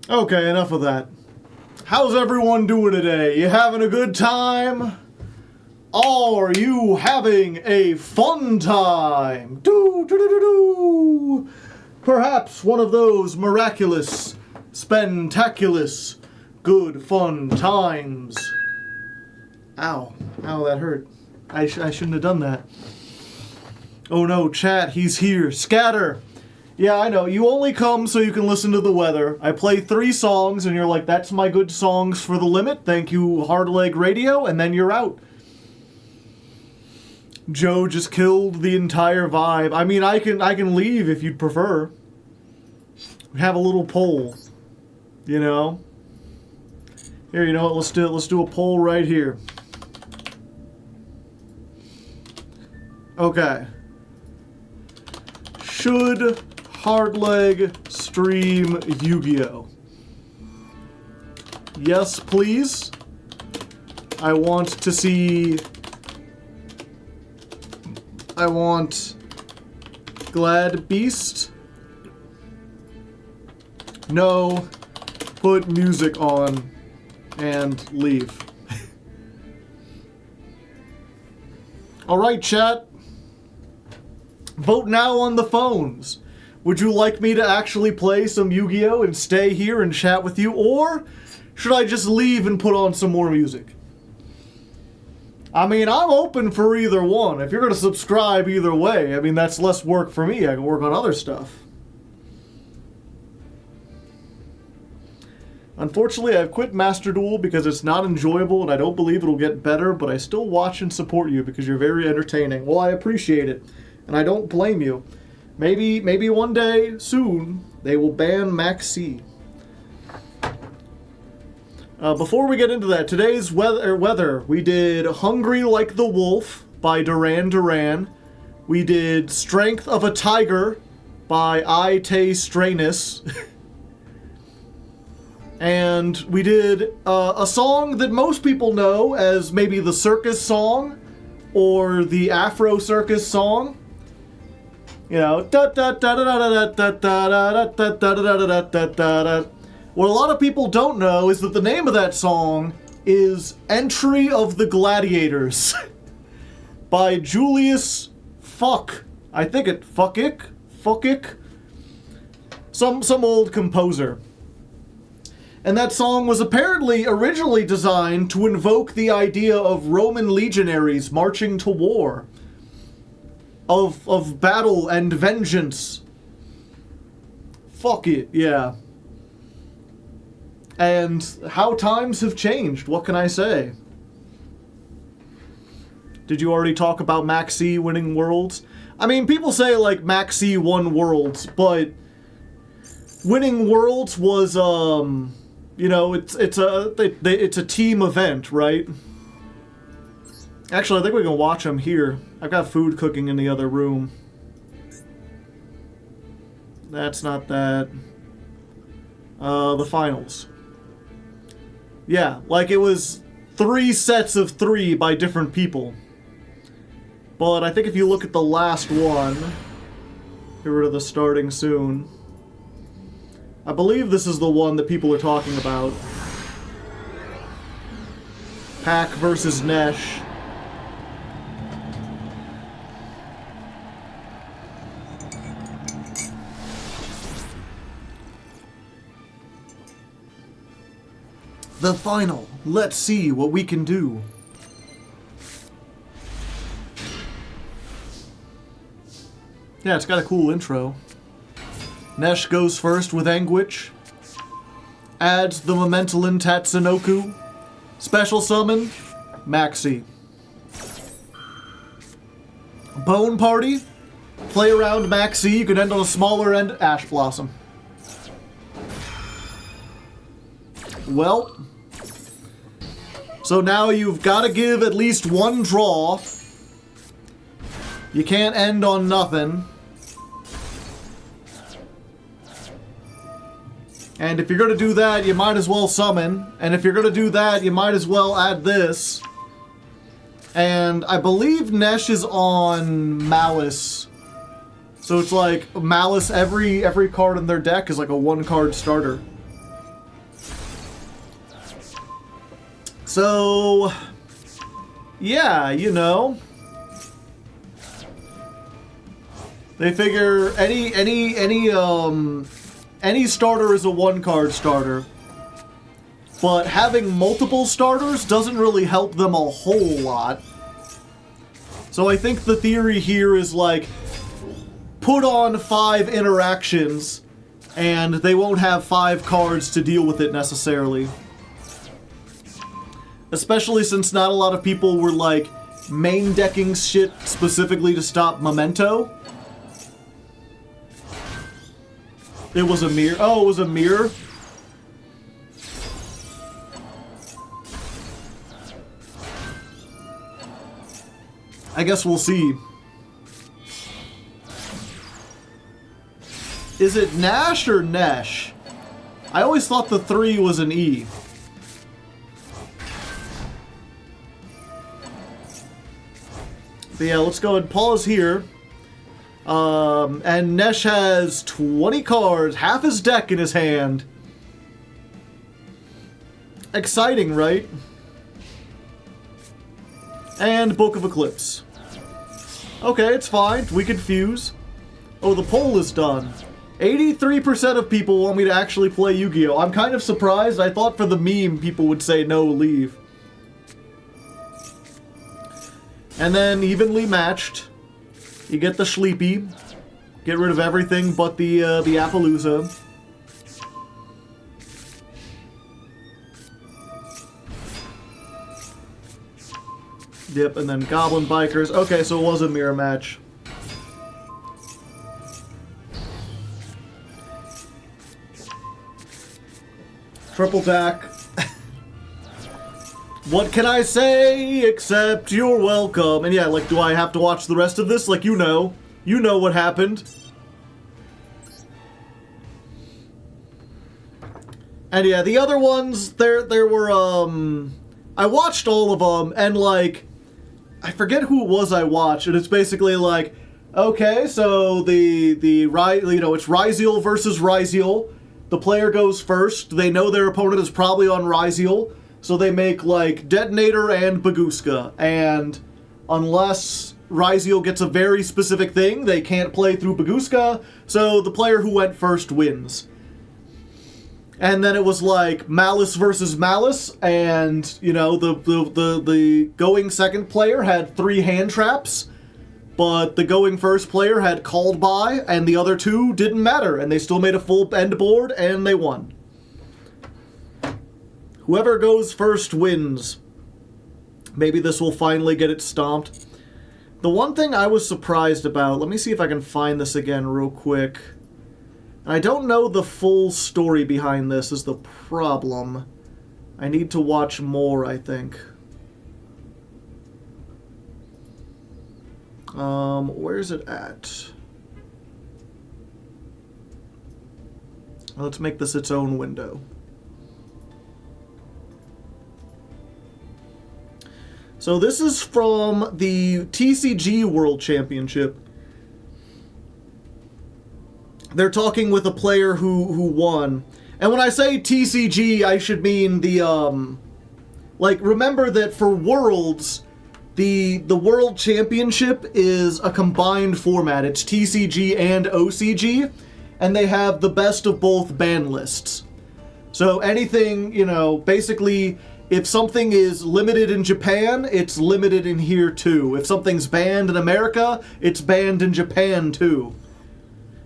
Okay, enough of that. How's everyone doing today? You having a good time? Are you having a fun time? Do. Perhaps one of those miraculous, spectaculous, good fun times. Ow, that hurt. I shouldn't have done that. Oh no, chat, he's here. Scatter! Yeah, I know, you only come so you can listen to the weather. I play 3 songs and you're like, that's my good songs for the limit. Thank you, Hardleg Radio, and then you're out. Joe just killed the entire vibe. I mean, I can leave if you'd prefer. We have a little poll, you know? Here, you know what, let's do a poll right here. Okay. Should Hardleg stream Yu-Gi-Oh? Yes, please. I want Gladiator Beast. No. Put music on and leave. Alright, chat. Vote now on the phones. Would you like me to actually play some Yu-Gi-Oh! And stay here and chat with you, or should I just leave and put on some more music? I mean, I'm open for either one. If you're going to subscribe either way, I mean, that's less work for me. I can work on other stuff. Unfortunately, I've quit Master Duel because it's not enjoyable and I don't believe it'll get better, but I still watch and support you because you're very entertaining. Well, I appreciate it, and I don't blame you. Maybe one day, soon, they will ban Maxx C. Before we get into that, today's weather, we did Hungry Like the Wolf by Duran Duran. We did Strength of a Tiger by I.T. Stranus. And we did a song that most people know as maybe the circus song or the Afro circus song. You know, what a lot of people don't know is that the name of that song is Entry of the Gladiators by Julius Fuck. I think it Fuckick. Some old composer. And that song was apparently originally designed to invoke the idea of Roman legionaries marching to war. Of battle and vengeance. Fuck it, yeah. And how times have changed, what can I say? Did you already talk about Maxx C winning Worlds? I mean, people say, like, Maxx C won Worlds, but winning Worlds was, you know, it's a team event, right? Actually, I think we can watch them here. I've got food cooking in the other room. That's not that. The finals. Yeah, like it was 3 sets of 3 by different people. But I think if you look at the last one, get rid of the starting soon. I believe this is the one that people are talking about. Pack versus Nesh. The final. Let's see what we can do. Yeah, it's got a cool intro. Nesh goes first with Anguish. Adds the Momentalin Tatsunoku. Special summon, Maxx C. Bone Party. Play around Maxx C. You can end on a smaller end, Ash Blossom. Well, so now you've got to give at least one draw. You can't end on nothing. And if you're going to do that, you might as well summon. And if you're going to do that, you might as well add this. And I believe Nesh is on Malice. So it's like Malice, every card in their deck is like a 1-card starter. So, yeah, you know, they figure any starter is a one-card starter, but having multiple starters doesn't really help them a whole lot. So I think the theory here is like, put on 5 interactions, and they won't have 5 cards to deal with it necessarily. Especially since not a lot of people were, like, main decking shit specifically to stop Memento. It was a mirror. Oh, it was a mirror? I guess we'll see. Is it Nash or Nesh? I always thought the 3 was an E. But yeah, let's go and pause here. And Nesh has 20 cards, half his deck in his hand. Exciting, right? And Book of Eclipse. Okay, it's fine. We can fuse. Oh, the poll is done. 83% of people want me to actually play Yu-Gi-Oh! I'm kind of surprised. I thought for the meme people would say no, leave. And then evenly matched. You get the Sleepy. Get rid of everything but the Appaloosa. Yep, and then Goblin Bikers. Okay, so it was a mirror match. Triple Tack. What can I say except you're welcome? And yeah, like, do I have to watch the rest of this? Like, you know what happened. And yeah, the other ones, there were, I watched all of them, and like, I forget who it was I watched, and it's basically like, okay, so it's Ryziel versus Ryziel. The player goes first. They know their opponent is probably on Ryziel. So they make, like, Detonator and Baguska, and unless Ryziel gets a very specific thing, they can't play through Baguska, so the player who went first wins. And then it was, like, Malice versus Malice, and, you know, the going second player had 3 hand traps, but the going first player had Called By, and the other 2 didn't matter, and they still made a full end board, and they won. Whoever goes first wins. Maybe this will finally get it stomped. The one thing I was surprised about, let me see if I can find this again real quick. I don't know the full story behind this is the problem. I need to watch more, I think. Where's it at? Let's make this its own window. So this is from the TCG World Championship. They're talking with a player who won. And when I say TCG, I should mean the, like, remember that for Worlds, the World Championship is a combined format. It's TCG and OCG, and they have the best of both ban lists. So anything, you know, basically, if something is limited in Japan, it's limited in here too. If something's banned in America, it's banned in Japan too.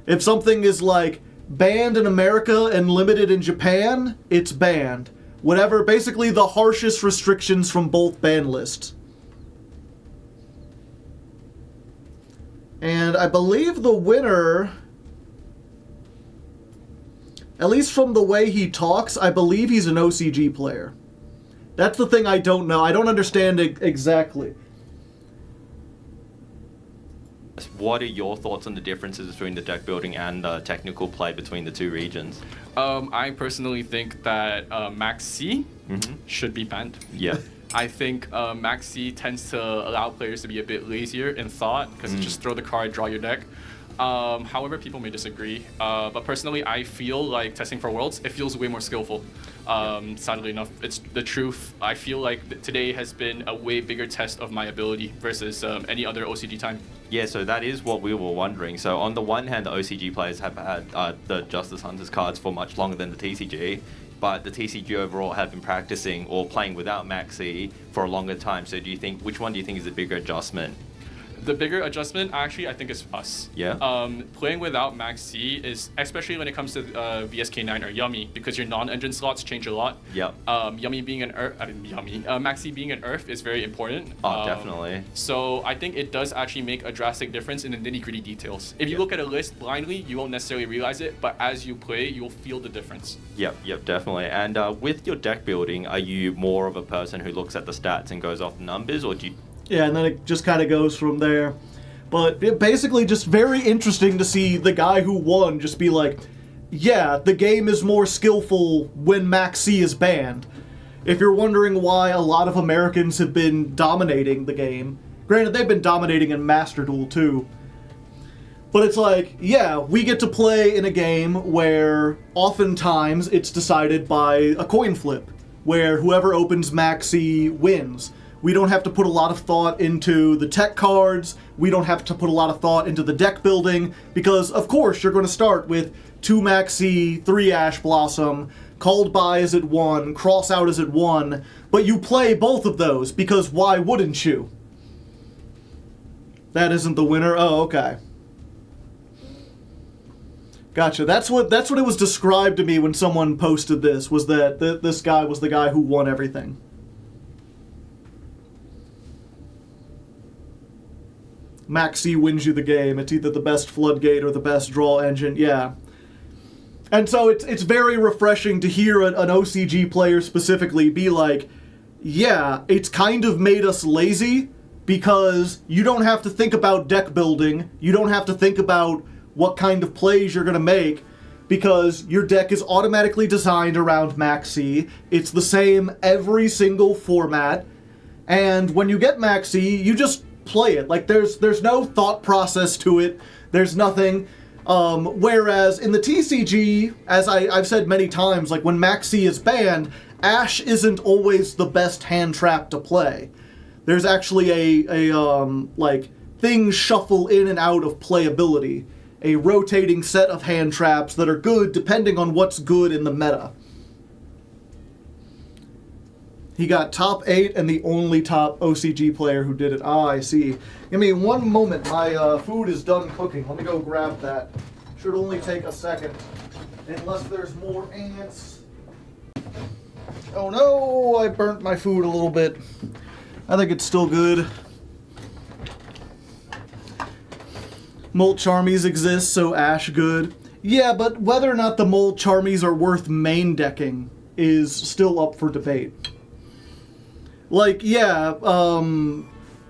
If something is like banned in America and limited in Japan, it's banned. Whatever, basically the harshest restrictions from both ban lists. And I believe the winner, at least from the way he talks, I believe he's an OCG player. That's the thing I don't know. I don't understand it exactly. What are your thoughts on the differences between the deck building and the technical play between the 2 regions? I personally think that Maxx C should be banned. Yeah. I think Maxx C tends to allow players to be a bit lazier in thought, because you just throw the card, draw your deck. However, people may disagree. But personally, I feel like testing for Worlds, it feels way more skillful. Sadly enough, it's the truth. I feel like today has been a way bigger test of my ability versus any other OCG time. Yeah, so that is what we were wondering. So on the one hand, the OCG players have had the Justice Hunters cards for much longer than the TCG, but the TCG overall have been practicing or playing without Maxx C for a longer time. So which one do you think is the bigger adjustment? The bigger adjustment, actually, I think is us. Yeah. Playing without Maxx C is, especially when it comes to VSK9 or Yummy, because your non-engine slots change a lot. Yep. Yummy being an Earth, Maxx C being an Earth is very important. Oh, definitely. So I think it does actually make a drastic difference in the nitty-gritty details. If you look at a list blindly, you won't necessarily realize it, but as you play, you'll feel the difference. Yep, definitely. And with your deck building, are you more of a person who looks at the stats and goes off the numbers, or do you... Yeah, and then it just kind of goes from there. But it basically just very interesting to see the guy who won just be like, yeah, the game is more skillful when Maxx C is banned. If you're wondering why a lot of Americans have been dominating the game, granted, they've been dominating in Master Duel too. But it's like, yeah, we get to play in a game where oftentimes it's decided by a coin flip, where whoever opens Maxx C wins. We don't have to put a lot of thought into the tech cards. We don't have to put a lot of thought into the deck building, because of course you're going to start with 2 Maxx C, 3 Ash Blossom, called by is at 1, cross out is at 1, but you play both of those because why wouldn't you? That isn't the winner? Oh, okay. Gotcha. That's what it was described to me when someone posted this, was that this guy was the guy who won everything. Maxx C wins you the game. It's either the best floodgate or the best draw engine. Yeah. And so it's very refreshing to hear an OCG player specifically be like, yeah, it's kind of made us lazy because you don't have to think about deck building. You don't have to think about what kind of plays you're going to make because your deck is automatically designed around Maxx C. It's the same every single format. And when you get Maxx C, you just play it. Like, there's no thought process to it. There's nothing. Whereas in the TCG, as I've said many times, like when Maxx C is banned, Ash isn't always the best hand trap to play. There's actually like things shuffle in and out of playability. A rotating set of hand traps that are good depending on what's good in the meta. He got top 8 and the only top OCG player who did it. Ah, I see. Give me one moment. My food is done cooking. Let me go grab that. Should only take a second. Unless there's more ants. Oh no, I burnt my food a little bit. I think it's still good. Molt Charmies exist, so Ash good. Yeah, but whether or not the Molt Charmies are worth main decking is still up for debate. Like, yeah,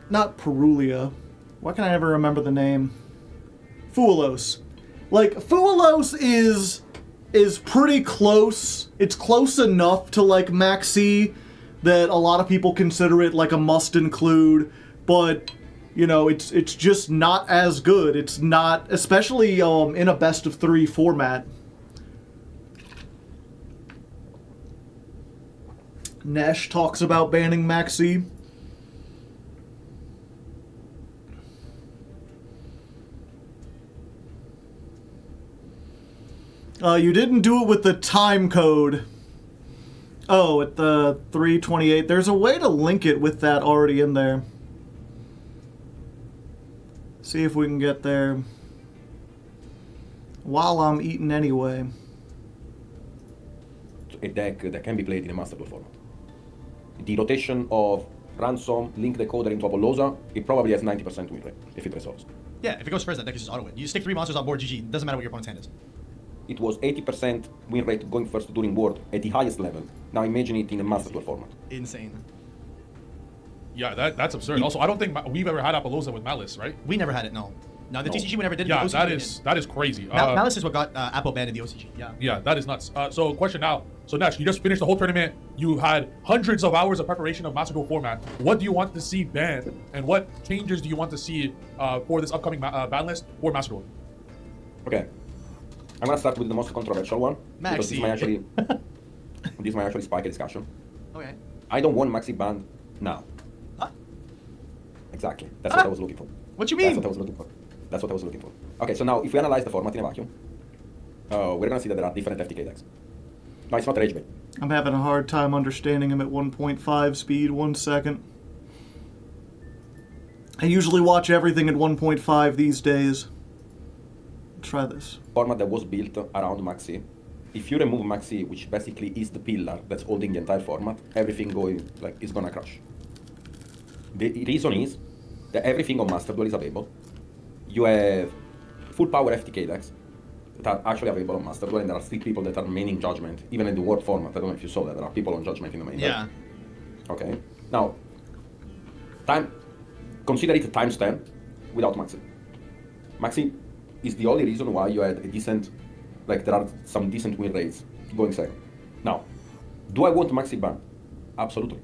not Perulia. Why can I never remember the name? Fuelos. Like, Fuelos is pretty close. It's close enough to, like, Maxx C that a lot of people consider it, like, a must include, but, you know, it's just not as good. It's not, especially in a best of 3 format. Nesh talks about banning Maxx C. You didn't do it with the time code. Oh, at the 328. There's a way to link it with that already in there. See if we can get there while I'm eating anyway. A deck that can be played in a Master Duel format. The rotation of Ransom, Link Decoder into Apollosa, it probably has 90% win rate if it resolves. Yeah, if it goes first, that deck is just auto win. You stick 3 monsters on board, GG. Doesn't matter what your opponent's hand is. It was 80% win rate going first during board at the highest level. Now imagine it in a Master Duel format. Insane. Yeah, that's absurd. Also, I don't think we've ever had Apollosa with Malice, right? We never had it, no. No, the TCG we never did it. Yeah, the OCG that is crazy. Malice is what got Apple banned in the OCG. Yeah. Yeah, that is nuts. So, question now. So, Nash, you just finished the whole tournament. You had hundreds of hours of preparation of Master Duel format. What do you want to see banned, and what changes do you want to see for this upcoming ban list for Master Duel? Okay. I'm gonna start with the most controversial one. Maxx because C. this might actually spike a discussion. Okay. I don't want Maxx C banned now. Huh? Exactly. That's what I was looking for. What you That's mean? what I was looking for. That's what I was looking for. Okay, so now if we analyze the format in a vacuum, we're gonna see that there are different FTK decks. No, it's not rage bait. I'm having a hard time understanding him at 1.5 speed. 1 second. I usually watch everything at 1.5 these days. Try this. Format that was built around Maxx C. If you remove Maxx C, which basically is the pillar that's holding the entire format, everything is gonna crash. The reason is that everything on Master Duel is available. You have full power FTK decks that are actually available on Master Duel, and there are still people that are maining Judgment, even in the World format. I don't know if you saw that. There are people on Judgment in the main Yeah. deck. Okay. Now, consider it times 10 without Maxx C. Maxx C is the only reason why you had a decent, there are some decent win rates going second. Now, do I want Maxx C banned? Absolutely.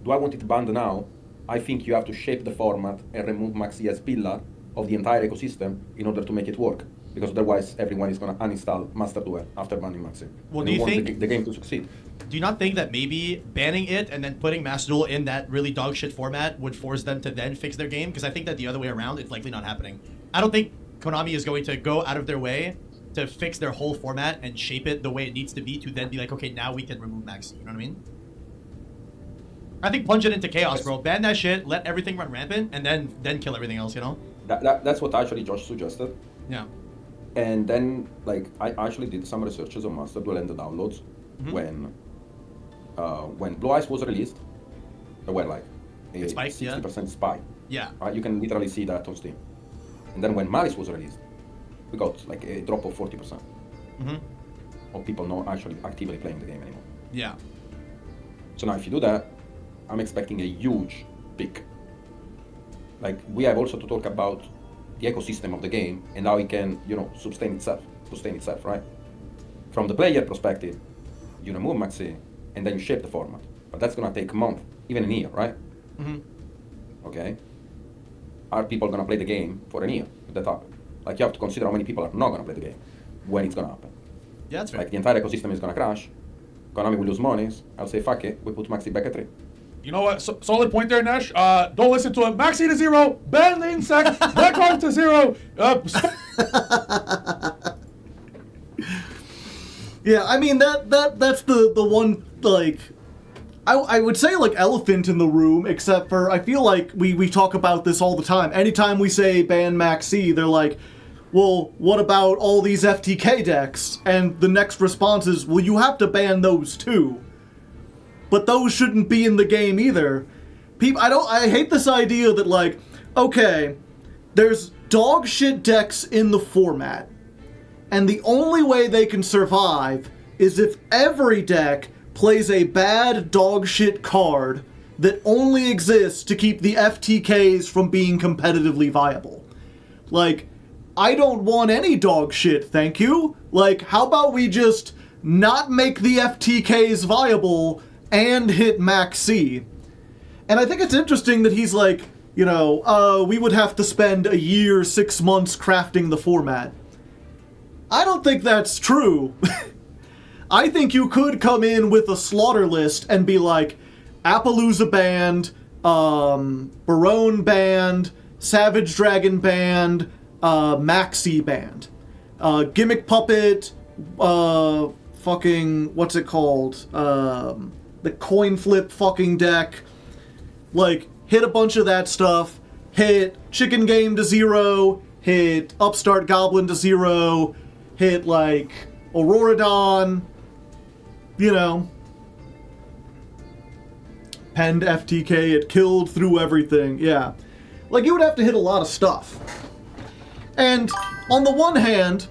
Do I want it banned now? I think you have to shape the format and remove Maxx C as pillar of the entire ecosystem in order to make it work. Because otherwise, everyone is going to uninstall Master Duel after banning Maxx C. Well, And do we you want think- the game to succeed? Do you not think that maybe banning it and then putting Master Duel in that really dog shit format would force them to then fix their game? Because I think that the other way around, it's likely not happening. I don't think Konami is going to go out of their way to fix their whole format and shape it the way it needs to be to then be like, okay, now we can remove Maxx C. You know what I mean? I think plunge it into chaos, bro. Ban that shit, let everything run rampant, and then kill everything else, you know? That's what actually Josh suggested. Yeah. And then, I actually did some researches on Master Duel and the downloads when Blue Eyes was released. There were a It spiked, 60% spike. Yeah. You can literally see that on Steam. And then when Malice was released, we got a drop of 40% of people not actually actively playing the game anymore. Yeah. So now if you do that, I'm expecting a huge peak. We have also to talk about the ecosystem of the game and how it can, sustain itself, right? From the player perspective, you remove Maxx C and then you shape the format. But that's gonna take a month, even a year, right? Okay? Are people gonna play the game for a year if that happens? You have to consider how many people are not gonna play the game when it's gonna happen. Yeah, that's fair. The entire ecosystem is gonna crash. Konami will lose monies. I'll say fuck it. We put Maxx C back at 3. You know what? Solid point there, Nash. Don't listen to him. Maxx C to 0. Ban the insect. Black card to 0. Yeah, I mean that's the one I would say elephant in the room, except for I feel like we talk about this all the time. Anytime we say ban Maxx C, they're like, well, what about all these FTK decks? And the next response is, well, you have to ban those too. But those shouldn't be in the game either. I hate this idea that okay, there's dog shit decks in the format. And the only way they can survive is if every deck plays a bad dog shit card that only exists to keep the FTKs from being competitively viable. I don't want any dog shit, thank you. How about we just not make the FTKs viable and hit Maxx C? And I think it's interesting that he's we would have to spend a year, 6 months crafting the format. I don't think that's true. I think you could come in with a slaughter list and be like, Appaloosa banned, Barone banned, Savage Dragon banned, Maxx C banned. Gimmick Puppet, fucking, what's it called? The coin flip fucking deck. Hit a bunch of that stuff. Hit Chicken Game to 0. Hit Upstart Goblin to 0. Hit, Auroradon. Penned FTK, it killed through everything. Yeah. You would have to hit a lot of stuff. And on the one hand,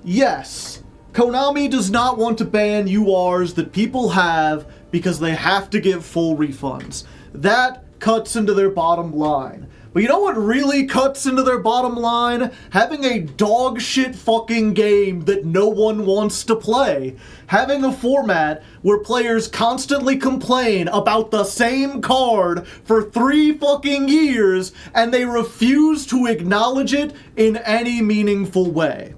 yes, Konami does not want to ban URs that people have because they have to give full refunds. That cuts into their bottom line. But you know what really cuts into their bottom line? Having a dog shit fucking game that no one wants to play. Having a format where players constantly complain about the same card for 3 fucking years and they refuse to acknowledge it in any meaningful way.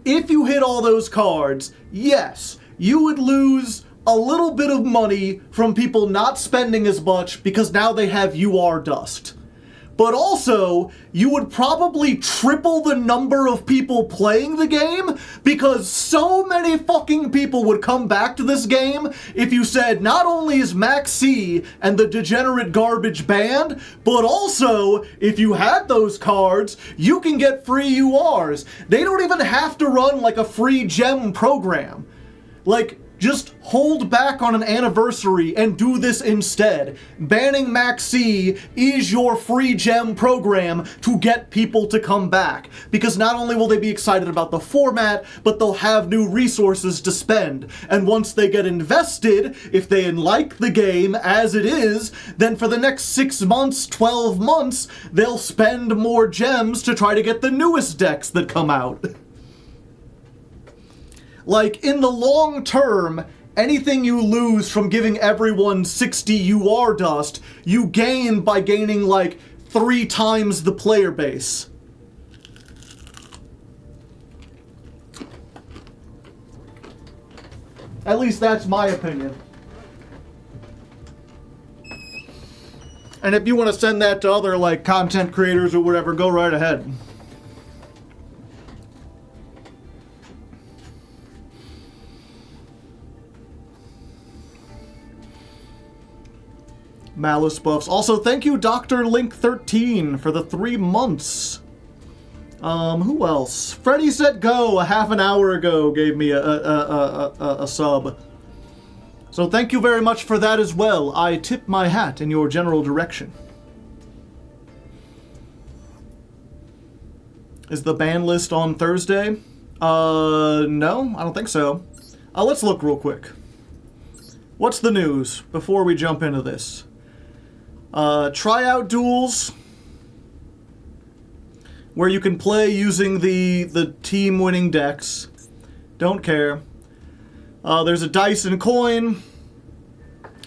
If you hit all those cards, yes, you would lose a little bit of money from people not spending as much because now they have UR dust. But also, you would probably triple the number of people playing the game because so many fucking people would come back to this game if you said not only is Maxx C and the degenerate garbage banned, but also, if you had those cards, you can get free URs. They don't even have to run like a free gem program. Like, just hold back on an anniversary and do this instead. Banning Maxx C is your free gem program to get people to come back. Because not only will they be excited about the format, but they'll have new resources to spend. And once they get invested, if they like the game as it is, then for the next 6 months, 12 months, they'll spend more gems to try to get the newest decks that come out. Like, in the long term, anything you lose from giving everyone 60 UR dust, you gain by gaining, like, 3 times the player base. At least that's my opinion. And if you want to send that to other, like, content creators or whatever, go right ahead. Malice buffs. Also, thank you, Dr. Link13, for the 3 months. Who else? Freddy Set Go, a half an hour ago, gave me a sub. So thank you very much for that as well. I tip my hat in your general direction. Is the ban list on Thursday? No, I don't think so. Let's look real quick. What's the news before we jump into this? Try out duels, where you can play using the team-winning decks. Don't care. There's a dice and coin.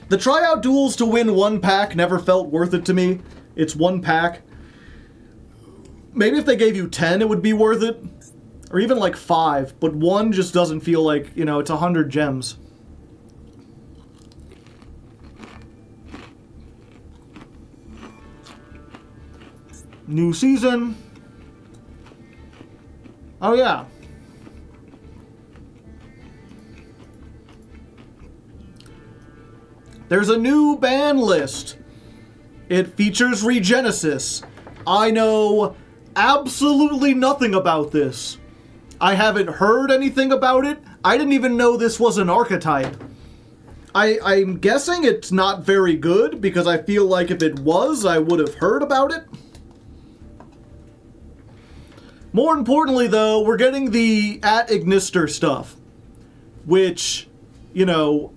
The tryout duels to win 1 pack never felt worth it to me. It's 1 pack. Maybe if they gave you 10, it would be worth it. Or even like 5, but 1 just doesn't feel like, you know, it's 100 gems. New season. Oh yeah. There's a new ban list. It features Regenesis. I know absolutely nothing about this. I haven't heard anything about it. I didn't even know this was an archetype. I'm guessing it's not very good because I feel like if it was, I would have heard about it. More importantly, though, we're getting the @Ignister stuff, which, you know,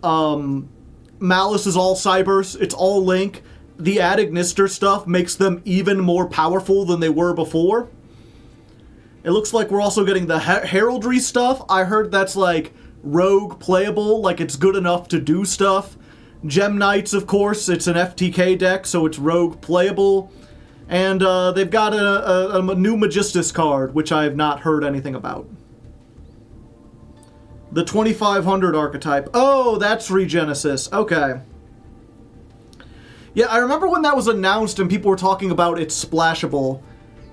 Malice is all Cybers, it's all Link. The @Ignister stuff makes them even more powerful than they were before. It looks like we're also getting the Heraldry stuff. I heard that's like rogue playable, like it's good enough to do stuff. Gem Knights, of course, it's an FTK deck, so it's rogue playable. And they've got a new Magistus card, which I have not heard anything about. The 2500 archetype. Oh, that's Regenesis. Okay. Yeah, I remember when that was announced and people were talking about it's splashable.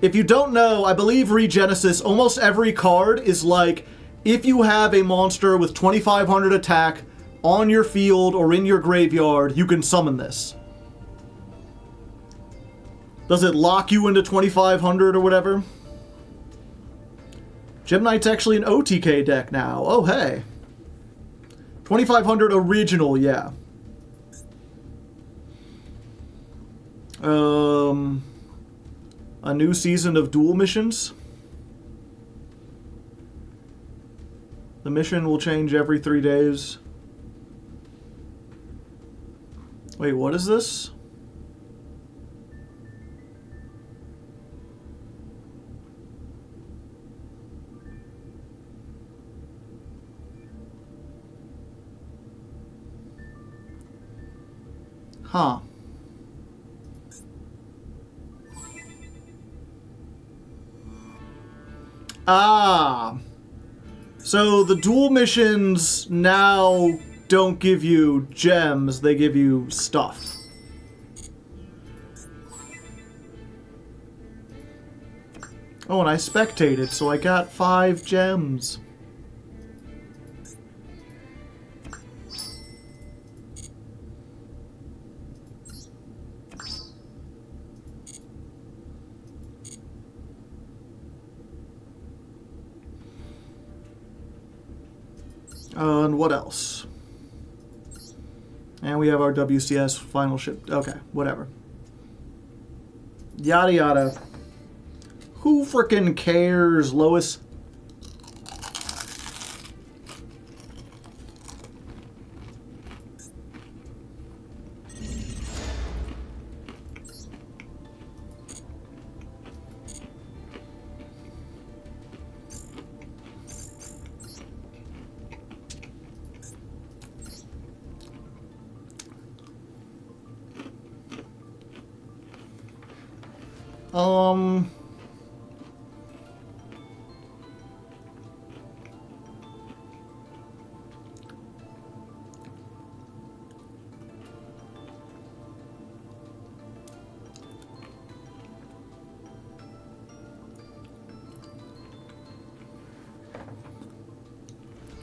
If you don't know, I believe Regenesis, almost every card is like, if you have a monster with 2500 attack on your field or in your graveyard, you can summon this. Does it lock you into 2500 or whatever? Gem Knight's actually an OTK deck now. Oh, hey. 2500 original, yeah. A new season of duel missions. The mission will change every 3 days. Wait, what is this? Huh. Ah. So the duel missions now don't give you gems, they give you stuff. Oh, and I spectated, so I got 5 gems. And what else? And we have our WCS final ship. Okay, whatever. Yada yada. Who frickin' cares, Lois?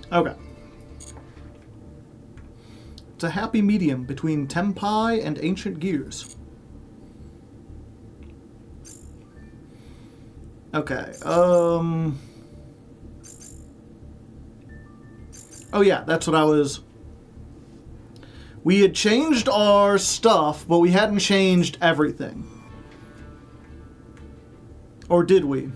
Okay. It's a happy medium between Tempai and Ancient Gears. Okay, oh yeah, that's what I was... We had changed our stuff, but we hadn't changed everything. Or did we?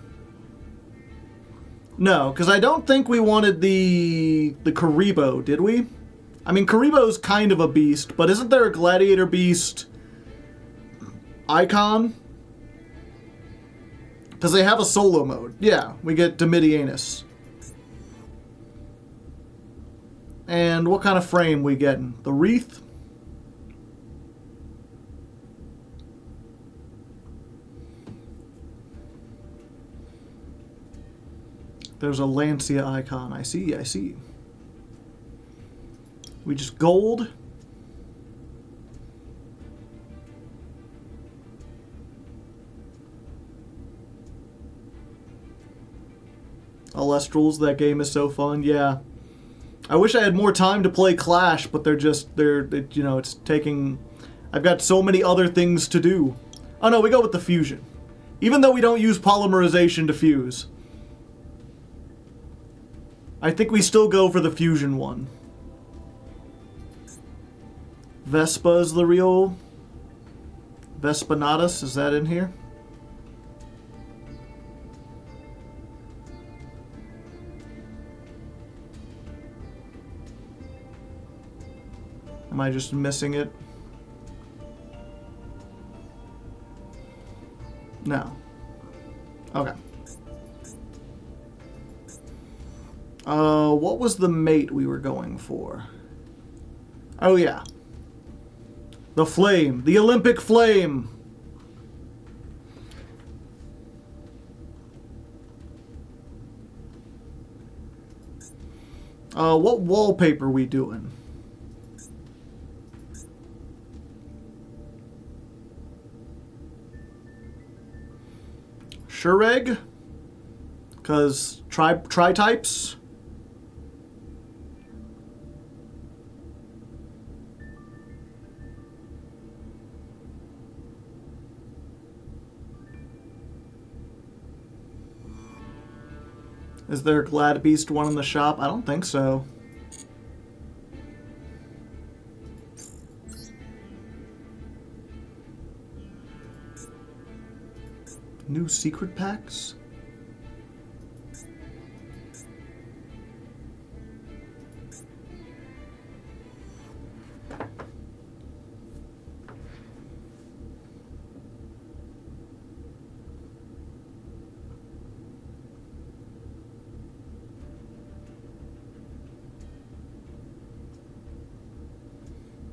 No, because I don't think we wanted the Karibo, did we? I mean, Karibo's kind of a beast, but isn't there a Gladiator Beast icon? Because they have a solo mode. Yeah, we get Domitianus. And what kind of frame we getting? The Wreath? There's a Lancia icon. I see, I see. We just gold. Alestrals, that game is so fun. Yeah. I wish I had more time to play Clash, but you know, it's taking... I've got so many other things to do. Oh no, we go with the fusion. Even though we don't use polymerization to fuse. I think we still go for the fusion one. Vespa is the real... Vespanatus, is that in here? Am I just missing it? No. Okay. What was the mate we were going for? Oh yeah. The flame. The Olympic flame. What wallpaper we doing? Shureg? Because tri-types? Is there a Glad Beast one in the shop? I don't think so. New secret packs?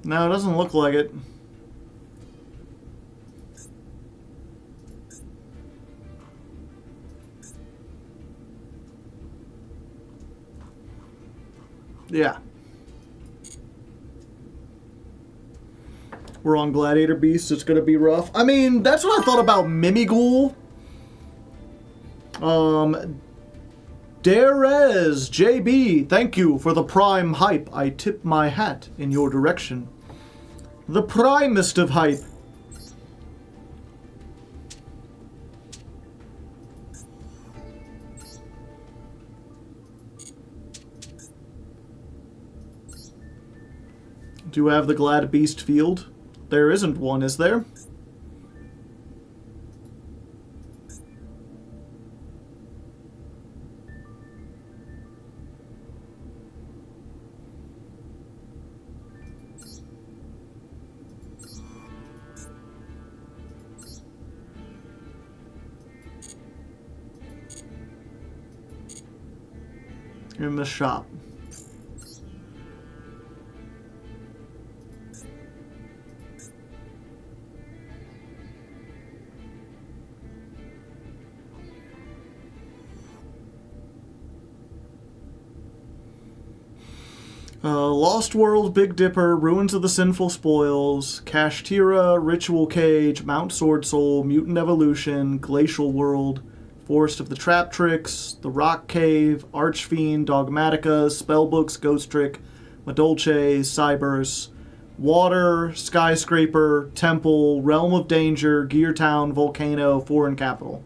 No, it doesn't look like it. Yeah. We're on Gladiator Beast. It's gonna be rough. I mean, that's what I thought about Mimighoul. Derez JB, thank you for the prime hype. I tip my hat in your direction. The primest of hype. Do you have the Glad Beast field? There isn't one, is there? In the shop. Lost World, Big Dipper, Ruins of the Sinful Spoils, Kashtira, Ritual Cage, Mount Sword Soul, Mutant Evolution, Glacial World, Forest of the Trap Tricks, The Rock Cave, Archfiend, Dogmatica, Spellbooks, Ghost Trick, Madolche, Cybers, Water, Skyscraper, Temple, Realm of Danger, Gear Town, Volcano, Foreign Capital.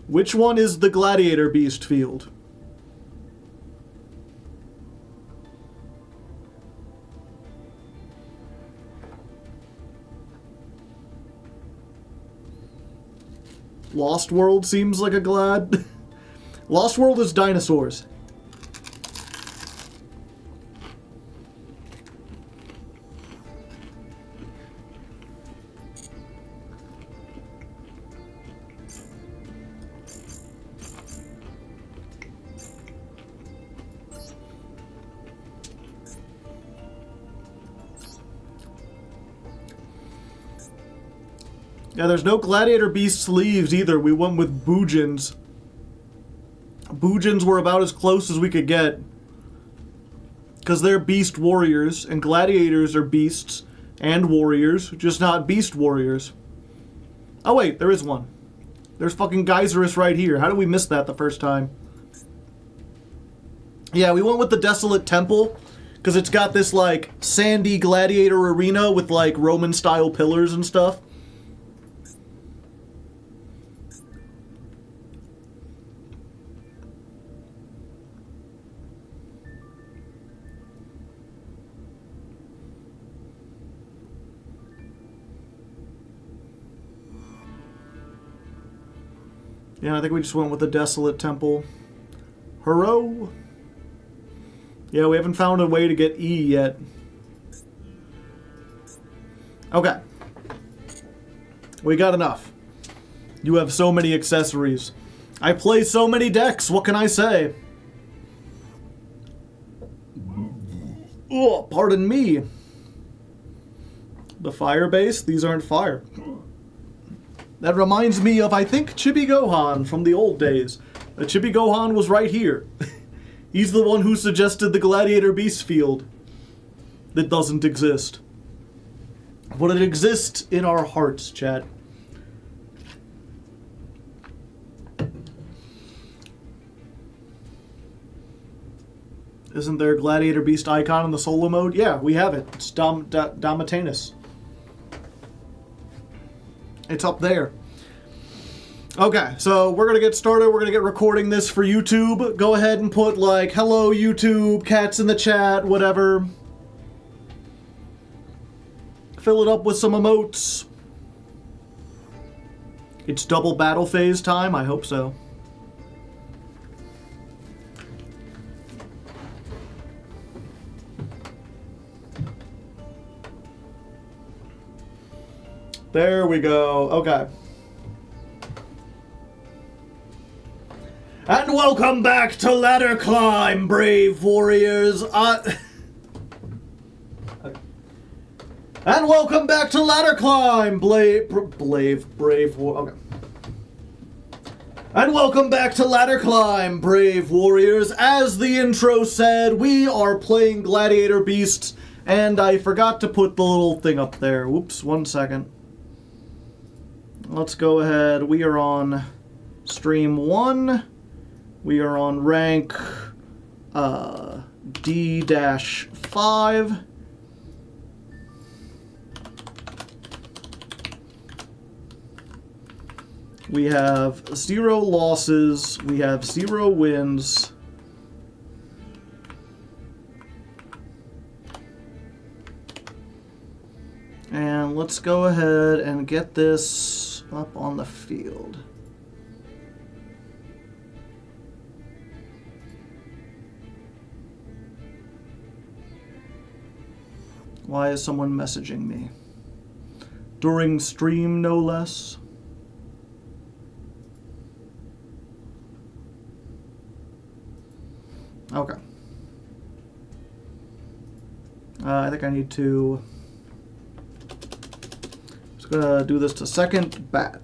Which one is the Gladiator Beast field? Lost World seems like a Glad. Lost World is dinosaurs. Yeah, there's no Gladiator Beast sleeves either. We went with Boojins. Boojins were about as close as we could get. Because they're beast warriors, and gladiators are beasts and warriors, just not beast warriors. Oh wait, there is one. There's fucking Geyserus right here. How did we miss that the first time? Yeah, we went with the Desolate Temple, because it's got this, like, sandy gladiator arena with, like, Roman-style pillars and stuff. Yeah, I think we just went with the Desolate Temple. Hurrow! Yeah, we haven't found a way to get E yet. Okay. We got enough. You have so many accessories. I play so many decks, what can I say? Oh, pardon me. The fire base? These aren't fire. That reminds me of, I think, Chibi Gohan from the old days. Chibi Gohan was right here. He's the one who suggested the Gladiator Beast field. That doesn't exist. But it exists in our hearts, chat. Isn't there a Gladiator Beast icon in the solo mode? Yeah, we have it. It's Damatanus. It's up there. Okay, so we're gonna get started. We're gonna get recording this for YouTube. Go ahead and put, like, hello YouTube, cats in the chat, whatever. Fill it up with some emotes. It's double battle phase time? I hope so. There we go. Okay. And welcome back to Ladder Climb, brave warriors. And welcome back to Ladder Climb, brave war. Okay. And welcome back to Ladder Climb, brave warriors. As the intro said, we are playing Gladiator Beast, and I forgot to put the little thing up there. Whoops, 1 second. Let's go ahead. We are on stream 1. We are on rank D-5. We have 0 losses, we have 0 wins. And let's go ahead and get this up on the field. Why is someone messaging me? During stream, no less. Okay. I think I need to... Just gonna do this to second bat.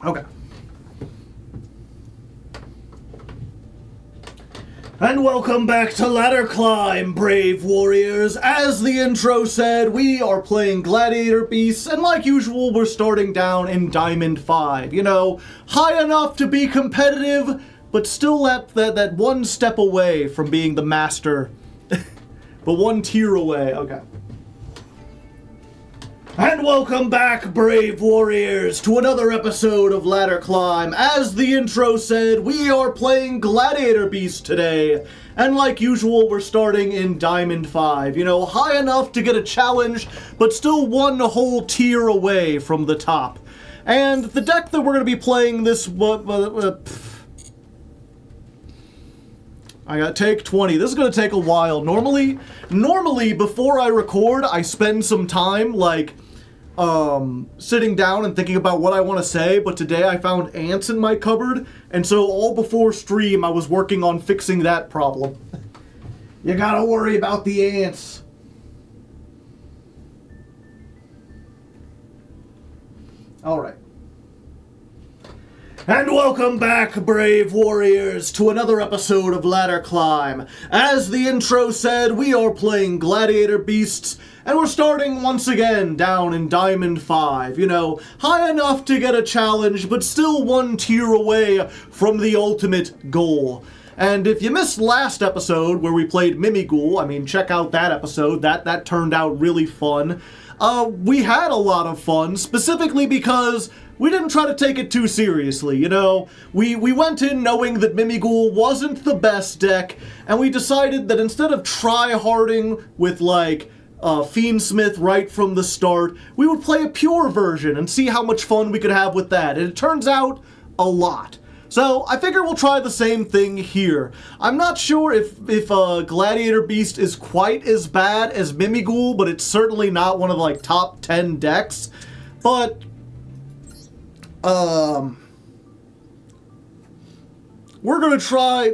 Okay. And welcome back to Ladder Climb, brave warriors. As the intro said, we are playing Gladiator Beast, and like usual, we're starting down in Diamond 5. You know, high enough to be competitive, but still that one step away from being the master. But one tier away, okay. And welcome back, brave warriors, to another episode of Ladder Climb. As the intro said, we are playing Gladiator Beast today. And like usual, we're starting in Diamond 5. You know, high enough to get a challenge, but still one whole tier away from the top. And the deck that we're going to be playing this... I got take 20. This is going to take a while. Normally, before I record, I spend some time, like... sitting down and thinking about what I want to say, but today I found ants in my cupboard, and so all before stream I was working on fixing that problem. You gotta worry about the ants. Alright. And welcome back, brave warriors, to another episode of Ladder Climb. As the intro said, we are playing Gladiator Beasts, and we're starting once again down in Diamond 5. You know, high enough to get a challenge, but still one tier away from the ultimate goal. And if you missed last episode where we played Mimighoul, I mean, check out that episode. That turned out really fun. We had a lot of fun, specifically because we didn't try to take it too seriously, you know? We went in knowing that Mimighoul wasn't the best deck, and we decided that instead of try-harding with, like, Fiendsmith right from the start, we would play a pure version and see how much fun we could have with that, and it turns out a lot. So, I figure we'll try the same thing here. I'm not sure if Gladiator Beast is quite as bad as Mimighoul, but it's certainly not one of the, like, top 10 decks. But, we're gonna try...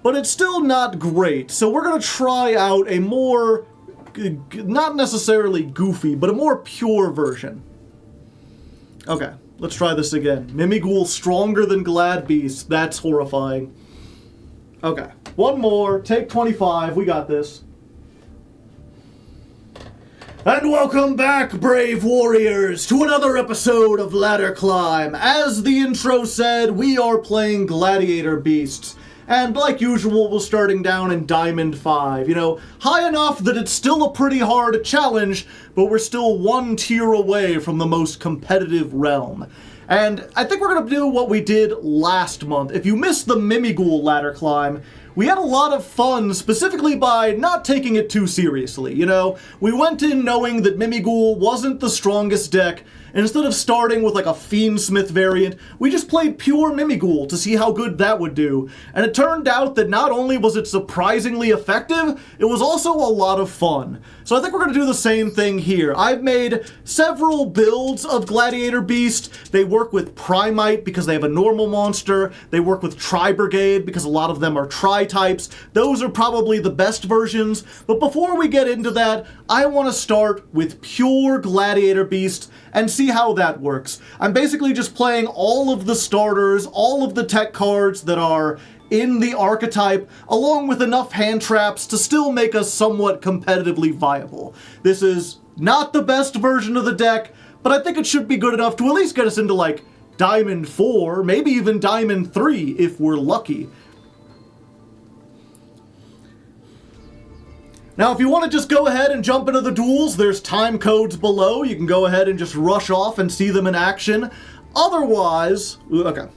But it's still not great, so we're gonna try out a more, not necessarily goofy, but a more pure version. Okay, let's try this again. Mimighoul stronger than Glad Beast. That's horrifying. Okay, one more. Take 25. We got this. And welcome back, brave warriors, to another episode of Ladder Climb. As the intro said, we are playing Gladiator Beasts. And like usual, we're starting down in Diamond 5. You know, high enough that it's still a pretty hard challenge, but we're still one tier away from the most competitive realm. And I think we're going to do what we did last month. If you missed the Mimighoul Ladder Climb, we had a lot of fun, specifically by not taking it too seriously, you know? We went in knowing that Mimighoul wasn't the strongest deck, and instead of starting with like a Fiendsmith variant, we just played pure Mimighoul to see how good that would do. And it turned out that not only was it surprisingly effective, it was also a lot of fun. So I think we're going to do the same thing here. I've made several builds of Gladiator Beast. They work with Primite because they have a normal monster. They work with Tri-Brigade because a lot of them are Tri types. Those are probably the best versions. But before we get into that, I want to start with pure Gladiator Beast and see how that works. I'm basically just playing all of the starters, all of the tech cards that are in the archetype, along with enough hand traps to still make us somewhat competitively viable. This is not the best version of the deck, but I think it should be good enough to at least get us into like Diamond 4, maybe even Diamond 3 if we're lucky. Now, if you want to just go ahead and jump into the duels, there's time codes below. You can go ahead and just rush off and see them in action. Otherwise, okay.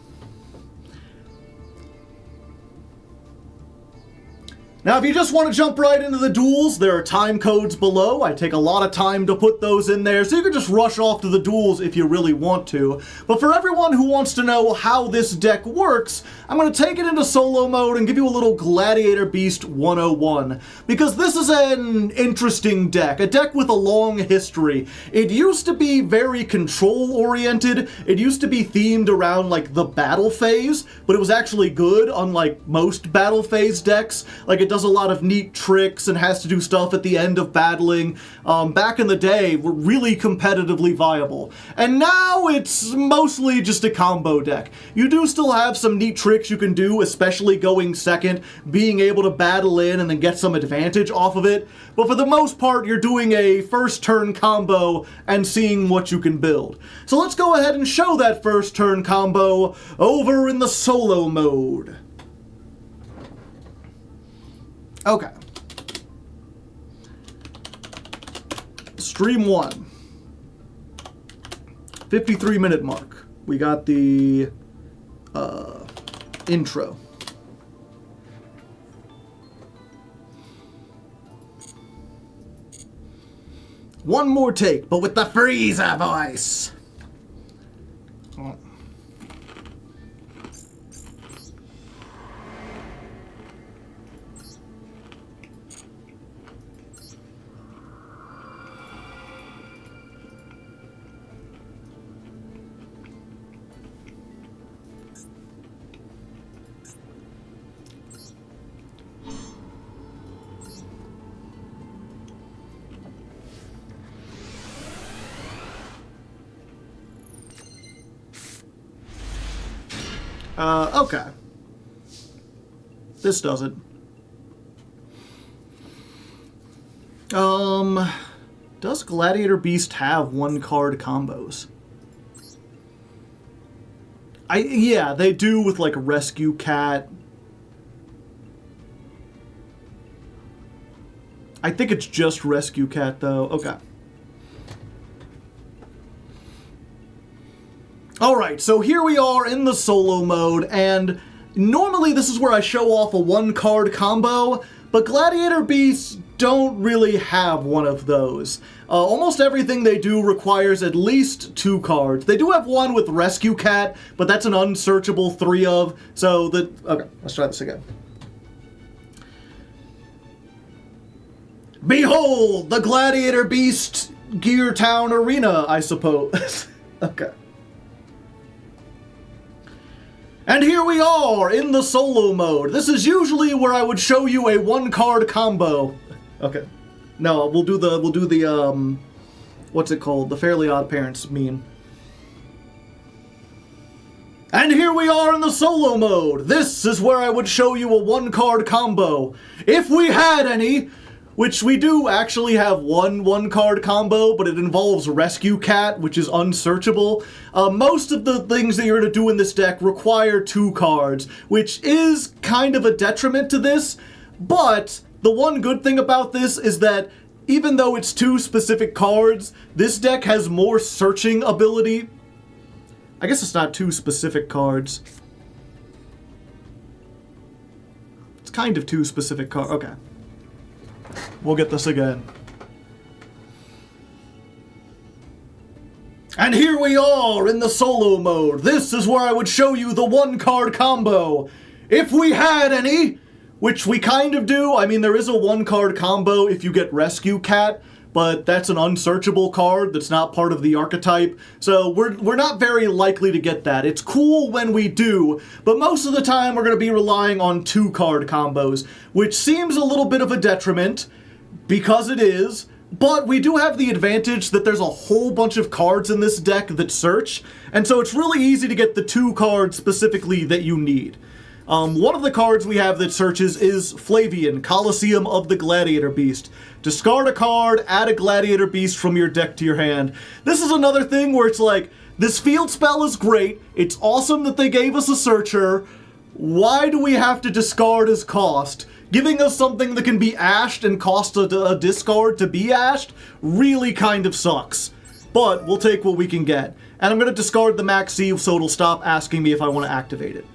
Now, if you just want to jump right into the duels, there are time codes below. I take a lot of time to put those in there, so you can just rush off to the duels if you really want to. But for everyone who wants to know how this deck works, I'm going to take it into solo mode and give you a little Gladiator Beast 101. Because this is an interesting deck, a deck with a long history. It used to be very control-oriented. It used to be themed around, like, the battle phase, but it was actually good, unlike most battle phase decks. Like, it does a lot of neat tricks and has to do stuff at the end of battling. Back in the day, were really competitively viable. And now it's mostly just a combo deck. You do still have some neat tricks you can do, especially going second, being able to battle in and then get some advantage off of it. But for the most part, you're doing a first turn combo and seeing what you can build. So let's go ahead and show that first turn combo over in the solo mode. Okay. Stream 1. 53-minute mark. We got the intro. One more take, but with the Frieza voice. Oh. Okay. This does it. Does Gladiator Beast have one-card combos? Yeah, they do with, like, Rescue Cat. I think it's just Rescue Cat, though. Okay. Alright, so here we are in the solo mode, and normally this is where I show off a one-card combo, but Gladiator Beasts don't really have one of those. Almost everything they do requires at least 2 cards. They do have one with Rescue Cat, but that's an unsearchable 3 of, so the... Okay, let's try this again. Behold, the Gladiator Beast Gear Town Arena, I suppose. Okay. And here we are in the solo mode. This is usually where I would show you a one-card combo. Okay. No, we'll do the what's it called? The Fairly Odd Parents meme. And here we are in the solo mode. This is where I would show you a one-card combo. If we had any, which we do actually have one-card combo, but it involves Rescue Cat, which is unsearchable. Most of the things that you're going to do in this deck require 2 cards, which is kind of a detriment to this, but the one good thing about this is that even though it's 2 specific cards, this deck has more searching ability. I guess it's not 2 specific cards. It's kind of 2 specific cards. Okay. We'll get this again. And here we are in the solo mode. This is where I would show you the one-card combo. If we had any, which we kind of do. I mean, there is a one-card combo if you get Rescue Cat, but that's an unsearchable card that's not part of the archetype, so we're not very likely to get that. It's cool when we do, but most of the time we're going to be relying on 2-card combos, which seems a little bit of a detriment, because it is, but we do have the advantage that there's a whole bunch of cards in this deck that search, and so it's really easy to get the 2 cards specifically that you need. One of the cards we have that searches is Flavian, Colosseum of the Gladiator Beast. Discard a card, add a Gladiator Beast from your deck to your hand. This is another thing where it's like, this field spell is great, it's awesome that they gave us a searcher, why do we have to discard as cost? Giving us something that can be ashed and cost a discard to be ashed really kind of sucks. But we'll take what we can get. And I'm going to discard the Maxx C so it'll stop asking me if I want to activate it.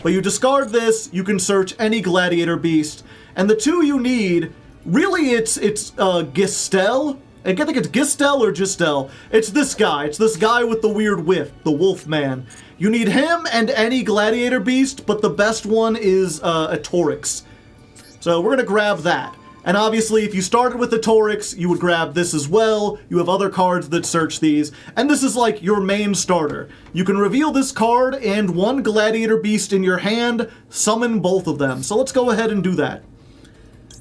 But you discard this, you can search any Gladiator Beast, and the 2 you need, really it's Gistel? I think it's Gistel or Gistel. It's this guy with the weird whiff, the Wolf Man. You need him and any Gladiator Beast, but the best one is a Torix. So we're gonna grab that. And obviously, if you started with the Torix, you would grab this as well. You have other cards that search these. And this is like your main starter. You can reveal this card and 1 Gladiator Beast in your hand, summon both of them. So let's go ahead and do that.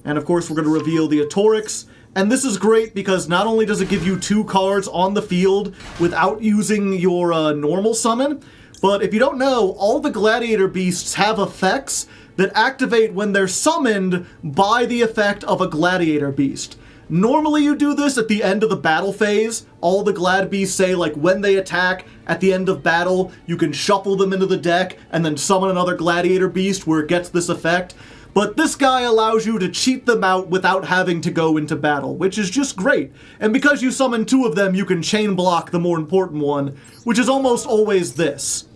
And of course, we're going to reveal the Torix. And this is great because not only does it give you 2 cards on the field without using your normal summon, but if you don't know, all the Gladiator Beasts have effects that activate when they're summoned by the effect of a Gladiator Beast. Normally you do this at the end of the battle phase. All the Glad Beasts say, like, when they attack at the end of battle, you can shuffle them into the deck and then summon another Gladiator Beast where it gets this effect. But this guy allows you to cheat them out without having to go into battle, which is just great. And because you summon 2 of them, you can chain block the more important one, which is almost always this.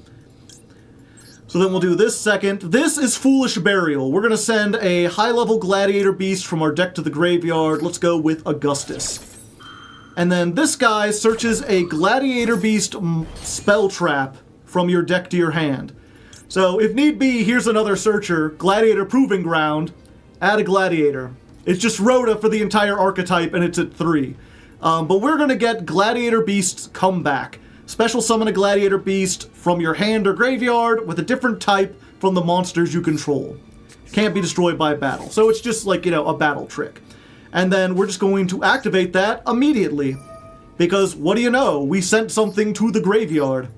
So then we'll do this second. This is Foolish Burial. We're going to send a high-level Gladiator Beast from our deck to the graveyard. Let's go with Augustus. And then this guy searches a Gladiator Beast spell trap from your deck to your hand. So if need be, here's another searcher, Gladiator Proving Ground, add a Gladiator. It's just Rhoda for the entire archetype and it's at 3. But we're going to get Gladiator Beast's Comeback. Special summon a Gladiator Beast from your hand or graveyard with a different type from the monsters you control. Can't be destroyed by battle. So it's just like, a battle trick. And then we're just going to activate that immediately. Because, what do you know? We sent something to the graveyard.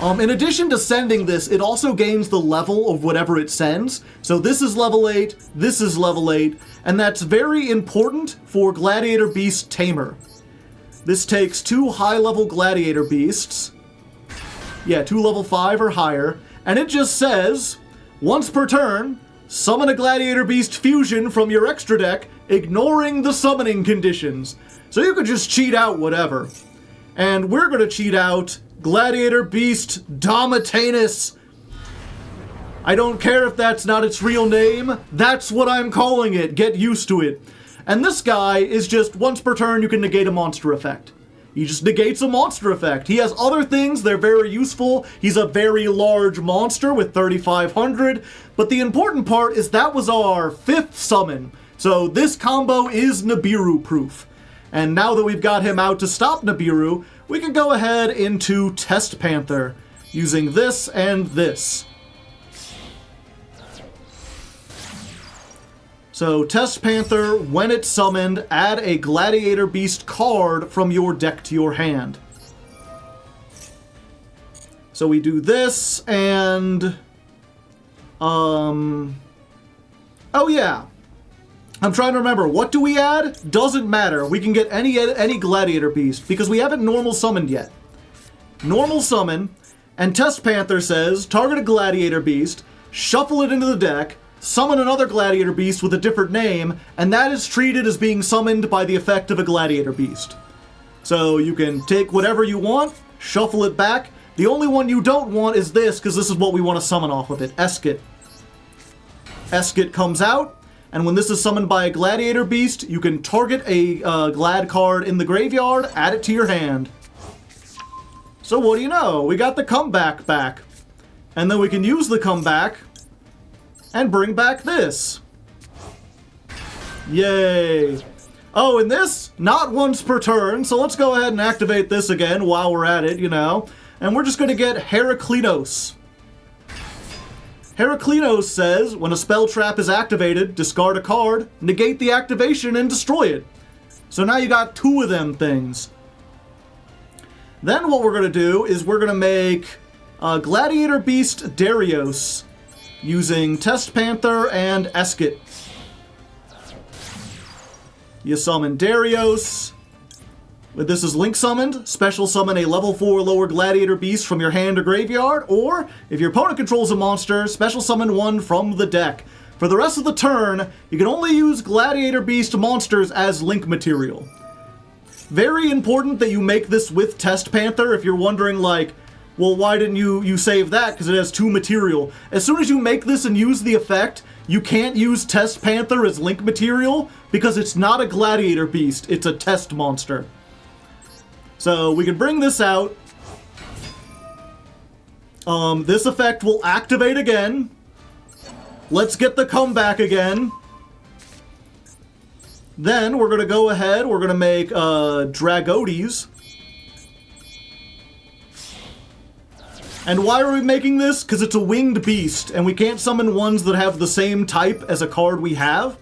In addition to sending this, it also gains the level of whatever it sends. So this is level 8, this is level 8, and that's very important for Gladiator Beast Tamer. This takes 2 high-level Gladiator Beasts. Yeah, 2 level 5 or higher. And it just says, once per turn, summon a Gladiator Beast fusion from your extra deck, ignoring the summoning conditions. So you could just cheat out whatever. And we're going to cheat out Gladiator Beast Domitanus. I don't care if that's not its real name. That's what I'm calling it. Get used to it. And this guy is just, once per turn, you can negate a monster effect. He just negates a monster effect. He has other things, they're very useful. He's a very large monster with 3,500. But the important part is that was our 5th summon. So this combo is Nibiru proof. And now that we've got him out to stop Nibiru, we can go ahead into Test Panther using this and this. So, Test Panther, when it's summoned, add a Gladiator Beast card from your deck to your hand. So we do this, and... Oh yeah. I'm trying to remember, what do we add? Doesn't matter. We can get any Gladiator Beast, because we haven't normal summoned yet. Normal summon, and Test Panther says, target a Gladiator Beast, shuffle it into the deck, summon another Gladiator Beast with a different name, and that is treated as being summoned by the effect of a Gladiator Beast. So you can take whatever you want, shuffle it back. The only one you don't want is this, because this is what we want to summon off of it, Eskit. Eskit comes out, and when this is summoned by a Gladiator Beast, you can target a Glad card in the graveyard, add it to your hand. So what do you know? We got the comeback back. And then we can use the comeback and bring back this. Yay. Oh, and this, not once per turn, so let's go ahead and activate this again while we're at it, you know. And we're just going to get Heraklinos. Heraklinos says, when a spell trap is activated, discard a card, negate the activation, and destroy it. So now you got 2 of them things. Then what we're going to do is we're going to make Gladiator Beast Darius using Test Panther and Eskit. You summon Darius. This is Link summoned. Special summon a level 4 lower Gladiator Beast from your hand or graveyard, or if your opponent controls a monster, special summon one from the deck. For the rest of the turn, you can only use Gladiator Beast monsters as Link material. Very important that you make this with Test Panther. If you're wondering, like, well, why didn't you save that? Because it has 2 material. As soon as you make this and use the effect, you can't use Test Panther as Link material because it's not a Gladiator Beast, it's a test monster. So we can bring this out. This effect will activate again. Let's get the comeback again. Then we're going to go ahead, we're going to make Dragotes. And why are we making this? Because it's a winged beast, and we can't summon ones that have the same type as a card we have.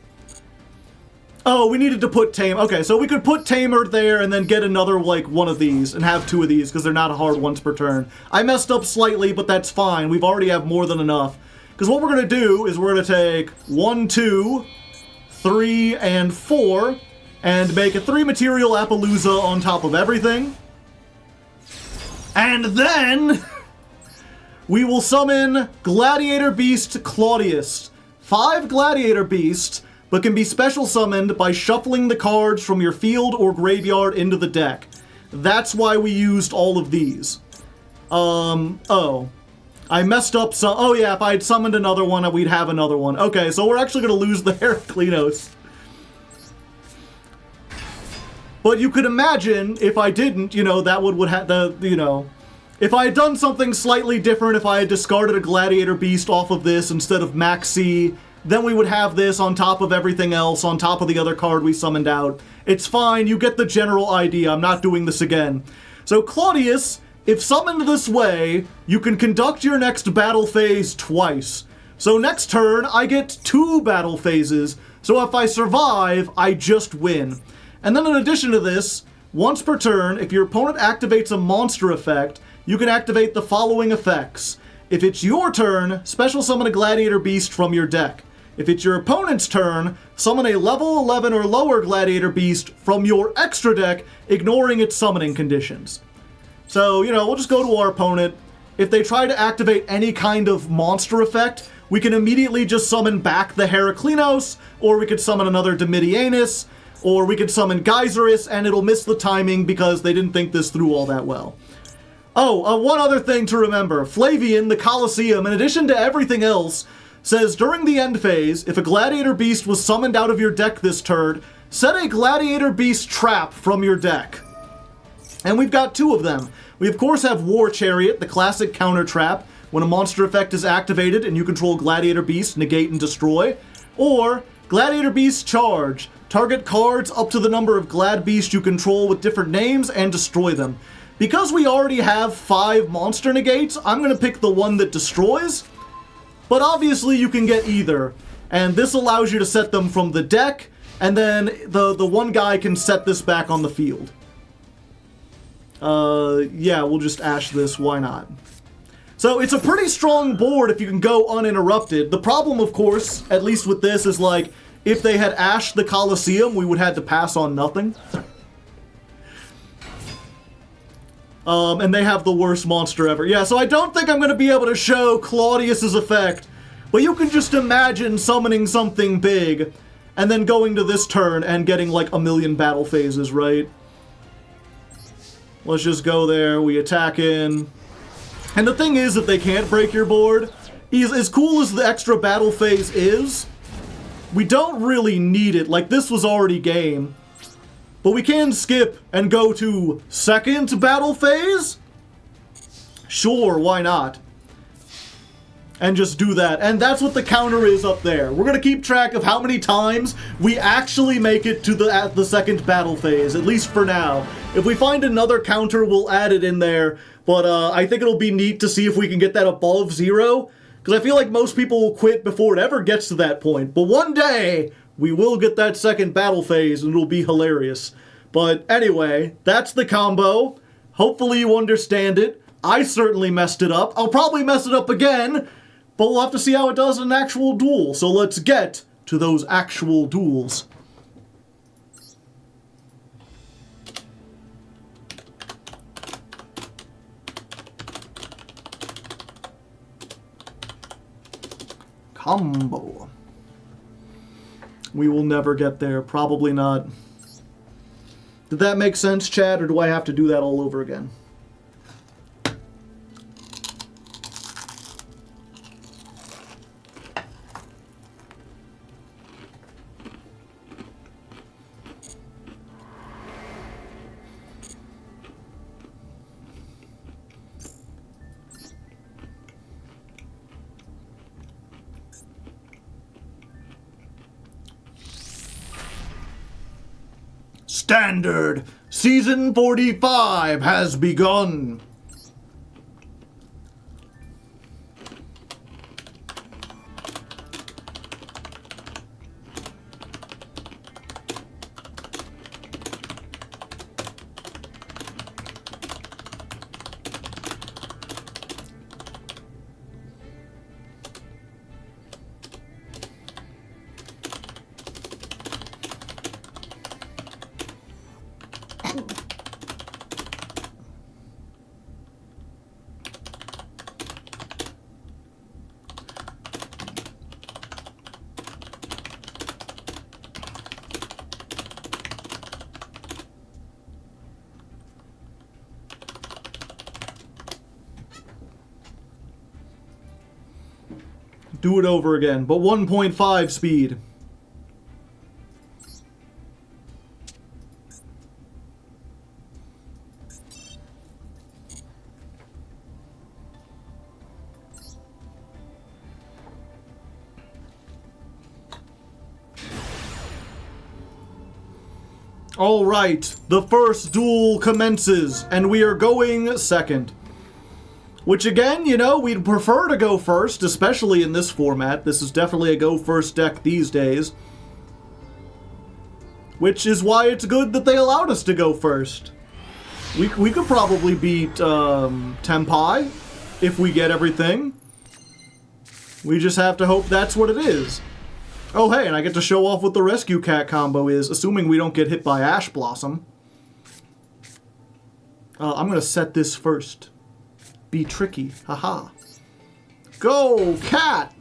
Oh, we needed to put Tame. Okay, so we could put Tamer there and then get another, like, one of these and have 2 of these because they're not hard once per turn. I messed up slightly, but that's fine. We've already have more than enough. Because what we're going to do is we're going to take 1, 2, 3, and 4 and make a 3 material Appaloosa on top of everything. And then we will summon Gladiator Beast Claudius. 5 Gladiator Beasts, but can be special summoned by shuffling the cards from your field or graveyard into the deck. That's why we used all of these. Oh. I messed up some. Oh yeah, if I had summoned another one, we'd have another one. Okay, so we're actually going to lose the Heraklinos. But you could imagine if I didn't, you know, that would have the, you know, if I had done something slightly different, if I had discarded a Gladiator Beast off of this instead of Maxx C, then we would have this on top of everything else, on top of the other card we summoned out. It's fine, you get the general idea, I'm not doing this again. So Claudius, if summoned this way, you can conduct your next battle phase twice. So next turn, I get 2 battle phases, so if I survive, I just win. And then in addition to this, once per turn, if your opponent activates a monster effect, you can activate the following effects. If it's your turn, special summon a Gladiator Beast from your deck. If it's your opponent's turn, summon a level 11 or lower Gladiator Beast from your extra deck, ignoring its summoning conditions. So, you know, we'll just go to our opponent. If they try to activate any kind of monster effect, we can immediately just summon back the Heraklinos, or we could summon another Domitianus, or we could summon Geyserus, and it'll miss the timing because they didn't think this through all that well. Oh, one other thing to remember. Flavian, the Colosseum, in addition to everything else, says during the end phase, if a Gladiator Beast was summoned out of your deck this turn, set a Gladiator Beast trap from your deck. And we've got 2 of them. We of course have War Chariot, the classic counter trap, when a monster effect is activated and you control Gladiator Beast, negate and destroy. Or Gladiator Beast Charge. Target cards up to the number of Glad Beasts you control with different names and destroy them. Because we already have 5 monster negates, I'm going to pick the one that destroys. But obviously you can get either. And this allows you to set them from the deck, and then the one guy can set this back on the field. Yeah, we'll just ash this, why not? So it's a pretty strong board if you can go uninterrupted. The problem, of course, at least with this, is like, if they had ashed the Colosseum, we would have to pass on nothing. And they have the worst monster ever. Yeah, so I don't think I'm going to be able to show Claudius's effect, but you can just imagine summoning something big, and then going to this turn and getting like 1,000,000 battle phases, right? Let's just go there, we attack in. And the thing is that they can't break your board. As cool as the extra battle phase is, we don't really need it. Like, this was already game. But we can skip and go to second battle phase? Sure, why not? and just do that. And that's what the counter is up there. We're going to keep track of how many times we actually make it to the second battle phase, at least for now. If we find another counter, we'll add it in there. But I think it'll be neat to see if we can get that above 0. Because I feel like most people will quit before it ever gets to that point. But one day, we will get that second battle phase, and it'll be hilarious. But anyway, that's the combo. Hopefully you understand it. I certainly messed it up. I'll probably mess it up again, but we'll have to see how it does in an actual duel. So let's get to those actual duels. Combo. We will never get there. Probably not. Did that make sense, Chad, or do I have to do that all over again? Standard Season 45 has begun. Do it over again, but 1.5 speed. All right, the first duel commences, and we are going second. Which again, you know, we'd prefer to go first, especially in this format. This is definitely a go first deck these days. Which is why it's good that they allowed us to go first. We could probably beat Tempai if we get everything. We just have to hope that's what it is. Oh hey, and I get to show off what the Rescue Cat combo is, assuming we don't get hit by Ash Blossom. I'm gonna set this first. Be tricky. Haha. Go, cat!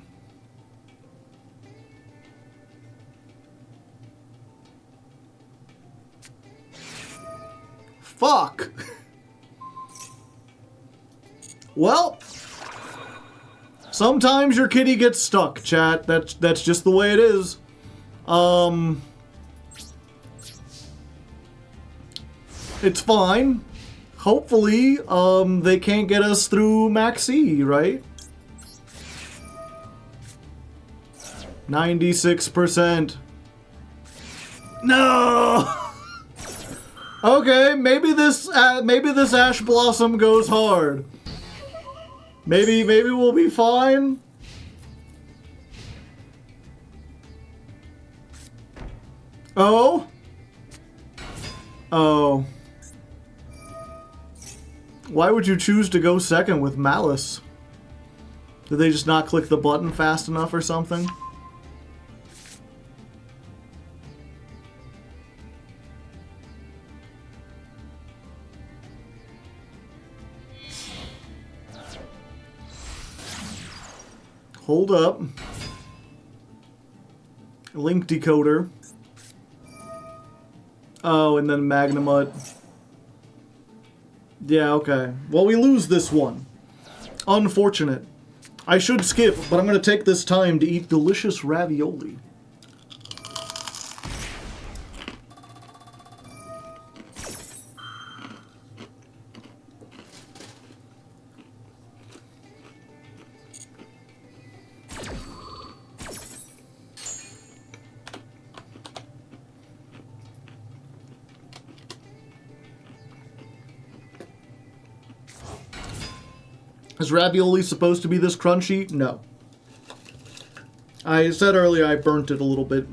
Fuck! Well, sometimes your kitty gets stuck, chat. That's just the way it is. It's fine. Hopefully, they can't get us through Maxx C, right? 96%. No! Okay, maybe this Ash Blossom goes hard. Maybe we'll be fine. Oh? Oh. Why would you choose to go second with Malice? Did they just not click the button fast enough or something? Hold up. Link decoder. Oh, and then Magnamut. Yeah, okay. Well, we lose this one. Unfortunate. I should skip, but I'm going to take this time to eat delicious ravioli. Is ravioli supposed to be this crunchy? No. I said earlier I burnt it a little bit.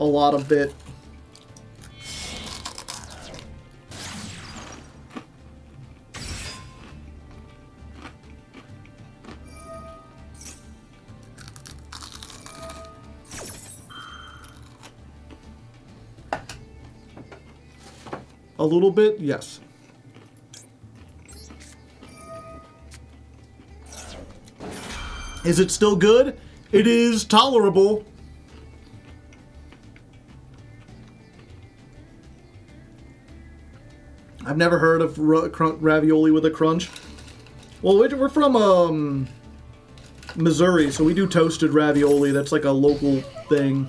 A lot of it. A little bit, yes. Is it still good? It is tolerable. I've never heard of ravioli with a crunch. Well, we're from Missouri, so we do toasted ravioli. That's like a local thing.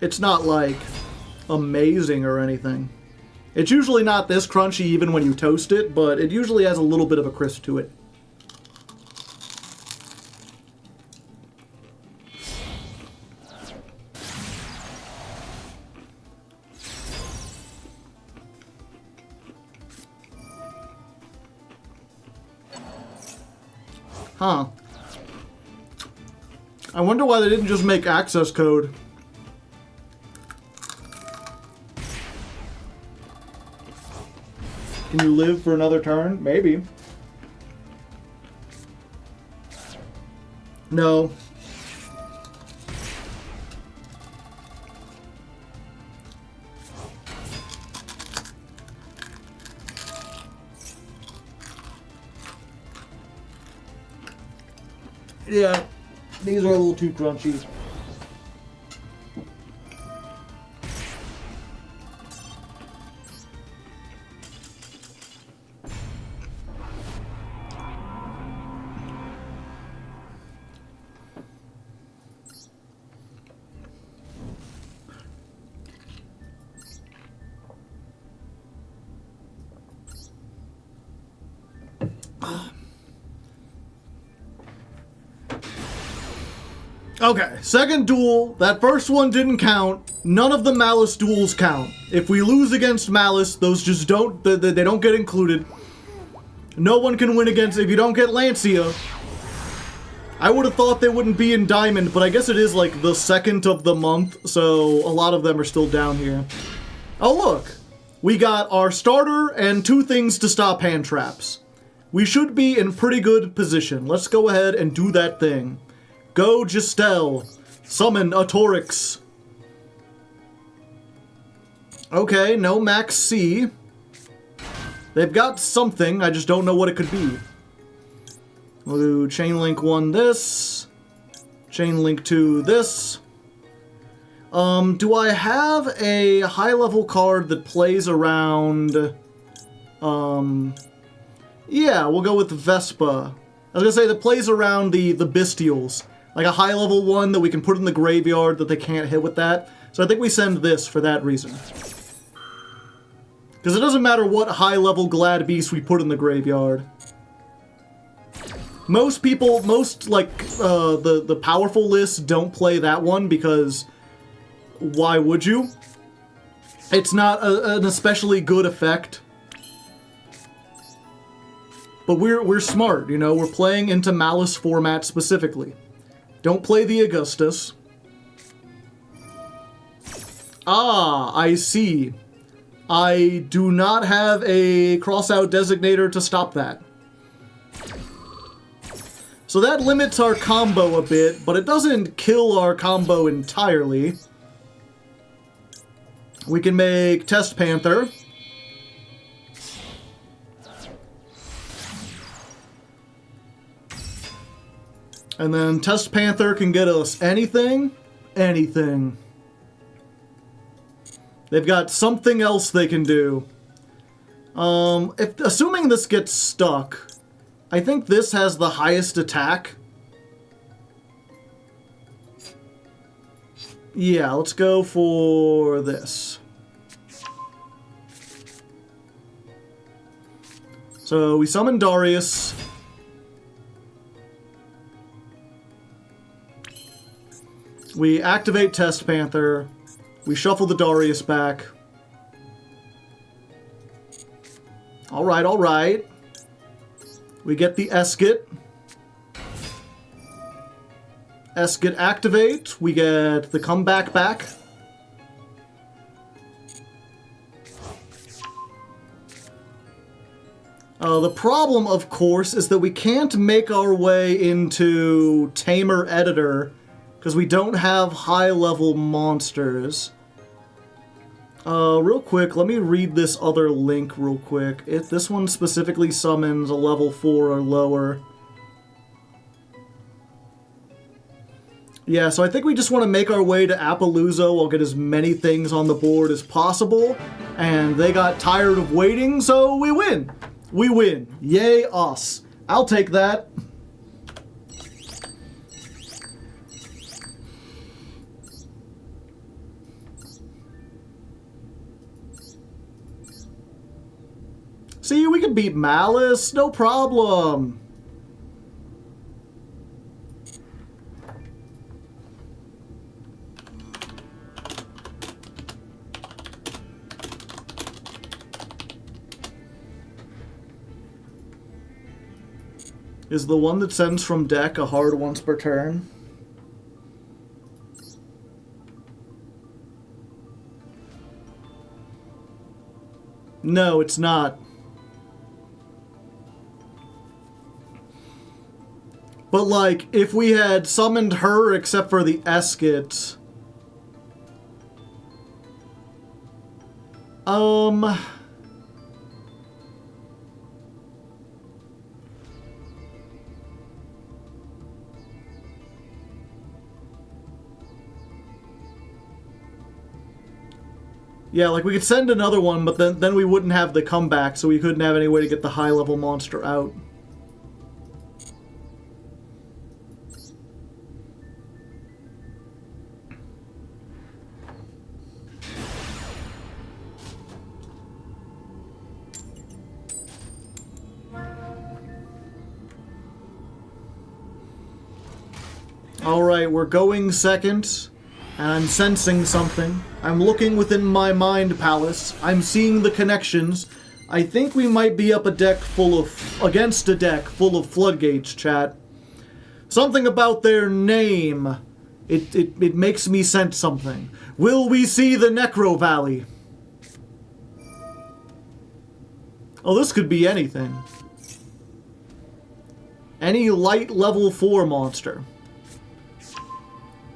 It's not like amazing or anything. It's usually not this crunchy even when you toast it, but it usually has a little bit of a crisp to it. Huh. I wonder why they didn't just make access code. Can you live for another turn? Maybe. No. Yeah, these are a little too crunchy. Okay, second duel. That first one didn't count. None of the Malice duels count. If we lose against Malice, those just don't, they don't get included. No one can win against, if you don't get Lancia. I would have thought they wouldn't be in Diamond, but I guess it is like the second of the month, so a lot of them are still down here. Oh look, we got our starter and 2 things to stop hand traps. We should be in pretty good position. Let's go ahead and do that thing. Go, Giselle. Summon a Torix. Okay, no Maxx C. They've got something, I just don't know what it could be. We'll do Chain Link 1 this. Chain Link 2 this. Do I have a high-level card that plays around... Yeah, we'll go with Vespa. I was gonna say that plays around the Bestials. Like a high-level one that we can put in the graveyard that they can't hit with that. So I think we send this for that reason. Because it doesn't matter what high-level Glad Beast we put in the graveyard. Most people, the powerful lists don't play that one because why would you? It's not an especially good effect. But we're smart, you know, we're playing into Malice format specifically. Don't play the Augustus. Ah, I see. I do not have a cross-out designator to stop that. So that limits our combo a bit, but it doesn't kill our combo entirely. We can make Test Panther. And then Test Panther can get us anything. Anything. They've got something else they can do. Assuming this gets stuck, I think this has the highest attack. Yeah, let's go for this. So we summon Darius. We activate Test Panther. We shuffle the Darius back. Alright, alright. We get the Esket. Esket activate. We get the comeback back. The problem, of course, is that we can't make our way into Tamer Editor because we don't have high-level monsters. Real quick, let me read this other link real quick. This one specifically summons a level 4 or lower. Yeah, so I think we just want to make our way to Appaloosa. We'll get as many things on the board as possible. And they got tired of waiting, so we win. We win. Yay us. I'll take that. See, we can beat Malice, no problem. Is the one that sends from deck a hard once per turn? No, it's not. But, like, if we had summoned her except for the Esket... Yeah, like, we could send another one, but then we wouldn't have the comeback, so we couldn't have any way to get the high-level monster out. Alright, we're going second, and I'm sensing something. I'm looking within my mind palace. I'm seeing the connections. I think we might be up against a deck full of floodgates, chat. Something about their name. It makes me sense something. Will we see the Necro Valley? Oh, this could be anything. Any light level 4 monster.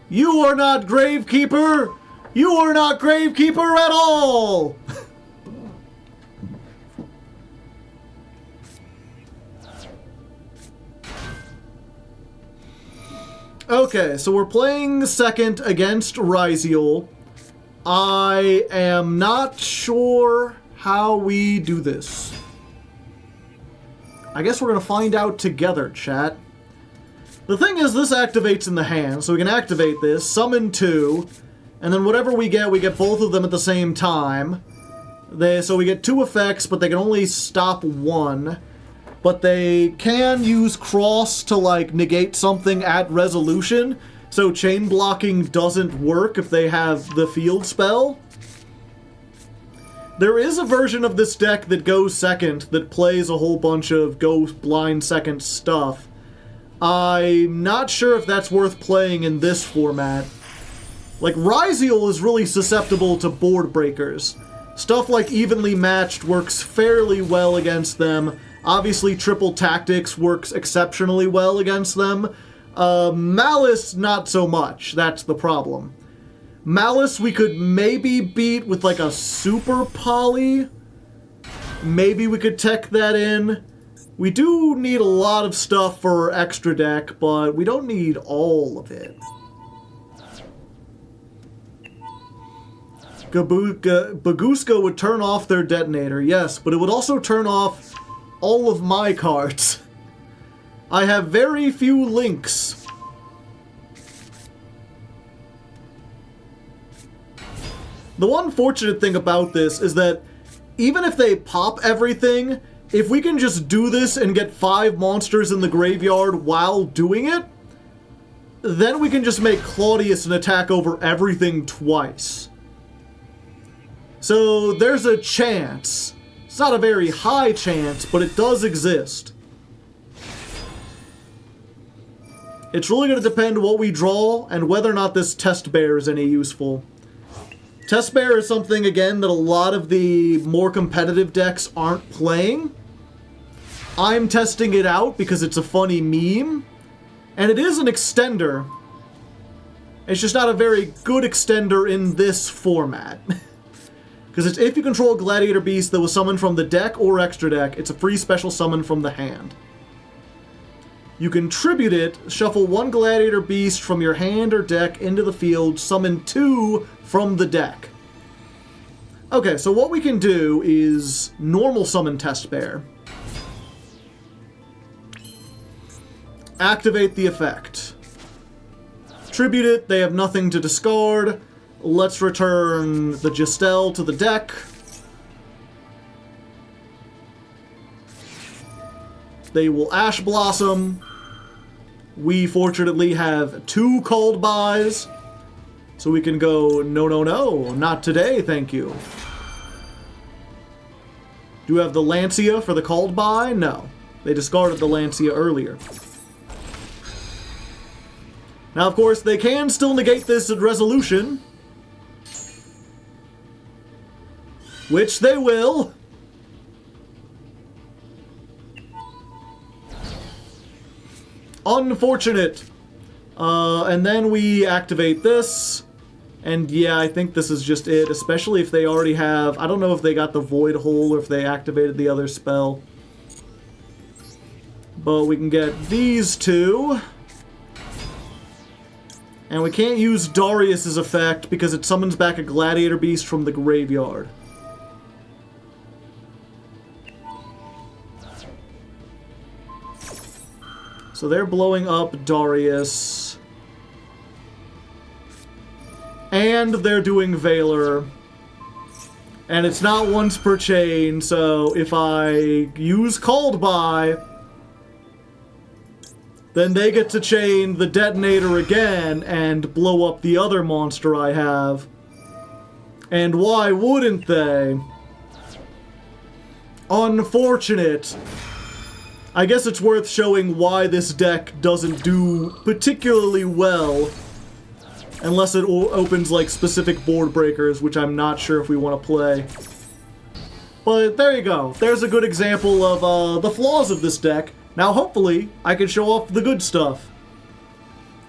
You are not Gravekeeper! You are not Gravekeeper at all! Okay, so we're playing second against Ryziel. I am not sure how we do this. I guess we're gonna find out together, chat. The thing is, this activates in the hand, so we can activate this, summon 2, and then whatever we get both of them at the same time. So we get 2 effects, but they can only stop 1. But they can use cross to, like, negate something at resolution, so chain blocking doesn't work if they have the field spell. There is a version of this deck that goes second that plays a whole bunch of go blind second stuff. I'm not sure if that's worth playing in this format. Like, Ryziel is really susceptible to board breakers. Stuff like Evenly Matched works fairly well against them. Obviously, Triple Tactics works exceptionally well against them. Malice, not so much. That's the problem. Malice we could maybe beat with, like, a Super Poly. Maybe we could tech that in. We do need a lot of stuff for extra deck, but we don't need all of it. Baguska would turn off their detonator, yes, but it would also turn off all of my cards. I have very few links. The one fortunate thing about this is that even if they pop everything, if we can just do this and get 5 monsters in the graveyard while doing it, then we can just make Claudius an attack over everything twice. So there's a chance. It's not a very high chance, but it does exist. It's really going to depend what we draw and whether or not this Test Bear is any useful. Test Bear is something, again, that a lot of the more competitive decks aren't playing. I'm testing it out because it's a funny meme. And it is an extender. It's just not a very good extender in this format. Because if you control Gladiator Beast that was summoned from the deck or extra deck, it's a free special summon from the hand. You can tribute it, shuffle 1 Gladiator Beast from your hand or deck into the field, summon 2 from the deck. Okay, so what we can do is normal summon Test Bear. Activate the effect. Tribute it, they have nothing to discard. Let's return the Giselle to the deck. They will Ash Blossom. We fortunately have 2 called buys. So we can go, no, no, no, not today, thank you. Do you have the Lancia for the called buy? No. They discarded the Lancia earlier. Now, of course, they can still negate this at resolution. Which they will. Unfortunate. And then we activate this. And yeah, I think this is just it, especially if they already have... I don't know if they got the Void Hole or if they activated the other spell. But we can get these 2. And we can't use Darius's effect because it summons back a Gladiator Beast from the graveyard. So they're blowing up Darius. And they're doing Valor. And it's not once per chain, so if I use Called By, then they get to chain the detonator again and blow up the other monster I have. And why wouldn't they? Unfortunate. I guess it's worth showing why this deck doesn't do particularly well unless it opens like specific board breakers, which I'm not sure if we want to play. But there you go. There's a good example of the flaws of this deck. Now hopefully I can show off the good stuff.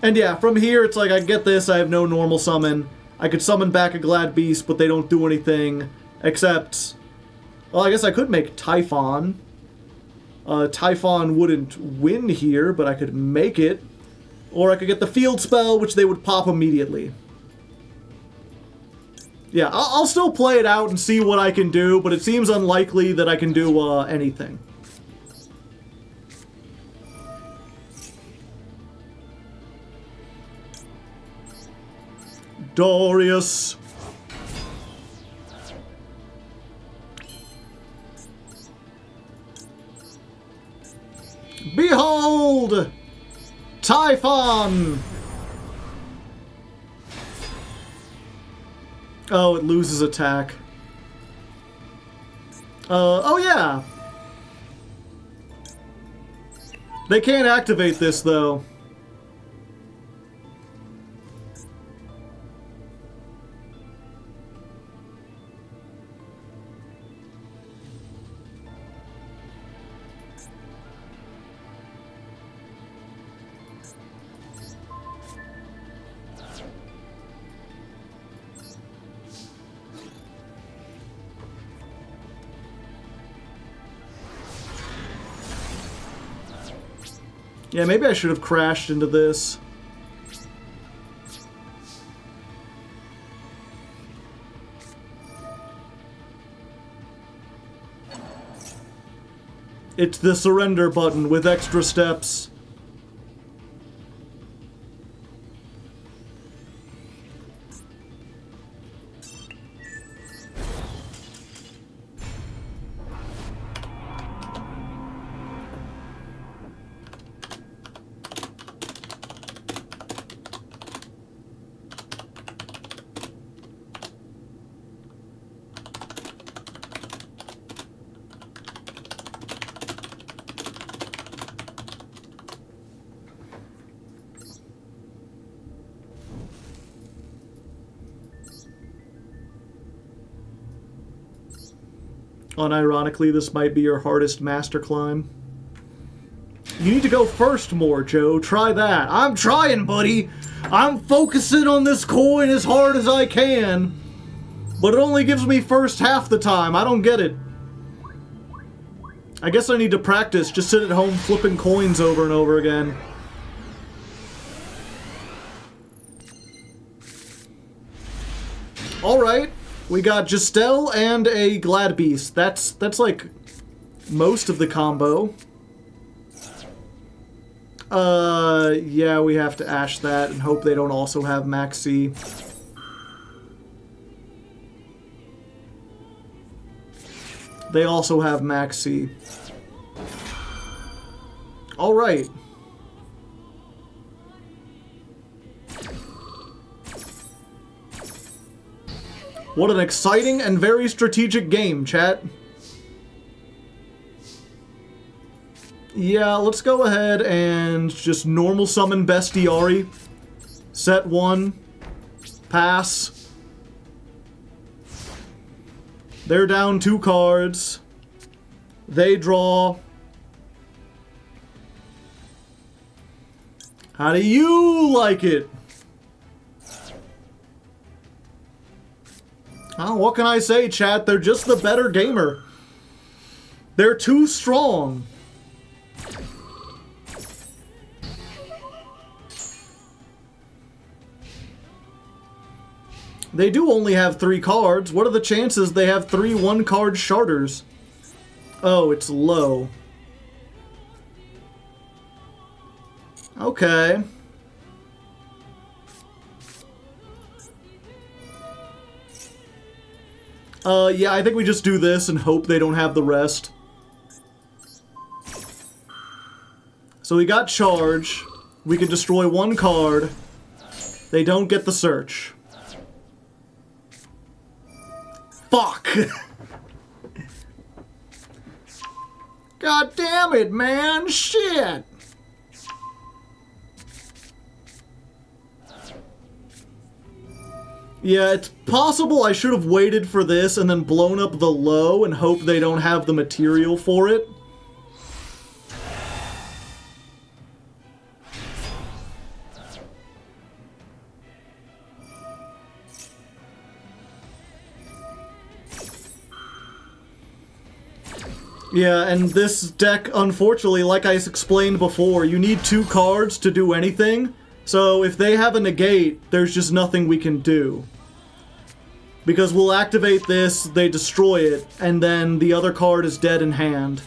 And yeah, from here it's like I get this, I have no normal summon. I could summon back a Glad Beast, but they don't do anything except... Well, I guess I could make Typhon. Typhon wouldn't win here, but I could make it. Or I could get the field spell, which they would pop immediately. Yeah, I'll still play it out and see what I can do, but it seems unlikely that I can do anything. Darius. Behold! Typhon! Oh, it loses attack. Oh yeah! They can't activate this, though. Yeah, maybe I should have crashed into this. It's the surrender button with extra steps. Unironically, this might be your hardest master climb. You need to go first more, Joe. Try that. I'm trying, buddy. I'm focusing on this coin as hard as I can. But it only gives me first half the time. I don't get it. I guess I need to practice. Just sit at home flipping coins over and over again. Alright. We got Justel and a Glad Beast. That's like most of the combo. Yeah, we have to Ash that and hope they don't also have Maxx C. They also have Maxx C. Alright. What an exciting and very strategic game, chat. Yeah, let's go ahead and just normal summon Bestiari. Set 1. Pass. They're down 2 cards. They draw. How do you like it? Oh, what can I say, chat? They're just the better gamer. They're too strong. They do only have 3 cards. What are the chances they have 3 1-card Sharders? Oh, it's low. Okay. Yeah, I think we just do this and hope they don't have the rest. So we got Charge. We can destroy 1 card. They don't get the Search. Fuck! God damn it, man! Shit! Yeah, it's possible I should have waited for this and then blown up the low and hope they don't have the material for it. Yeah, and this deck, unfortunately, like I explained before, you need 2 cards to do anything. So if they have a negate, there's just nothing we can do. Because we'll activate this, they destroy it, and then the other card is dead in hand.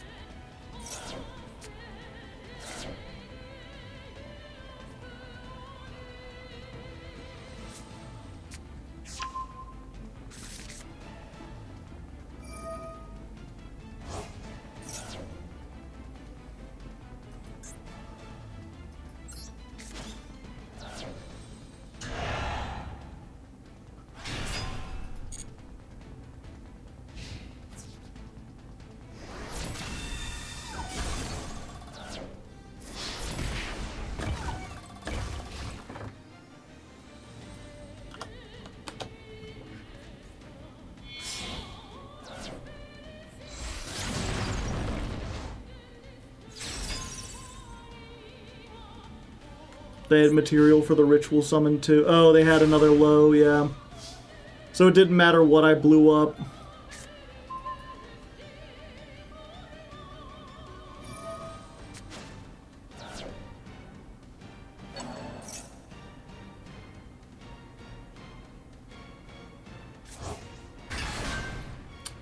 They had material for the ritual summon too. Oh, they had another low, yeah. So it didn't matter what I blew up.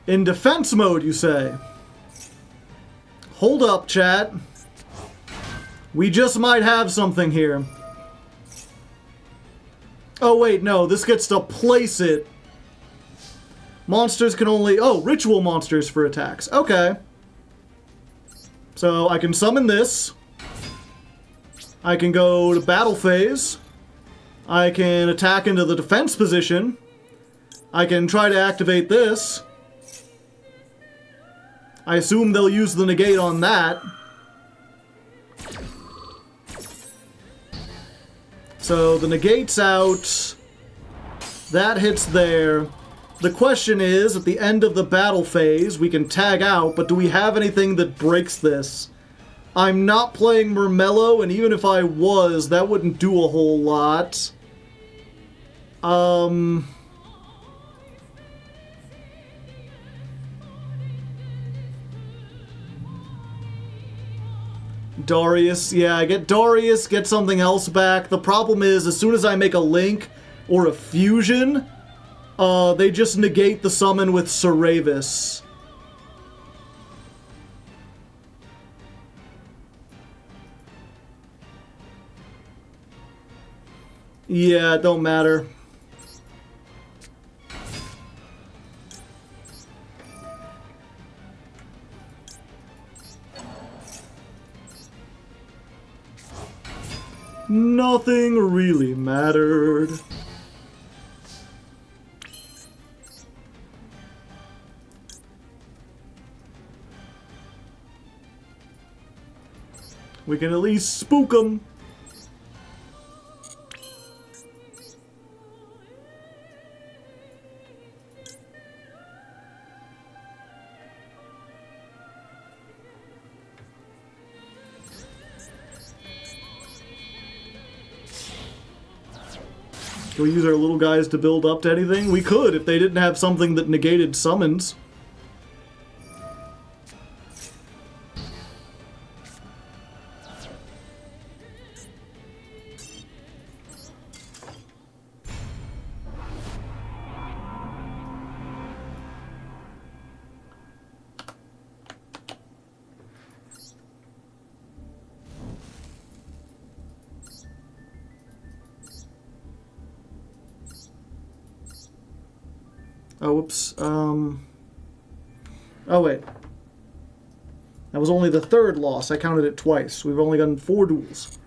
In defense mode, you say? Hold up, chat. We just might have something here. Oh, wait, no. This gets to place it. Monsters can only... Oh, ritual monsters for attacks. Okay. So I can summon this. I can go to battle phase. I can attack into the defense position. I can try to activate this. I assume they'll use the negate on that. So the negate's out. That hits there. The question is, at the end of the battle phase, we can tag out, but do we have anything that breaks this? I'm not playing Mermello, and even if I was, that wouldn't do a whole lot. Darius, yeah, I get Darius, get something else back. The problem is, as soon as I make a link or a fusion, they just negate the summon with Seravis. Yeah, it don't matter. Nothing really mattered. We can at least spook them. Can we use our little guys to build up to anything? We could if they didn't have something that negated summons. Oh, whoops. Oh, wait. That was only the third loss. I counted it twice. We've only gotten 4 duels.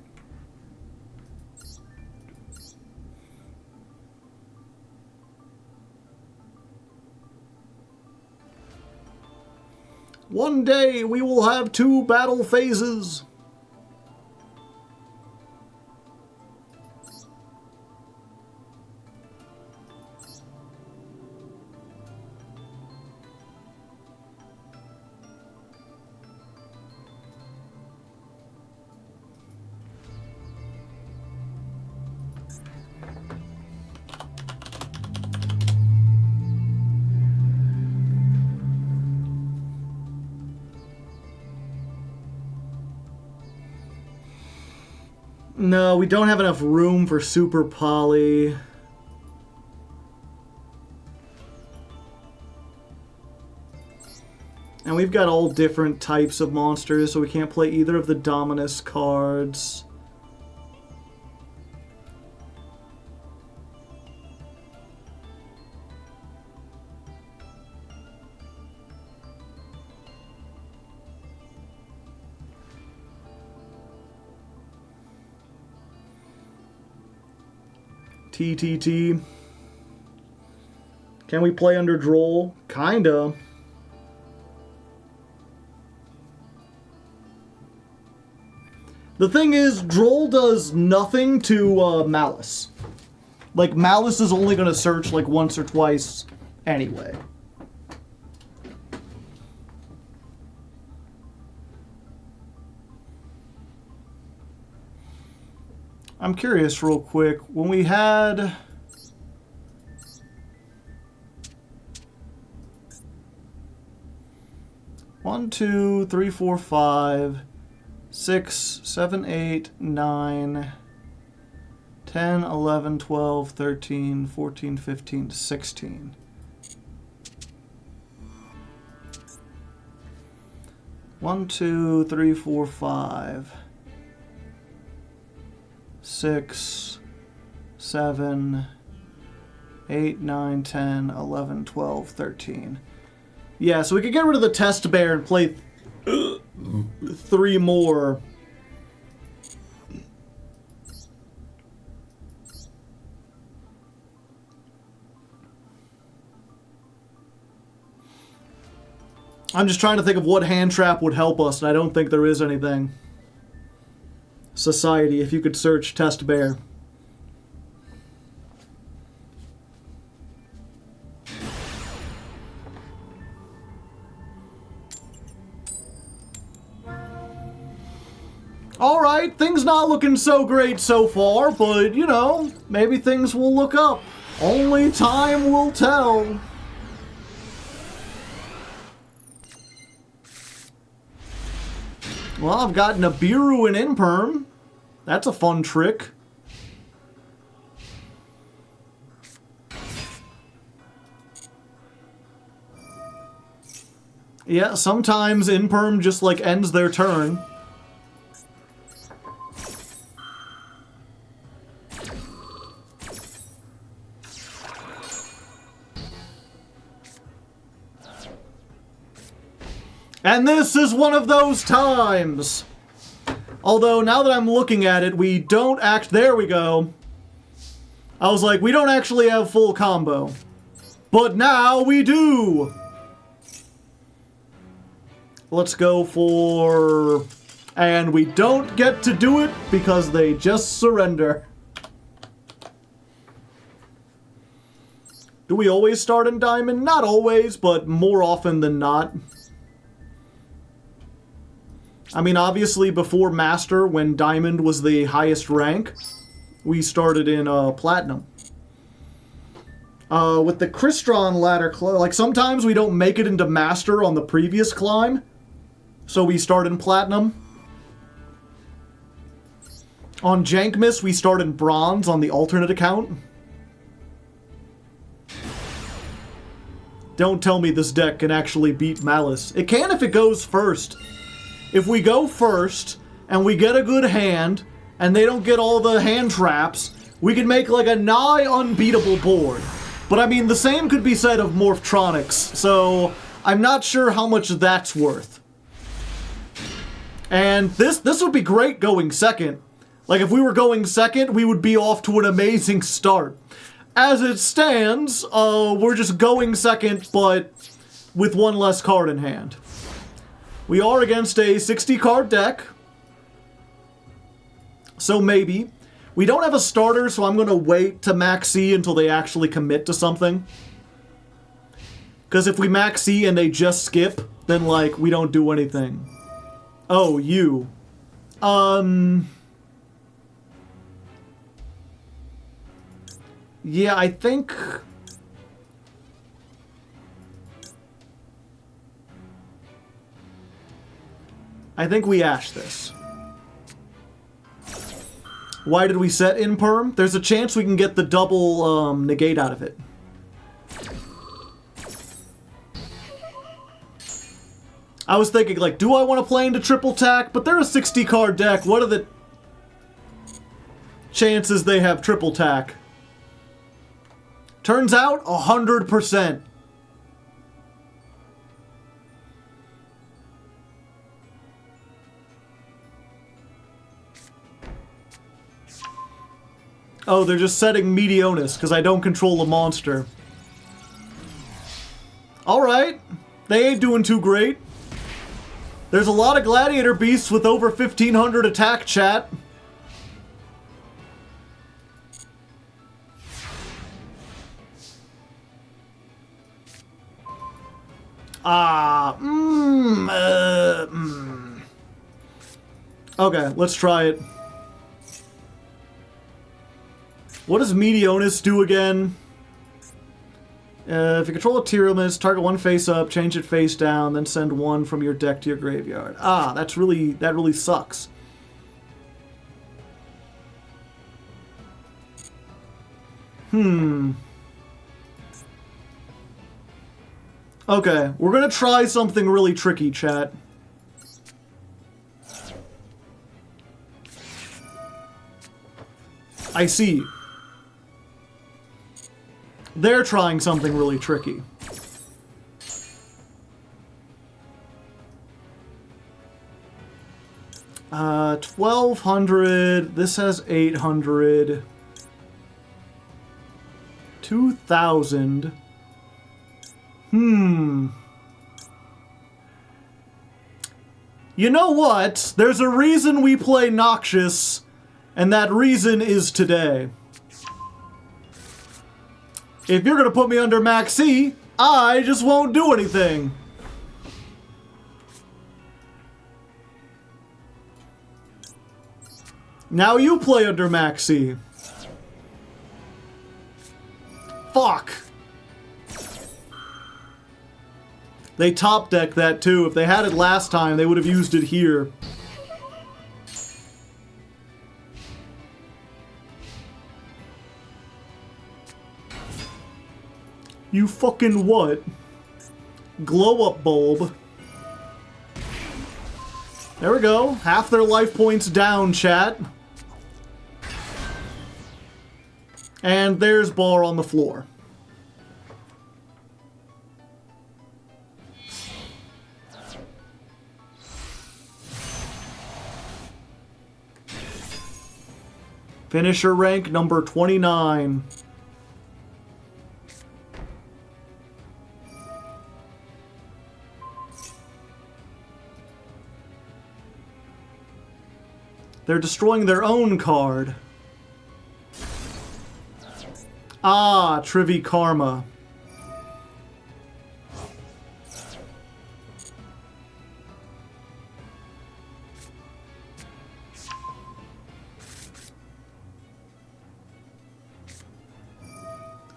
One day we will have 2 battle phases. No, we don't have enough room for Super Poly. And we've got all different types of monsters, so we can't play either of the Dominus cards. TTT. Can we play under Droll? Kinda. The thing is, Droll does nothing to Malice. Like, Malice is only gonna search like once or twice anyway. I'm curious real quick, when we had... One, 2, 3, 4, 5, 6, 7, 8, 9, 10, 11, 12, 13, 14, 15, 16. One, 2, 3, 4, 5. 6, 7, 8, 9, 10, 11, 12, 13. Yeah, so we could get rid of the test bear and play 3 more. I'm just trying to think of what hand trap would help us, and I don't think there is anything. Society, if you could search test bear. Alright, things not looking so great so far, but, you know, maybe things will look up. Only time will tell. Well, I've got Nibiru and Imperm. That's a fun trick. Yeah, sometimes Imperm just, like, ends their turn. And this is one of those times! Although, now that I'm looking at it, we don't act... There we go. I was like, we don't actually have full combo. But now we do! Let's go for... And we don't get to do it because they just surrender. Do we always start in Diamond? Not always, but more often than not. I mean, obviously, before Master, when Diamond was the highest rank, we started in Platinum. With the Crystron ladder, like, sometimes we don't make it into Master on the previous climb, so we start in Platinum. On Jankmas, we start in Bronze on the alternate account. Don't tell me this deck can actually beat Malice. It can if it goes first. If we go first, and we get a good hand, and they don't get all the hand traps, we can make like a nigh unbeatable board. But I mean, the same could be said of Morphtronics, so I'm not sure how much that's worth. And this would be great going second. Like, if we were going second, we would be off to an amazing start. As it stands, we're just going second, but with one less card in hand. We are against a 60-card deck. So maybe. We don't have a starter, so I'm going to wait to Maxx C until they actually commit to something. Because if we Maxx C and they just skip, then, like, we don't do anything. Oh, you. Yeah, I think... we ash this. Why did we set Imperm? There's a chance we can get the double negate out of it. I was thinking, like, do I want to play into triple tack? But they're a 60-card deck. What are the chances they have triple tack? Turns out, 100%. Oh, they're just setting Meteonis, because I don't control a monster. Alright. They ain't doing too great. There's a lot of Gladiator Beasts with over 1,500 attack, chat. Okay, let's try it. What does Meteonis do again? If you control a Tyramis, target one face up, change it face down, then send one from your deck to your graveyard. Ah, that really sucks. Okay, we're gonna try something really tricky, chat. I see. They're trying something really tricky. Uh, 1,200. This has 800. 2,000. You know what? There's a reason we play Noxious, and that reason is today. If you're gonna put me under Maxx C, I just won't do anything. Now you play under Maxx C. Fuck. They top deck that too. If they had it last time, they would have used it here. You fucking what? Glow up bulb. There we go. Half their life points down, chat. And there's Bar on the floor. Finisher rank number 29. They're destroying their own card. Ah, Trivi Karma.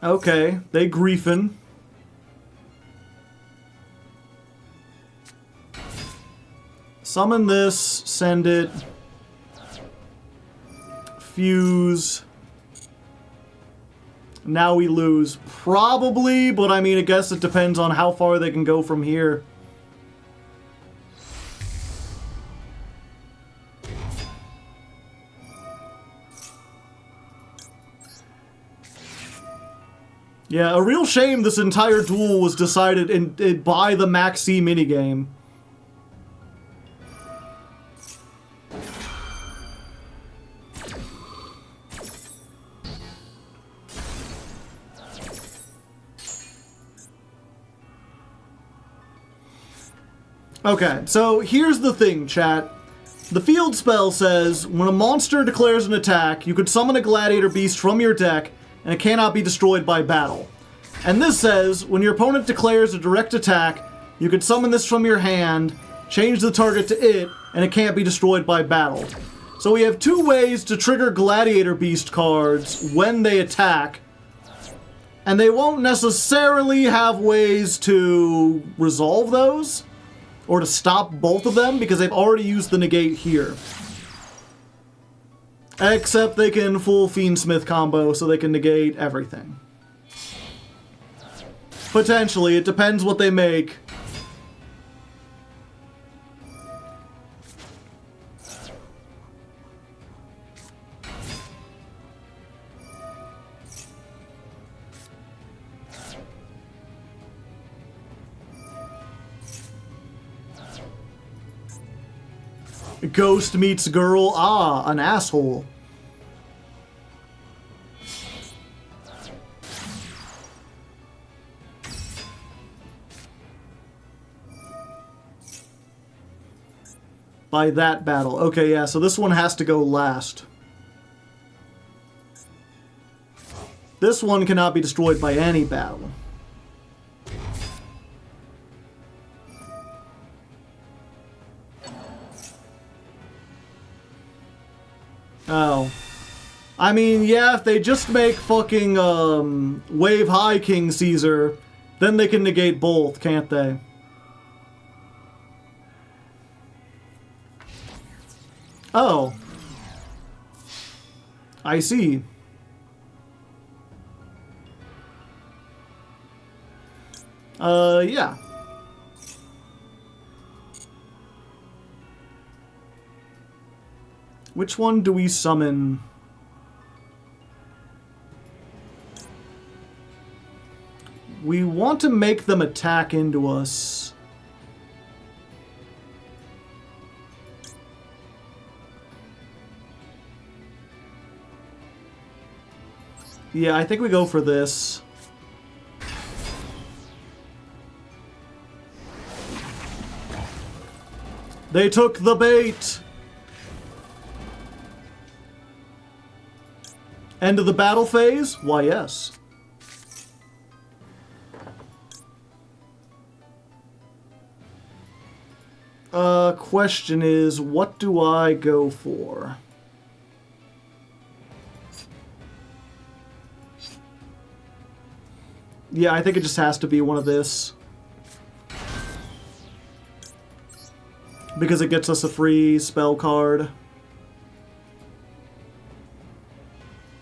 Okay, they griefin'. Summon this, send it. Fuse. Now we lose. Probably, but I mean, I guess it depends on how far they can go from here. Yeah, a real shame this entire duel was decided by the Maxx C minigame. Okay, so here's the thing, chat. The field spell says, when a monster declares an attack, you could summon a Gladiator Beast from your deck, and it cannot be destroyed by battle. And this says, when your opponent declares a direct attack, you could summon this from your hand, change the target to it, and it can't be destroyed by battle. So we have two ways to trigger Gladiator Beast cards when they attack, and they won't necessarily have ways to resolve those, or to stop both of them, because they've already used the negate here. Except they can full Fiendsmith combo, so they can negate everything. Potentially, it depends what they make. Ghost meets girl. Ah, an asshole. By that battle. Okay, yeah, so this one has to go last. This one cannot be destroyed by any battle. Oh. I mean, yeah, if they just make fucking, Wave High King Caesar, then they can negate both, can't they? Oh. I see. Yeah. Which one do we summon? We want to make them attack into us. Yeah, I think we go for this. They took the bait! End of the battle phase? Why, yes. Question is, what do I go for? Yeah, I think it just has to be one of this. Because it gets us a free spell card.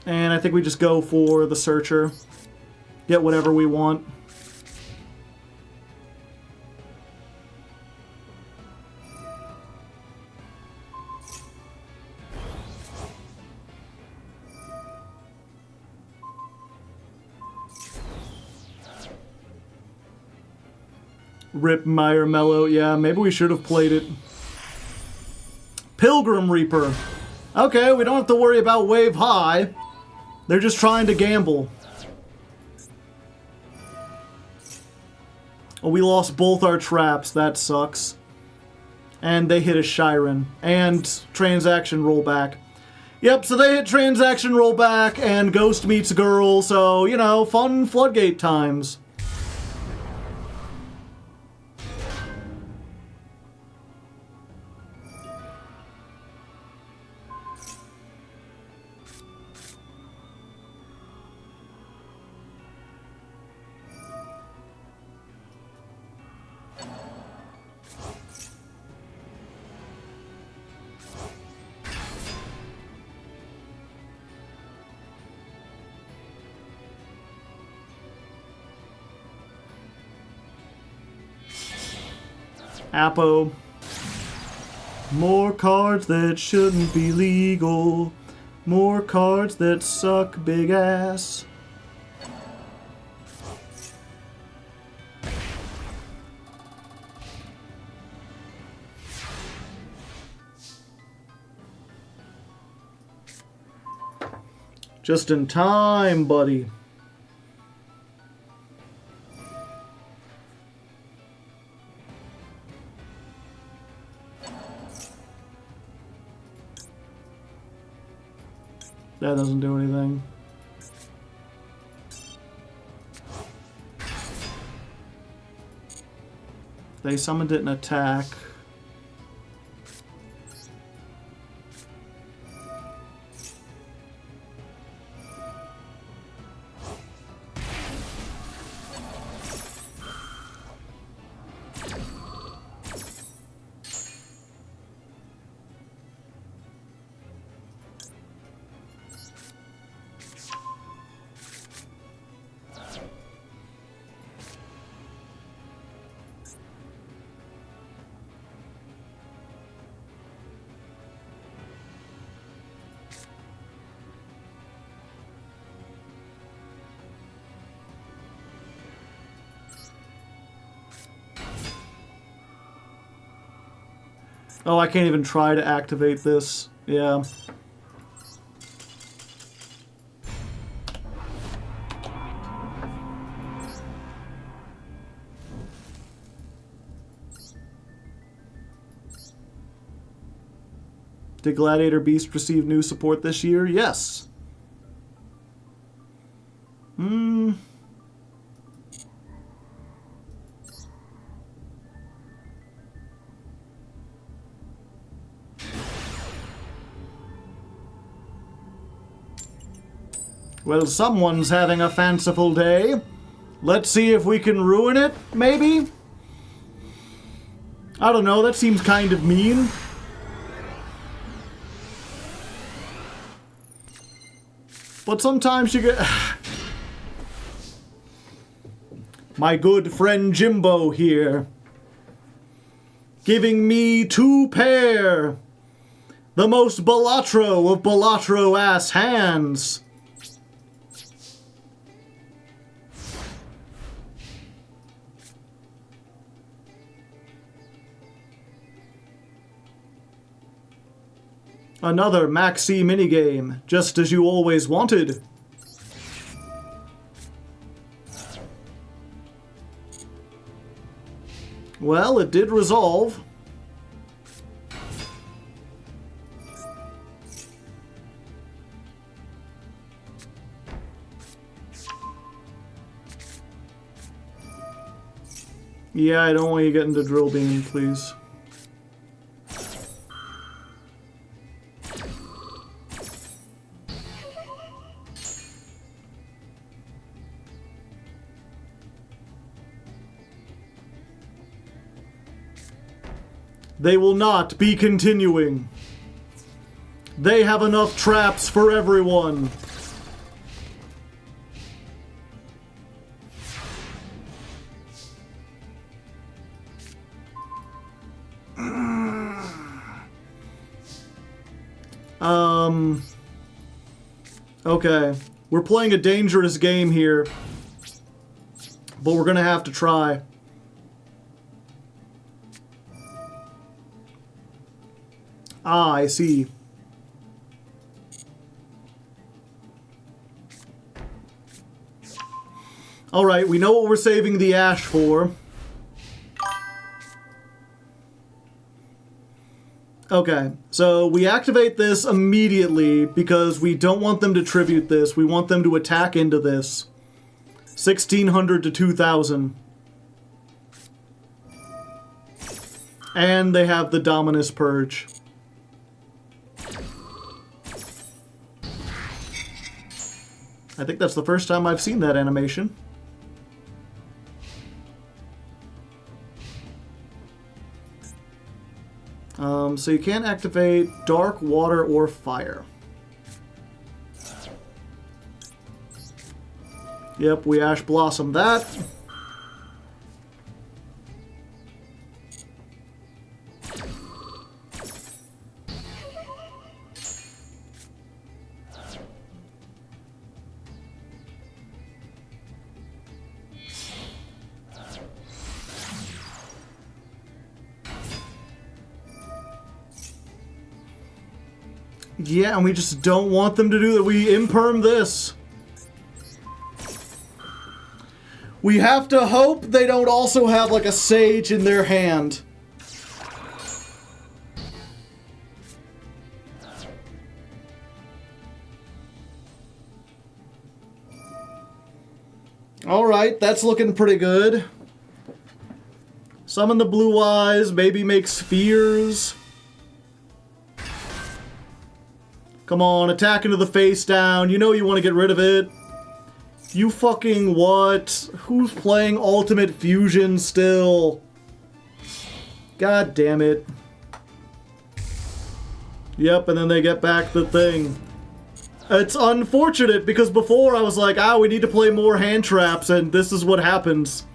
And I think we just go for the Searcher. Get whatever we want. Rip Meyer Mellow. Yeah, maybe we should have played it. Pilgrim Reaper. Okay, we don't have to worry about Wave High. They're just trying to gamble. Oh, we lost both our traps. That sucks. And they hit a Shiren. And transaction rollback. Yep, so they hit transaction rollback and Ghost meets Girl. So, you know, fun Floodgate times. Apo. More cards that shouldn't be legal. More cards that suck big ass. Just in time, buddy. That doesn't do anything. They summoned it in attack. Oh, I can't even try to activate this. Yeah. Did Gladiator Beast receive new support this year? Yes. Well, someone's having a fanciful day. Let's see if we can ruin it, maybe? I don't know, that seems kind of mean. But sometimes you get... My good friend Jimbo here. Giving me 2 pair. The most Balatro of Balatro-ass hands. Another Maxx C minigame, just as you always wanted. Well, it did resolve. Yeah, I don't want you getting the drill beam, please. They will not be continuing. They have enough traps for everyone. Okay. We're playing a dangerous game here. But we're gonna have to try. Ah, I see. Alright, we know what we're saving the Ash for. Okay, so we activate this immediately because we don't want them to tribute this. We want them to attack into this. 1600 to 2000. And they have the Dominus Purge. I think that's the first time I've seen that animation. So you can't activate Dark, Water, or Fire. Yep, we Ash Blossom that. Yeah, and we just don't want them to do that. We imperm this. We have to hope they don't also have like a Sage in their hand. Alright, that's looking pretty good. Summon the Blue Eyes, maybe make Spheres. Come on, attack into the face down. You know you want to get rid of it. You fucking what? Who's playing Ultimate Fusion still? God damn it. Yep, and then they get back the thing. It's unfortunate because before I was like, we need to play more hand traps, and this is what happens.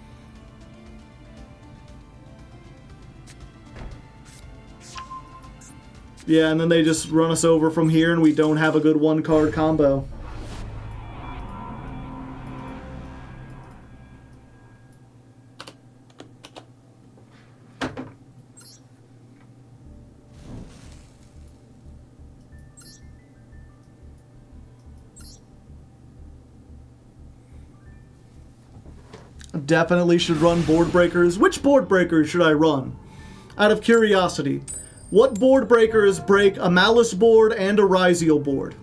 Yeah, and then they just run us over from here and we don't have a good one-card combo. Definitely should run board breakers. Which board breakers should I run? Out of curiosity. What board breakers break a Malice board and a Ryziel board?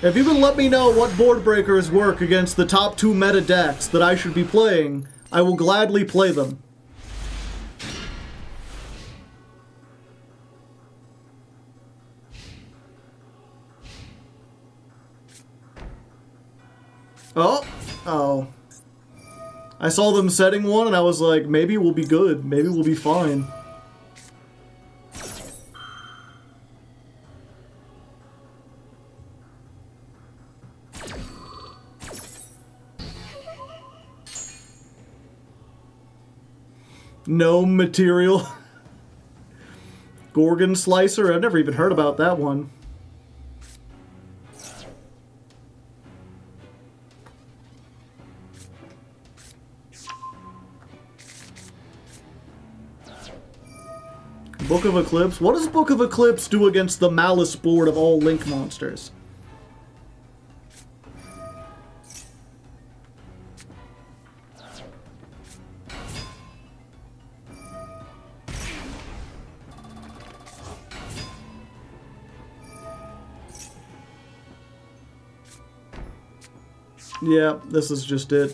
If you can let me know what board breakers work against the top 2 meta decks that I should be playing, I will gladly play them. Oh. I saw them setting one and I was like, maybe we'll be good. Maybe we'll be fine. No material. Gorgon Slicer? I've never even heard about that one. Book of Eclipse? What does Book of Eclipse do against the Malice board of all Link monsters? Yeah, this is just it.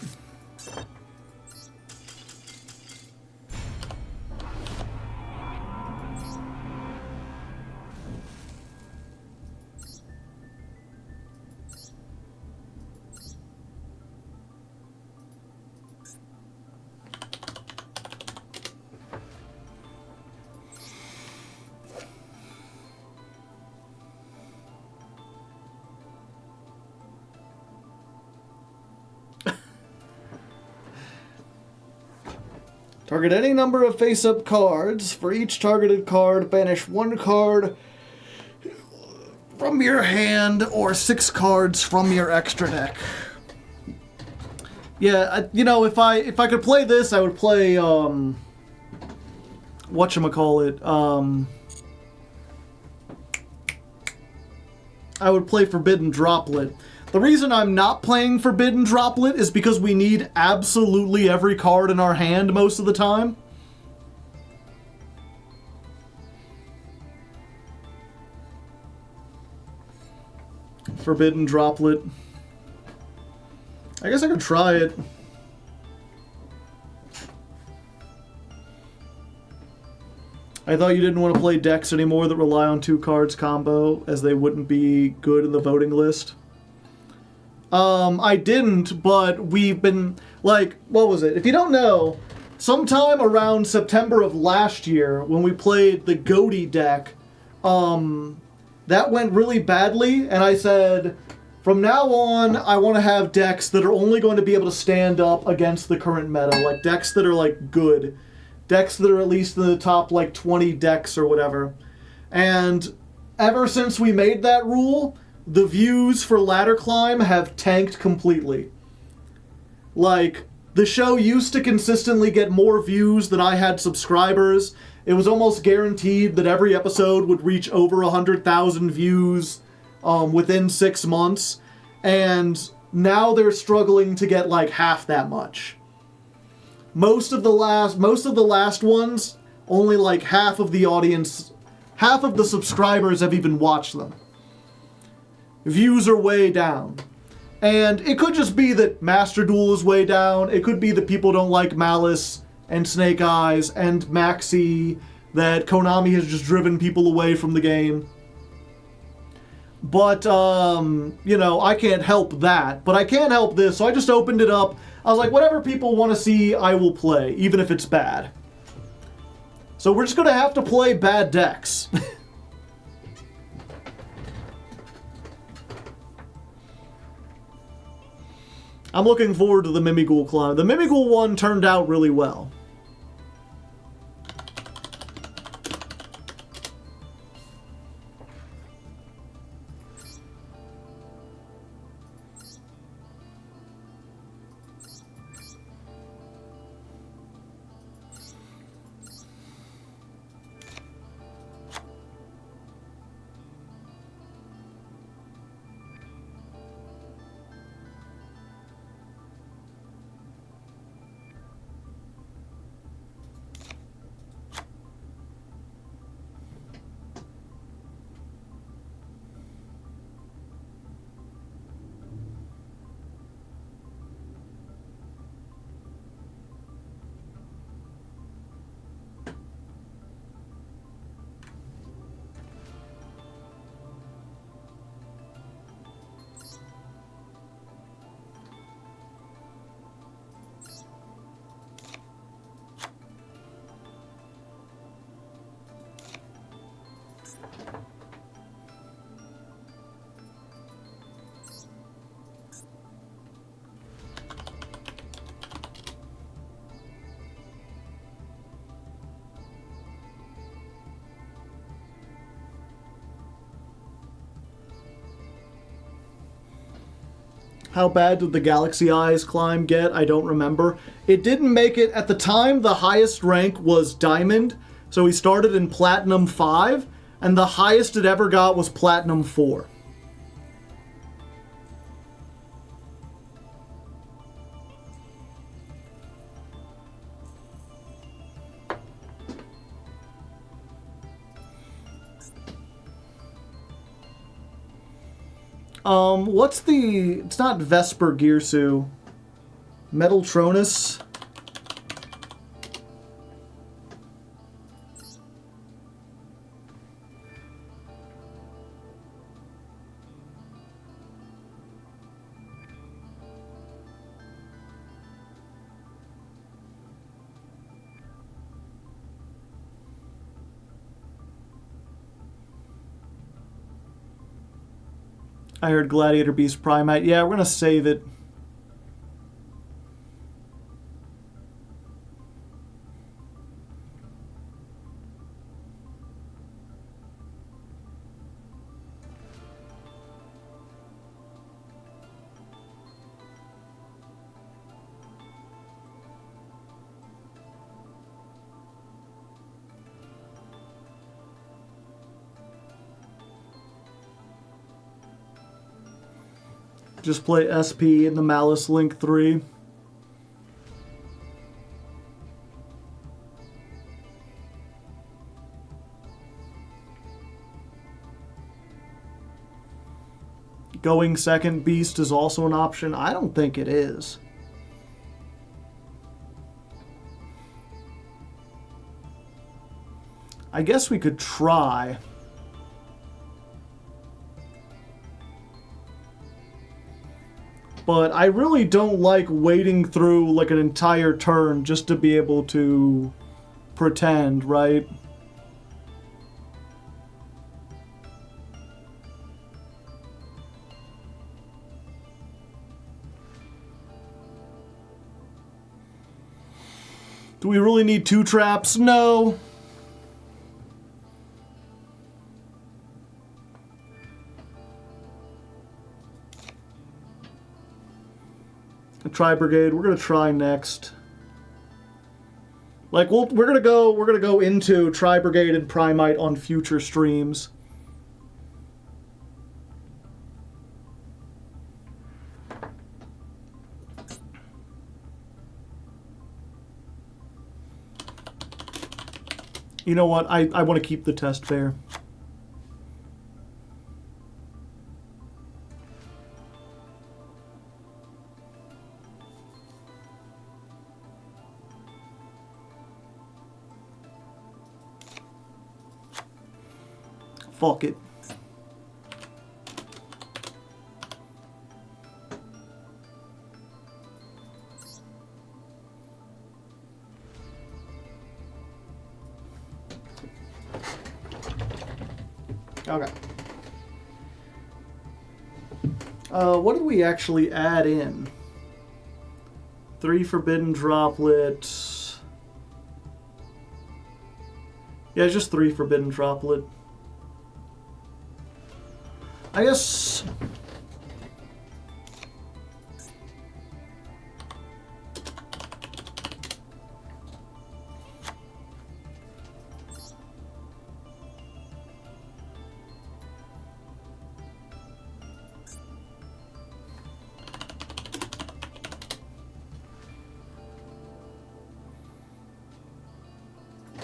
Target any number of face-up cards. For each targeted card, banish 1 card from your hand or 6 cards from your extra deck. Yeah, you know, if I could play this, I would play, whatchamacallit, I would play Forbidden Droplet. The reason I'm not playing Forbidden Droplet is because we need absolutely every card in our hand most of the time. Forbidden Droplet. I guess I could try it. I thought you didn't want to play decks anymore that rely on 2 cards combo, as they wouldn't be good in the voting list. I didn't, but we've been, like, what was it? If you don't know, sometime around September of last year, when we played the Goaty deck, that went really badly, and I said, from now on, I want to have decks that are only going to be able to stand up against the current meta, like decks that are, like, good. Decks that are at least in the top, like, 20 decks or whatever. And ever since we made that rule, the views for Ladder Climb have tanked completely. Like, the show used to consistently get more views than I had subscribers. It was almost guaranteed that every episode would reach over 100,000 views within 6 months. And now they're struggling to get, like, half that much. Most of the last ones, only like half of the audience, half of the subscribers have even watched them. Views are way down. And it could just be that Master Duel is way down. It could be that people don't like Malice and Snake Eyes and Maxx C, that Konami has just driven people away from the game. But, you know, I can't help that. But I can help this, so I just opened it up. I was like, whatever people want to see, I will play, even if it's bad. So we're just going to have to play bad decks. I'm looking forward to the Mimighoul climb. The Mimighoul one turned out really well. How bad did the Galaxy Eyes climb get? I don't remember. It didn't make it. At the time, the highest rank was Diamond, so he started in Platinum 5, and the highest it ever got was Platinum 4. What's the... It's not Vesper Gearsu. Metaltronus? I heard Gladiator Beast Primate. Yeah, we're gonna save it. Just play SP in the Malice Link 3. Going second Beast is also an option. I don't think it is. I guess we could try. But I really don't like waiting through like an entire turn just to be able to pretend, right? Do we really need 2 traps? No. Try Brigade. We're gonna try next. Like we're gonna go into Tri Brigade and Primite on future streams. You know what? I want to keep the test fair. Fuck it. Okay. What did we actually add in? 3 forbidden droplets. Yeah, just 3 forbidden droplet. I guess...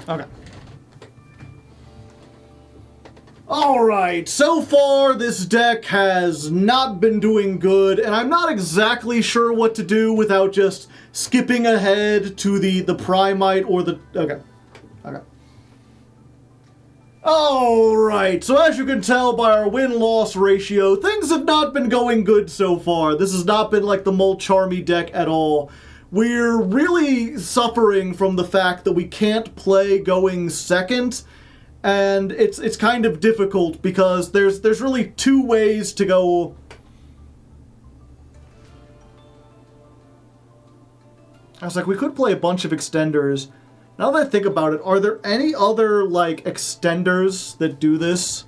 Okay. Alright, so far this deck has not been doing good, and I'm not exactly sure what to do without just skipping ahead to the Primite or the... Okay. Okay. Alright, so as you can tell by our win-loss ratio, things have not been going good so far. This has not been like the Molcharmy deck at all. We're really suffering from the fact that we can't play going second, and it's kind of difficult because there's really 2 ways to go. I was like, we could play a bunch of extenders. Now that I think about it, are there any other like extenders that do this?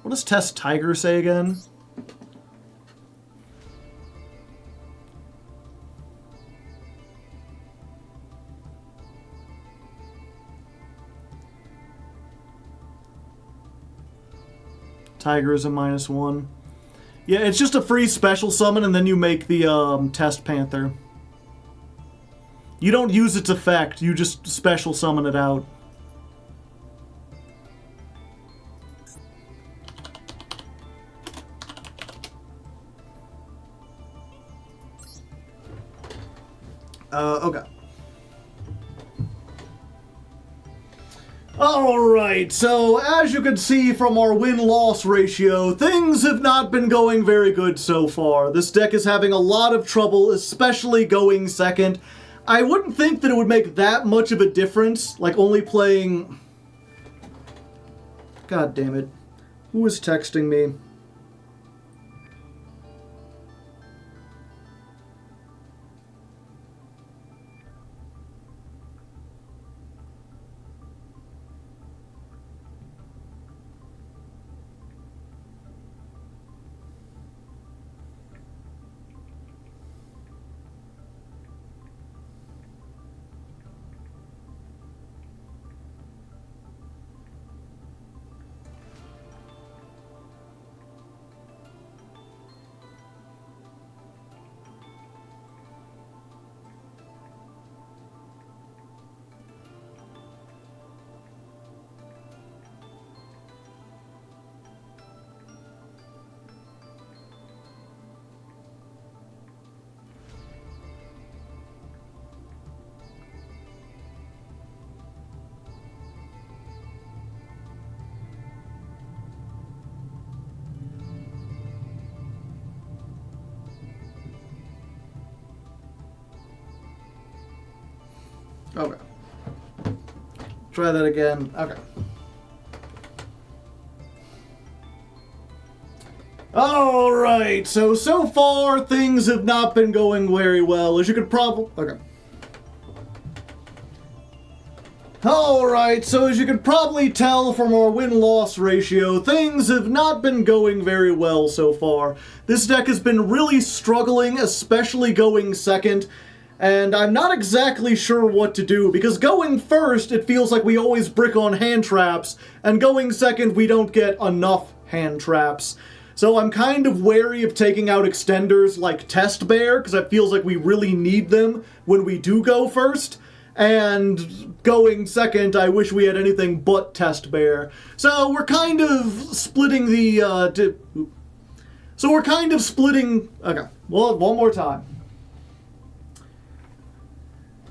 What does Test Tiger say again? Tiger is a -1. Yeah, it's just a free special summon, and then you make the Test Panther. You don't use its effect, you just special summon it out. Okay. Alright, so as you can see from our win-loss ratio, things have not been going very good so far. This deck is having a lot of trouble, especially going second. I wouldn't think that it would make that much of a difference, like only playing... God damn it. Who is texting me? Okay. Try that again. Okay. Alright, so far things have not been going very well, as you could probably... Okay. Alright, so as you could probably tell from our win-loss ratio, things have not been going very well so far. This deck has been really struggling, especially going second, and I'm not exactly sure what to do, because going first, it feels like we always brick on hand traps, and going second, we don't get enough hand traps. So I'm kind of wary of taking out extenders like Test Bear, because it feels like we really need them when we do go first. And going second, I wish we had anything but Test Bear. So we're kind of splitting the, okay, well, one more time.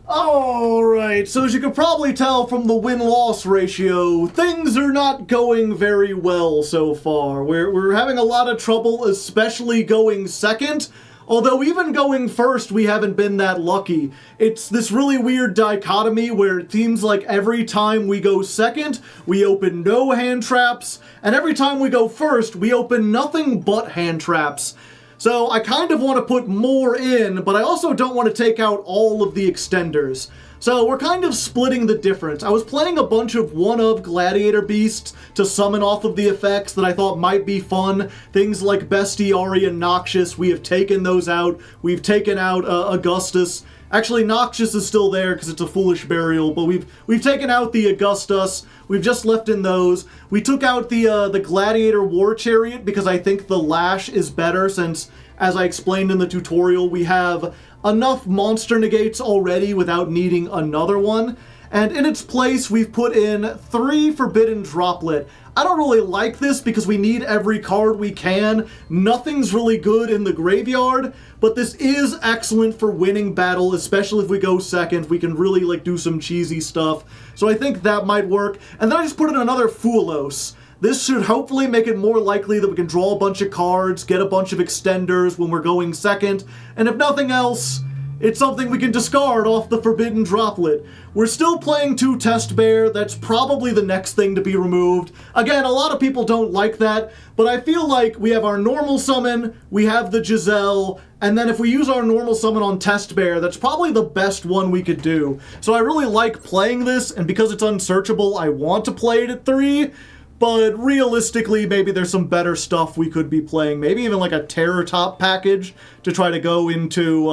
Alright, so as you can probably tell from the win-loss ratio, things are not going very well so far. We're having a lot of trouble, especially going second. Although even going first, we haven't been that lucky. It's this really weird dichotomy where it seems like every time we go second, we open no hand traps, and every time we go first, we open nothing but hand traps. So I kind of want to put more in, but I also don't want to take out all of the extenders. So we're kind of splitting the difference. I was playing a bunch of one-of Gladiator Beasts to summon off of the effects that I thought might be fun. Things like Bestiary and Noxious, we have taken those out. We've taken out Augustus. Actually, Noxious is still there because it's a foolish burial, but we've taken out the Augustus. We've just left in those. We took out the Gladiator War Chariot because I think the Lash is better since, as I explained in the tutorial, we have enough monster negates already without needing another one. And in its place, we've put in 3 Forbidden Droplet. I don't really like this because we need every card we can. Nothing's really good in the graveyard, but this is excellent for winning battle, especially if we go second. We can really like do some cheesy stuff. So I think that might work. And then I just put in another Foolos. This should hopefully make it more likely that we can draw a bunch of cards, get a bunch of extenders when we're going second, and if nothing else, it's something we can discard off the Forbidden Droplet. We're still playing 2 Test Bear, that's probably the next thing to be removed. Again, a lot of people don't like that, but I feel like we have our normal summon, we have the Giselle, and then if we use our normal summon on Test Bear, that's probably the best one we could do. So I really like playing this, and because it's unsearchable, I want to play it at 3, but realistically, maybe there's some better stuff we could be playing. Maybe even like a Terror Top package to try to go into,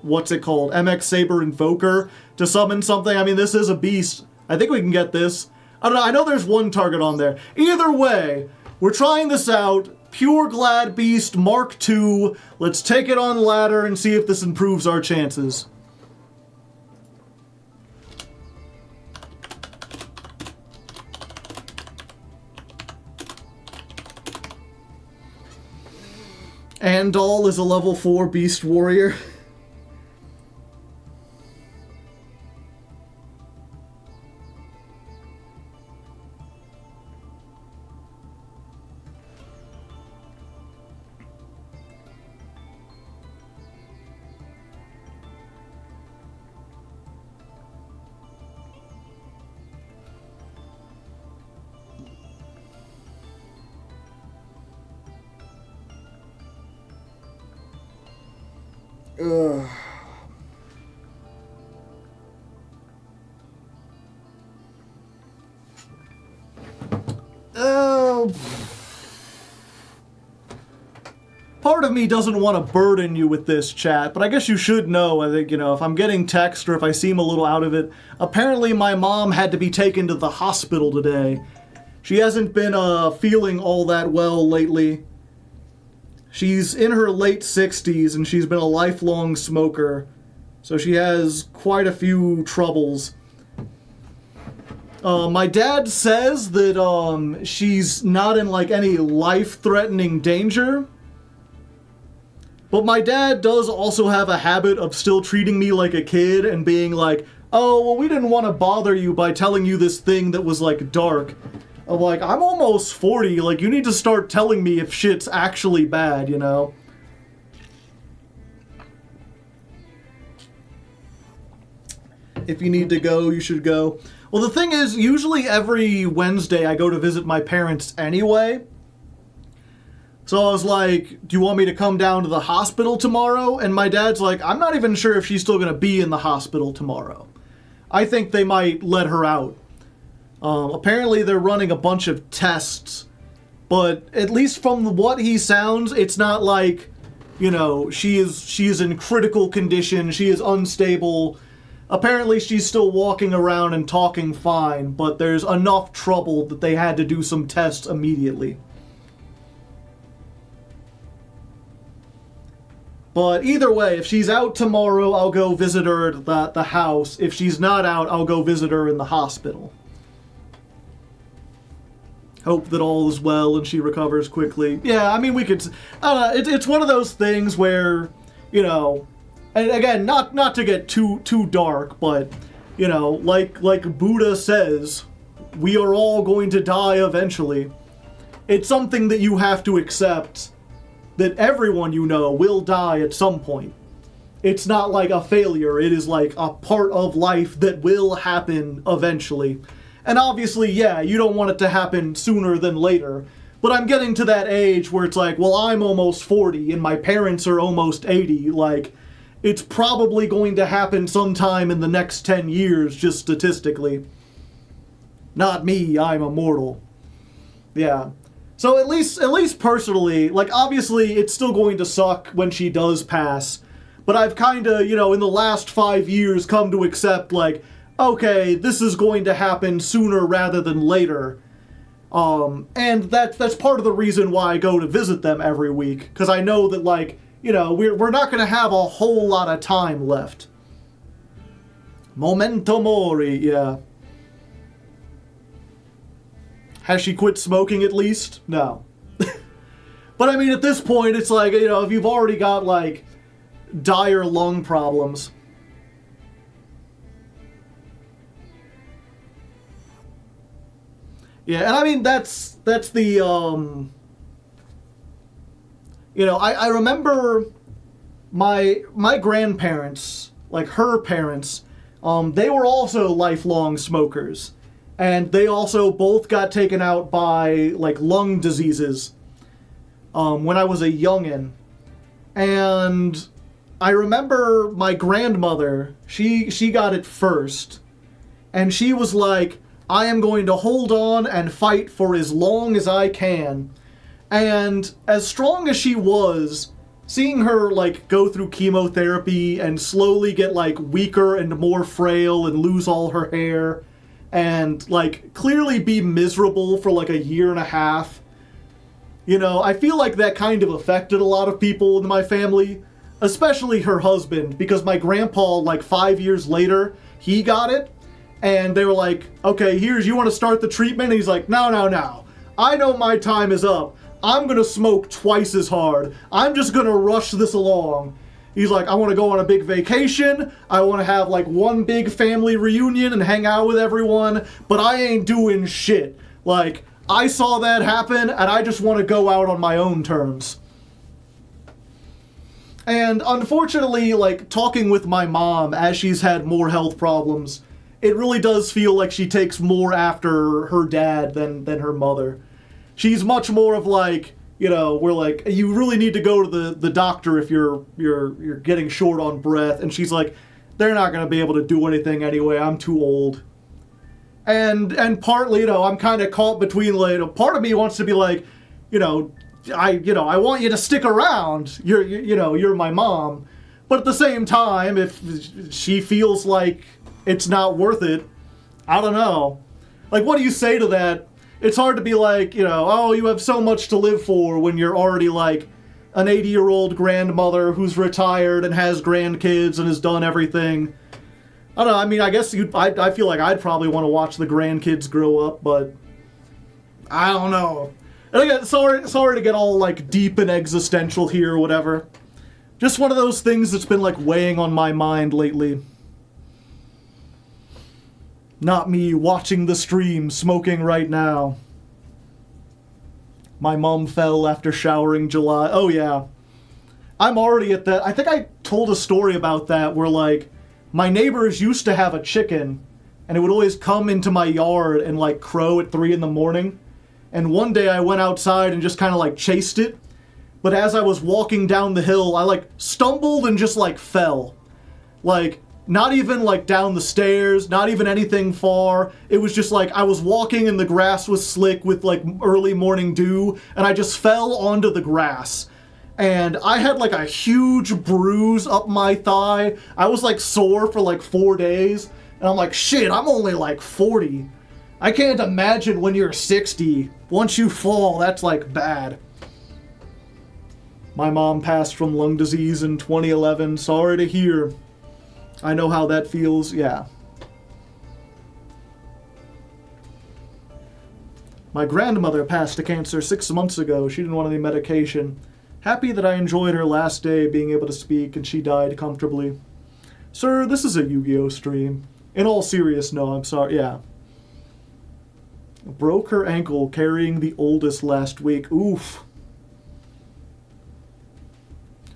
what's it called? MX Saber Invoker to summon something. I mean, this is a beast. I think we can get this. I don't know. I know there's one target on there. Either way, we're trying this out. Pure Glad Beast Mark II. Let's take it on ladder and see if this improves our chances. Andal is a level 4 Beast Warrior. Ugh. Part of me doesn't want to burden you with this, chat, but I guess you should know. I think, if I'm getting text or if I seem a little out of it, apparently my mom had to be taken to the hospital today. She hasn't been feeling all that well lately. She's in her late 60s, and she's been a lifelong smoker, so she has quite a few troubles. My dad says that she's not in like any life-threatening danger, but my dad does also have a habit of still treating me like a kid and being like, oh, well, we didn't want to bother you by telling you this thing that was like dark. I'm like, I'm almost 40, like, you need to start telling me if shit's actually bad, If you need to go, you should go. Well, the thing is, usually every Wednesday I go to visit my parents anyway. So I was like, do you want me to come down to the hospital tomorrow? And my dad's like, I'm not even sure if she's still going to be in the hospital tomorrow. I think they might let her out. Apparently they're running a bunch of tests, but at least from what he sounds, it's not like, you know, she is in critical condition, she is unstable. Apparently she's still walking around and talking fine, but there's enough trouble that they had to do some tests immediately. But either way, if she's out tomorrow, I'll go visit her at the house. If she's not out, I'll go visit her in the hospital. Hope that all is well and she recovers quickly. Yeah, I mean, we could... it's one of those things where, you know... And again, not to get too dark, but, you know, like Buddha says, we are all going to die eventually. It's something that you have to accept, that everyone you know will die at some point. It's not like a failure, it is like a part of life that will happen eventually. And obviously, yeah, you don't want it to happen sooner than later, but I'm getting to that age where it's like, well, I'm almost 40 and my parents are almost 80, like, it's probably going to happen sometime in the next 10 years, just statistically. Not me, I'm immortal. Yeah. So at least personally, like, obviously it's still going to suck when she does pass, but I've kind of, you know, in the last 5 years come to accept, like, okay, this is going to happen sooner rather than later. And that's part of the reason why I go to visit them every week, because I know that, like, you know, we're not going to have a whole lot of time left. Memento mori, yeah. Has she quit smoking at least? No. But I mean, at this point, it's like, you know, if you've already got, like, dire lung problems. Yeah, and I mean, that's the, you know, I remember my grandparents, like her parents, they were also lifelong smokers. And they also both got taken out by, like, lung diseases when I was a youngin'. And I remember my grandmother, she got it first. And she was like, I am going to hold on and fight for as long as I can. And as strong as she was, seeing her, like, go through chemotherapy and slowly get, like, weaker and more frail and lose all her hair, and, like, clearly be miserable for, like, a year and a half. You know, I feel like that kind of affected a lot of people in my family, especially her husband, because my grandpa, like, 5 years later, he got it, and they were like, okay, you want to start the treatment? And he's like, no. I know my time is up. I'm gonna smoke twice as hard. I'm just gonna rush this along. He's like, I want to go on a big vacation, I want to have, like, one big family reunion and hang out with everyone, but I ain't doing shit. Like, I saw that happen, and I just want to go out on my own terms. And unfortunately, like, talking with my mom as she's had more health problems, it really does feel like she takes more after her dad than her mother. She's much more of, like, you know, we're like, you really need to go to the doctor if you're getting short on breath. And she's like, they're not going to be able to do anything anyway. I'm too old. And partly, you know, I'm kind of caught between, like, part of me wants to be like, I want you to stick around. You're my mom. But at the same time, if she feels like it's not worth it, I don't know. Like, what do you say to that? It's hard to be like, oh, you have so much to live for when you're already, like, an 80-year-old grandmother who's retired and has grandkids and has done everything. I don't know, I mean, I guess I feel like I'd probably want to watch the grandkids grow up, but I don't know. And again, sorry to get all, like, deep and existential here or whatever. Just one of those things that's been, like, weighing on my mind lately. Not me watching the stream, smoking right now. My mom fell after showering July. Oh, yeah. I'm already at that. I think I told a story about that where, like, my neighbors used to have a chicken, and it would always come into my yard and like crow at 3 in the morning. And one day I went outside and just kind of like chased it. But as I was walking down the hill, I like stumbled and just like fell. Like, not even like down the stairs, not even anything far. It was just like I was walking and the grass was slick with like early morning dew, and I just fell onto the grass. And I had like a huge bruise up my thigh. I was like sore for like 4 days. And I'm like, shit, I'm only like 40. I can't imagine when you're 60. Once you fall, that's like bad. My mom passed from lung disease in 2011. Sorry to hear. I know how that feels, yeah. My grandmother passed of cancer 6 months ago. She didn't want any medication. Happy that I enjoyed her last day being able to speak and she died comfortably. Sir, this is a Yu-Gi-Oh! Stream. In all seriousness, no, I'm sorry, yeah. Broke her ankle carrying the oldest last week. Oof.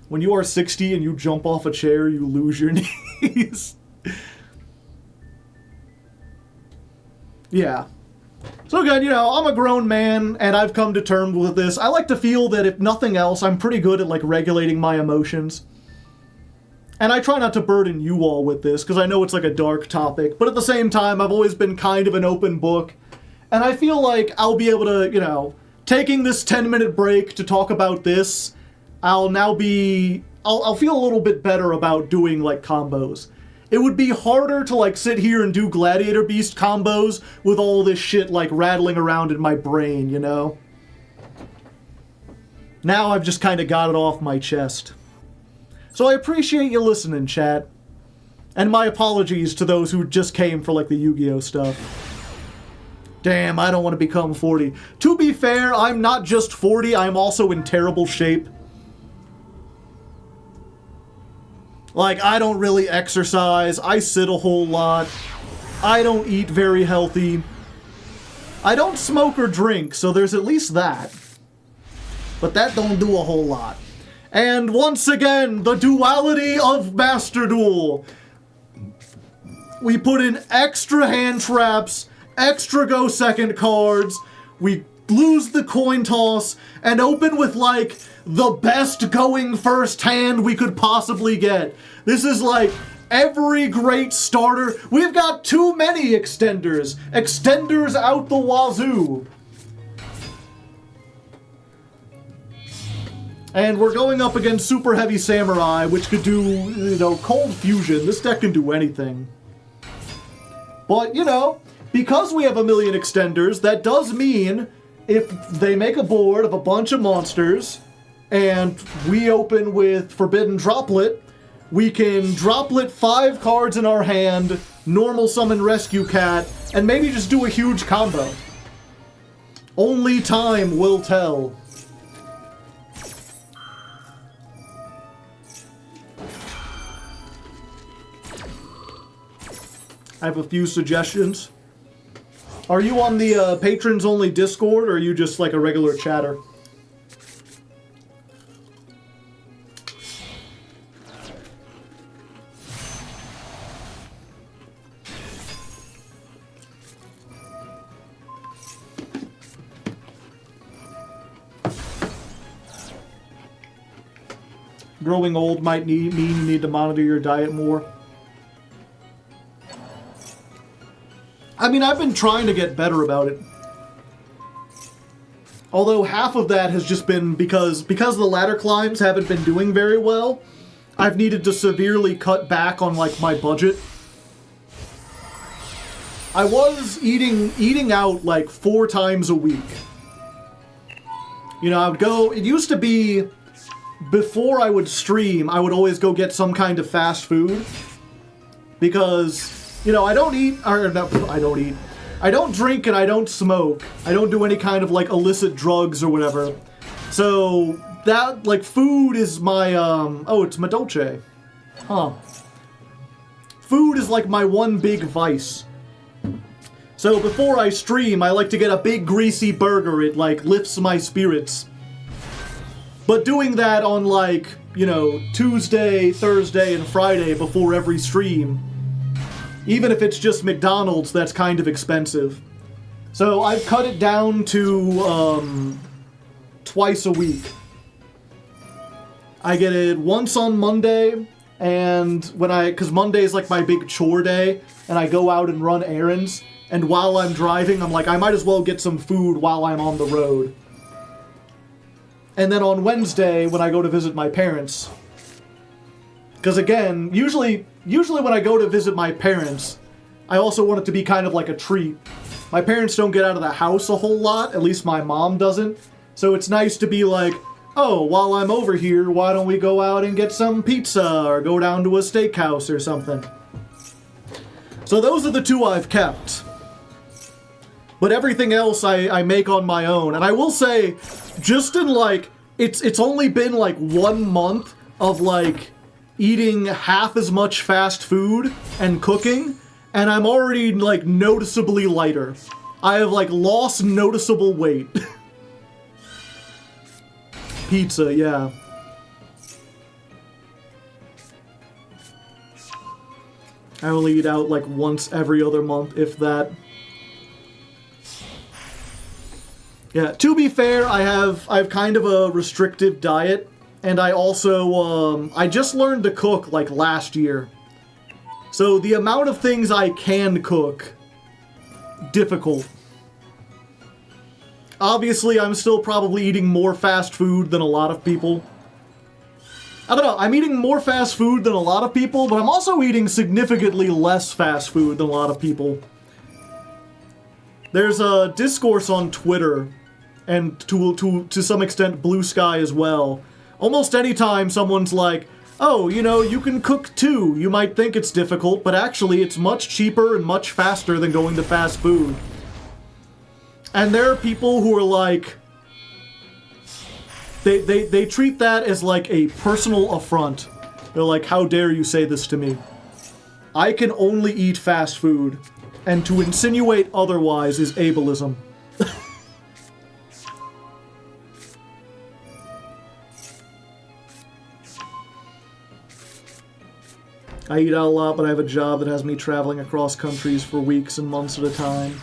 When you are 60 and you jump off a chair, you lose your knees. Yeah. So again, you know, I'm a grown man, and I've come to terms with this. I like to feel that if nothing else, I'm pretty good at, like, regulating my emotions. And I try not to burden you all with this, because I know it's, like, a dark topic. But at the same time, I've always been kind of an open book. And I feel like I'll be able to, you know, taking this 10-minute break to talk about this, I'll feel a little bit better about doing, like, combos. It would be harder to, like, sit here and do Gladiator Beast combos with all this shit, like, rattling around in my brain, you know? Now I've just kind of got it off my chest. So I appreciate you listening, chat. And my apologies to those who just came for, like, the Yu-Gi-Oh! Stuff. Damn, I don't want to become 40. To be fair, I'm not just 40, I'm also in terrible shape. Like, I don't really exercise, I sit a whole lot, I don't eat very healthy, I don't smoke or drink, so there's at least that. But that don't do a whole lot. And once again, the duality of Master Duel. We put in extra hand traps, extra go second cards, we lose the coin toss, and open with, like, the best going first hand we could possibly get. This is like every great starter. We've got too many extenders. Extenders out the wazoo. And we're going up against Super Heavy Samurai, which could do, you know, Cold Fusion. This deck can do anything. But, you know, because we have a million extenders, that does mean if they make a board of a bunch of monsters, and we open with Forbidden Droplet, we can Droplet 5 cards in our hand, normal summon Rescue Cat, and maybe just do a huge combo. Only time will tell. I have a few suggestions. Are you on the patrons only Discord, or are you just like a regular chatter? Growing old might mean you need to monitor your diet more. I mean, I've been trying to get better about it. Although half of that has just been because the ladder climbs haven't been doing very well, I've needed to severely cut back on, like, my budget. I was eating out, like, 4 times a week. You know, I would go, it used to be, before I would stream, I would always go get some kind of fast food. Because, you know, I don't drink and I don't smoke. I don't do any kind of, like, illicit drugs or whatever. So, that, like, food is my, oh, it's my dolce. Huh. Food is, like, my one big vice. So, before I stream, I like to get a big greasy burger. It, like, lifts my spirits. But doing that on, like, you know, Tuesday, Thursday, and Friday before every stream, even if it's just McDonald's, that's kind of expensive. So I've cut it down to twice a week. I get it once on Monday, and because Monday is like my big chore day, and I go out and run errands, and while I'm driving, I'm like, I might as well get some food while I'm on the road. And then on Wednesday, when I go to visit my parents, because again, usually when I go to visit my parents, I also want it to be kind of like a treat. My parents don't get out of the house a whole lot, at least my mom doesn't, so it's nice to be like, oh, while I'm over here, why don't we go out and get some pizza, or go down to a steakhouse or something. So those are the two I've kept. But everything else I make on my own. And I will say, just in like, it's only been like 1 month of like eating half as much fast food and cooking, and I'm already like noticeably lighter. I have like lost noticeable weight. Pizza, yeah. I only eat out like once every other month, if that. Yeah, to be fair, I've kind of a restrictive diet, and I also, I just learned to cook like last year. So the amount of things I can cook, difficult. Obviously, I'm still probably eating more fast food than a lot of people. I don't know, I'm eating more fast food than a lot of people, but I'm also eating significantly less fast food than a lot of people. There's a discourse on Twitter, and to some extent Blue Sky as well. Almost any time someone's like, oh, you know, you can cook too. You might think it's difficult, but actually it's much cheaper and much faster than going to fast food. And there are people who are like, they treat that as like a personal affront. They're like, how dare you say this to me? I can only eat fast food, and to insinuate otherwise is ableism. I eat out a lot, but I have a job that has me traveling across countries for weeks and months at a time.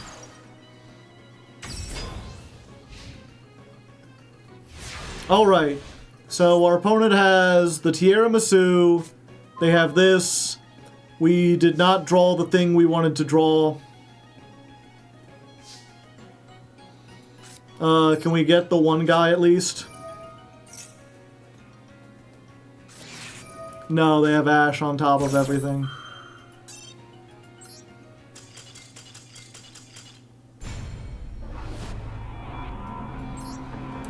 Alright, so our opponent has the tiramisu, they have this, we did not draw the thing we wanted to draw. Can we get the one guy at least? No, they have Ash on top of everything.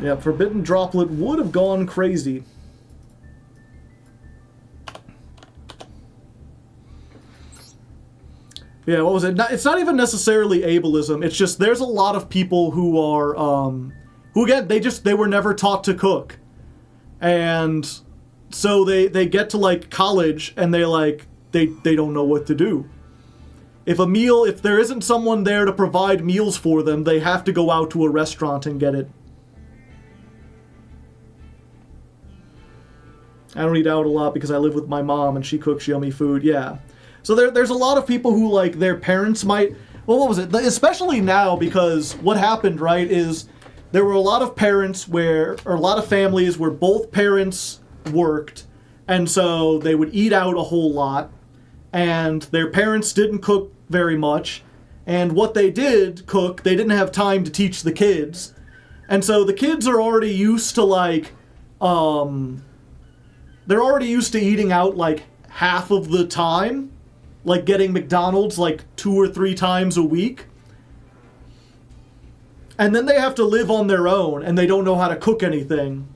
Yeah, Forbidden Droplet would have gone crazy. Yeah, what was it? It's not even necessarily ableism. It's just there's a lot of people who are, who again, they were never taught to cook. And so they get to like college and they don't know what to do. If there isn't someone there to provide meals for them, they have to go out to a restaurant and get it. I don't eat out a lot because I live with my mom and she cooks yummy food, yeah. So there's a lot of people who, like, their parents might... Well, what was it? Especially now, because what happened, right, is there were a lot of parents or a lot of families where both parents worked, and so they would eat out a whole lot, and their parents didn't cook very much, and what they did cook, they didn't have time to teach the kids. And so the kids are already used to, like, they're already used to eating out, like, half of the time. Like, getting McDonald's, like, 2 or 3 times a week. And then they have to live on their own, and they don't know how to cook anything.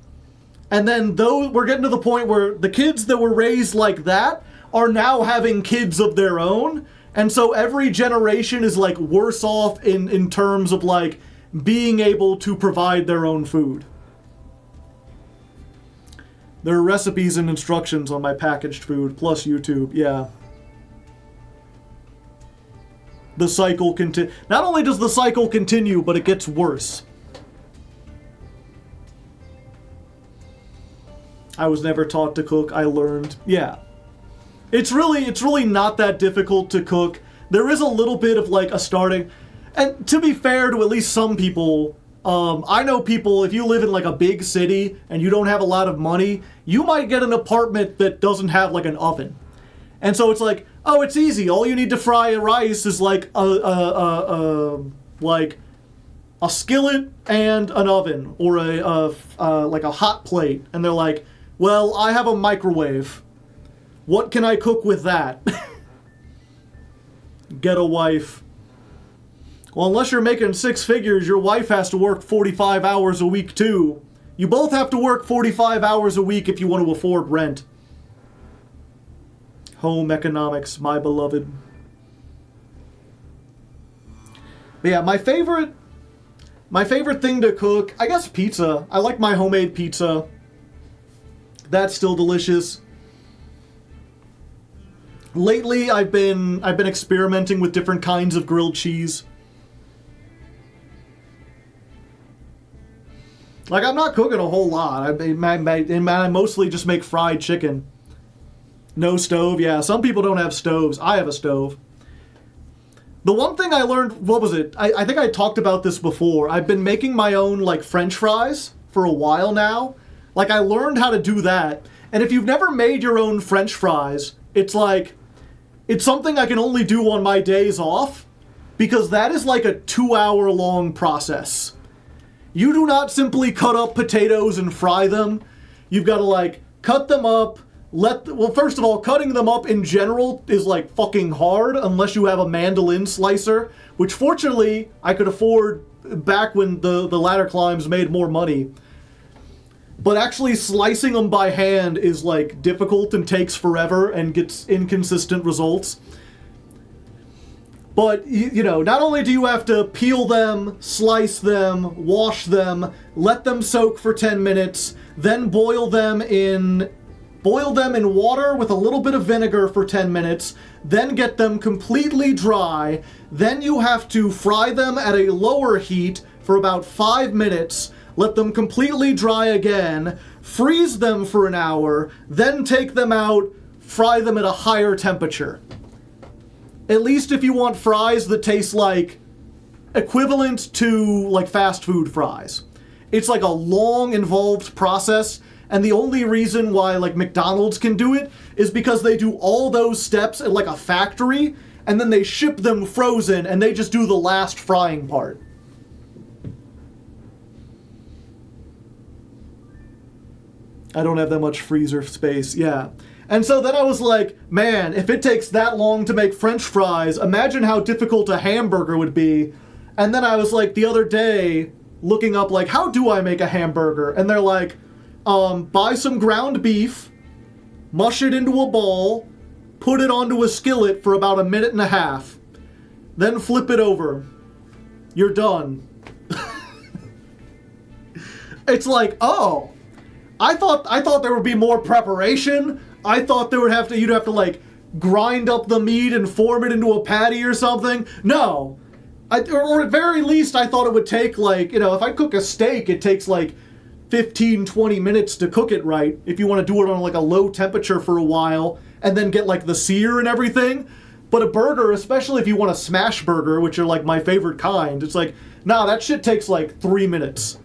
And then, we're getting to the point where the kids that were raised like that are now having kids of their own. And so every generation is, like, worse off in terms of, like, being able to provide their own food. There are recipes and instructions on my packaged food, plus YouTube, yeah. The cycle not only does the cycle continue, but it gets worse. I was never taught to cook. I learned. Yeah. It's really not that difficult to cook. There is a little bit of like a starting, and to be fair to at least some people, I know people, if you live in like a big city and you don't have a lot of money, you might get an apartment that doesn't have like an oven. And so it's like, oh, it's easy. All you need to fry rice is like a skillet and an oven, or like a hot plate. And they're like, well, I have a microwave. What can I cook with that? Get a wife. Well, unless you're making 6 figures, your wife has to work 45 hours a week too. You both have to work 45 hours a week if you want to afford rent. Home economics, my beloved. But yeah, my favorite thing to cook, I guess pizza. I like my homemade pizza. That's still delicious. Lately, I've been experimenting with different kinds of grilled cheese. Like, I'm not cooking a whole lot. I mostly just make fried chicken. No stove, yeah. Some people don't have stoves. I have a stove. The one thing I learned, what was it? I think I talked about this before. I've been making my own, like, French fries for a while now. Like, I learned how to do that. And if you've never made your own French fries, it's like, it's something I can only do on my days off, because that is like a 2-hour-long process. You do not simply cut up potatoes and fry them. You've got to, like, cut them up, well, first of all, cutting them up in general is, like, fucking hard unless you have a mandolin slicer, which fortunately I could afford back when the ladder climbs made more money. But actually slicing them by hand is, like, difficult and takes forever and gets inconsistent results. But, you know, not only do you have to peel them, slice them, wash them, let them soak for 10 minutes, then boil them in water with a little bit of vinegar for 10 minutes, then get them completely dry, then you have to fry them at a lower heat for about 5 minutes, let them completely dry again, freeze them for an hour, then take them out, fry them at a higher temperature. At least if you want fries that taste like equivalent to like fast food fries. It's like a long, involved process, and the only reason why like McDonald's can do it is because they do all those steps at like a factory, and then they ship them frozen, and they just do the last frying part. I don't have that much freezer space, yeah. And so then I was like, man, if it takes that long to make French fries, imagine how difficult a hamburger would be. And then I was like, the other day, looking up, like, how do I make a hamburger? And they're like, buy some ground beef, mush it into a ball, put it onto a skillet for about 1.5 minutes, then flip it over. You're done. It's like, oh, I thought there would be more preparation. I thought you'd have to like grind up the meat and form it into a patty or something. No. Or at very least, I thought it would take like, you know, if I cook a steak, it takes like 15, 20 minutes to cook it right. If you want to do it on like a low temperature for a while and then get like the sear and everything. But a burger, especially if you want a smash burger, which are like my favorite kind, it's like, nah, that shit takes like 3 minutes.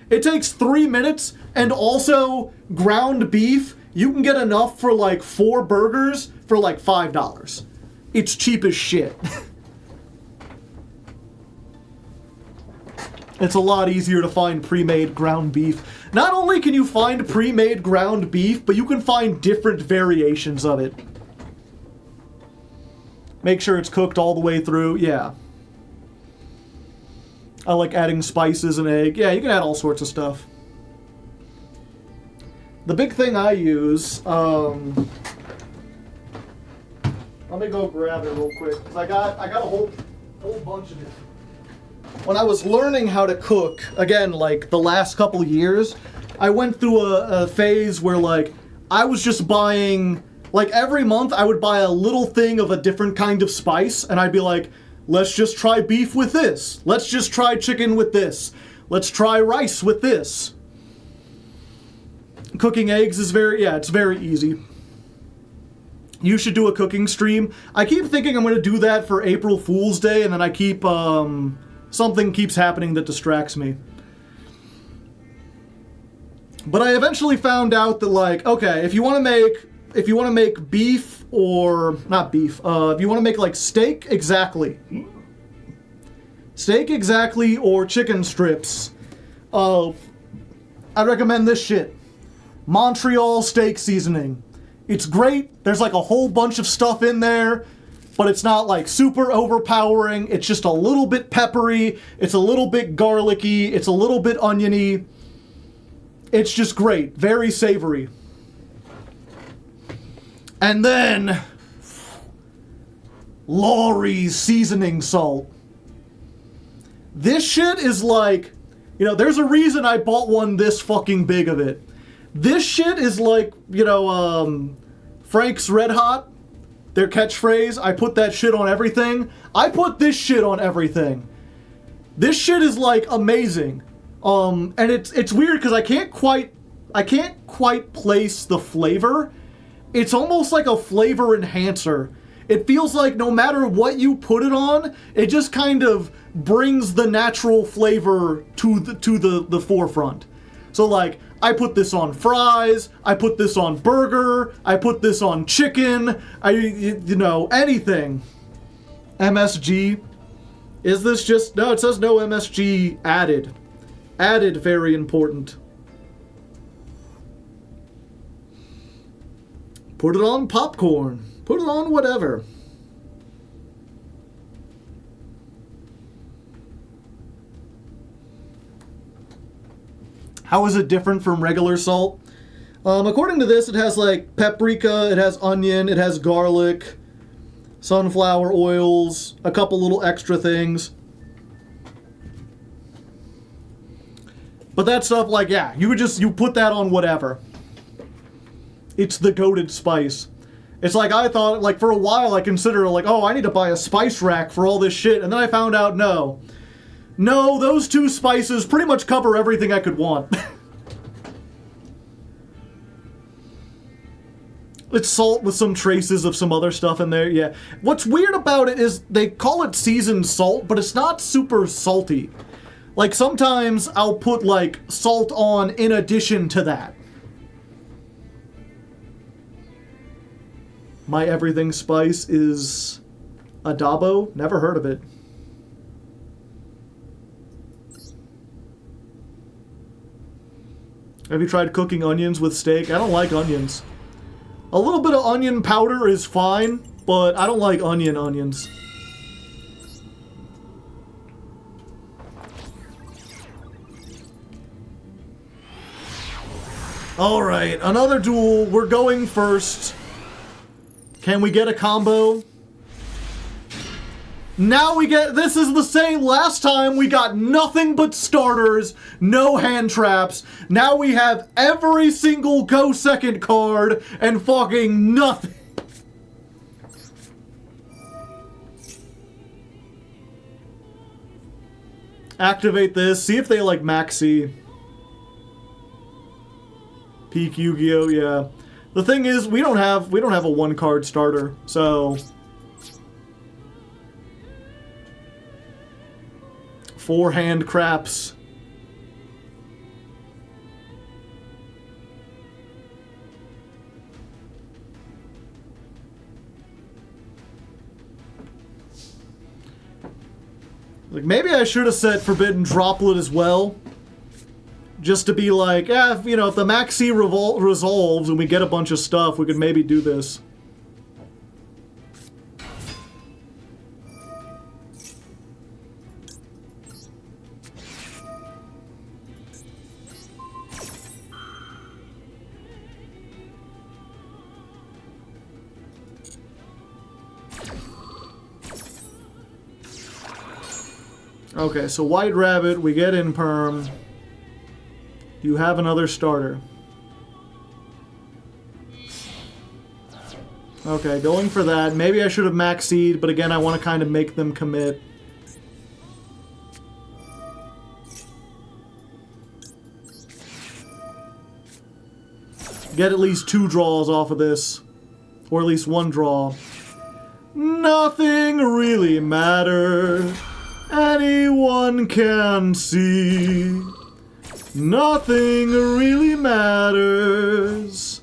It takes 3 minutes, and also ground beef, you can get enough for like 4 burgers for like $5. It's cheap as shit. It's a lot easier to find pre-made ground beef. Not only can you find pre-made ground beef, but you can find different variations of it. Make sure it's cooked all the way through, yeah. I like adding spices and egg. Yeah, you can add all sorts of stuff. The big thing I use, let me go grab it real quick, because I got a whole bunch of it. When I was learning how to cook, again, like the last couple years, I went through a phase where like I was just buying, like every month I would buy a little thing of a different kind of spice, and I'd be like, let's just try beef with this. Let's just try chicken with this. Let's try rice with this. Cooking eggs is it's very easy. You should do a cooking stream. I keep thinking I'm going to do that for April Fool's Day, and then I keep, something keeps happening that distracts me. But I eventually found out that, like, okay, if you want to make beef, or, not beef, if you want to make, like, steak exactly, or chicken strips, I recommend this shit. Montreal steak seasoning. It's great. There's like a whole bunch of stuff in there, but it's not like super overpowering. It's just a little bit peppery. It's a little bit garlicky. It's a little bit oniony. It's just great. Very savory. And then Lawry's seasoning salt. This shit is like, you know, there's a reason I bought one this fucking big of it. This shit is like, you know, Frank's Red Hot, their catchphrase, I put that shit on everything. I put this shit on everything. This shit is like amazing. And it's weird because I can't quite place the flavor. It's almost like a flavor enhancer. It feels like no matter what you put it on, it just kind of brings the natural flavor to the forefront. So like, I put this on fries, I put this on burger, I put this on chicken, you know, anything. MSG. Is this just, no, it says no MSG added. Added, very important. Put it on popcorn. Put it on whatever. How is it different from regular salt? According to this, it has like paprika, it has onion, it has garlic, sunflower oils, a couple little extra things. But that stuff, like, yeah, you put that on whatever. It's the goated spice. It's like, I thought, like, for a while I considered, like, oh, I need to buy a spice rack for all this shit, and then I found out, no. No, those two spices pretty much cover everything I could want. It's salt with some traces of some other stuff in there, yeah. What's weird about it is they call it seasoned salt, but it's not super salty. Like, sometimes I'll put, like, salt on in addition to that. My everything spice is adobo. Never heard of it. Have you tried cooking onions with steak? I don't like onions. A little bit of onion powder is fine, but I don't like onions. Alright, another duel. We're going first. Can we get a combo? Now we get, this is the same, last time we got nothing but starters, no hand traps. Now we have every single go second card and fucking nothing. Activate this, see if they like Maxx C. Peak Yu-Gi-Oh, yeah. The thing is, we don't have a one card starter, so 4 hand craps. Like, maybe I should have set Forbidden Droplet as well. Just to be like, yeah, you know, if the Maxx C resolves and we get a bunch of stuff, we could maybe do this. Okay, so White Rabbit, we get in perm. You have another starter. Okay, going for that. Maybe I should have Maxx C'd, but again, I want to kind of make them commit. Get at least 2 draws off of this. Or at least 1 draw. Nothing really matters. Anyone can see. Nothing really matters.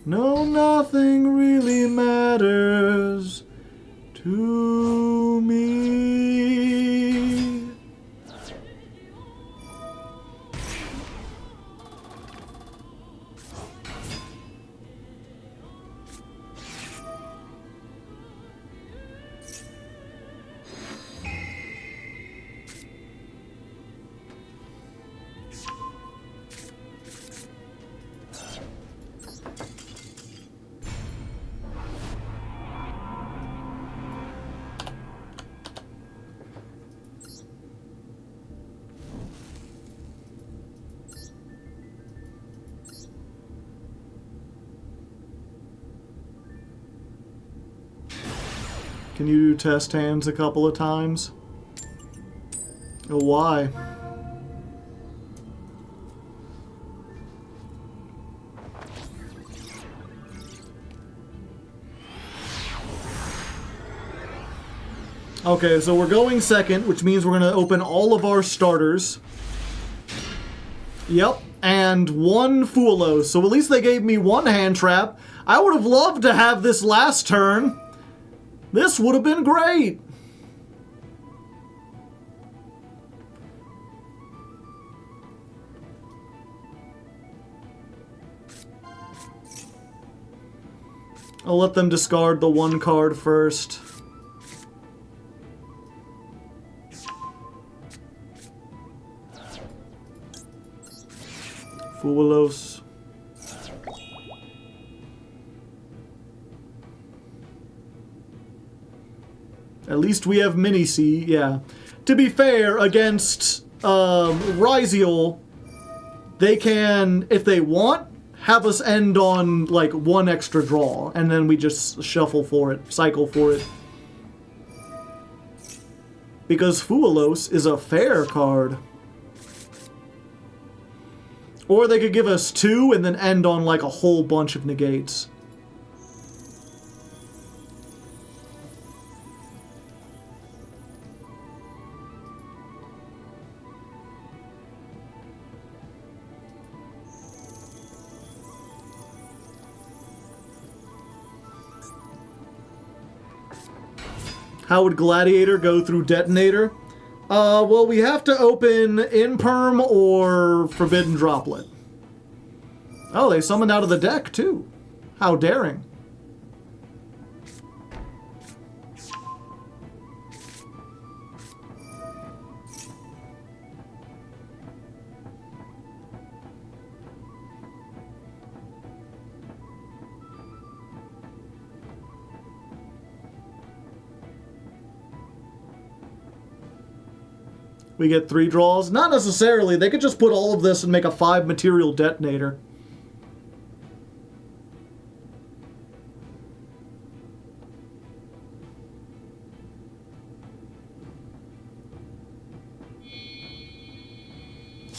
No, nothing really matters to me. Can you do test hands a couple of times? Oh, why? Okay, so we're going second, which means we're going to open all of our starters. Yep, and 1 Fuelos. So at least they gave me 1 hand trap. I would have loved to have this last turn. This would have been great. I'll let them discard the 1 card first. Fuelos. At least we have Mini C, yeah. To be fair, against Ryziel, they can, if they want, have us end on like 1 extra draw, and then we just shuffle for it, cycle for it. Because Fuelos is a fair card. Or they could give us 2 and then end on like a whole bunch of negates. How would Gladiator go through Detonator? Well, we have to open Imperm or Forbidden Droplet. Oh, they summoned out of the deck, too. How daring. We get 3 draws? Not necessarily. They could just put all of this and make a 5 material detonator.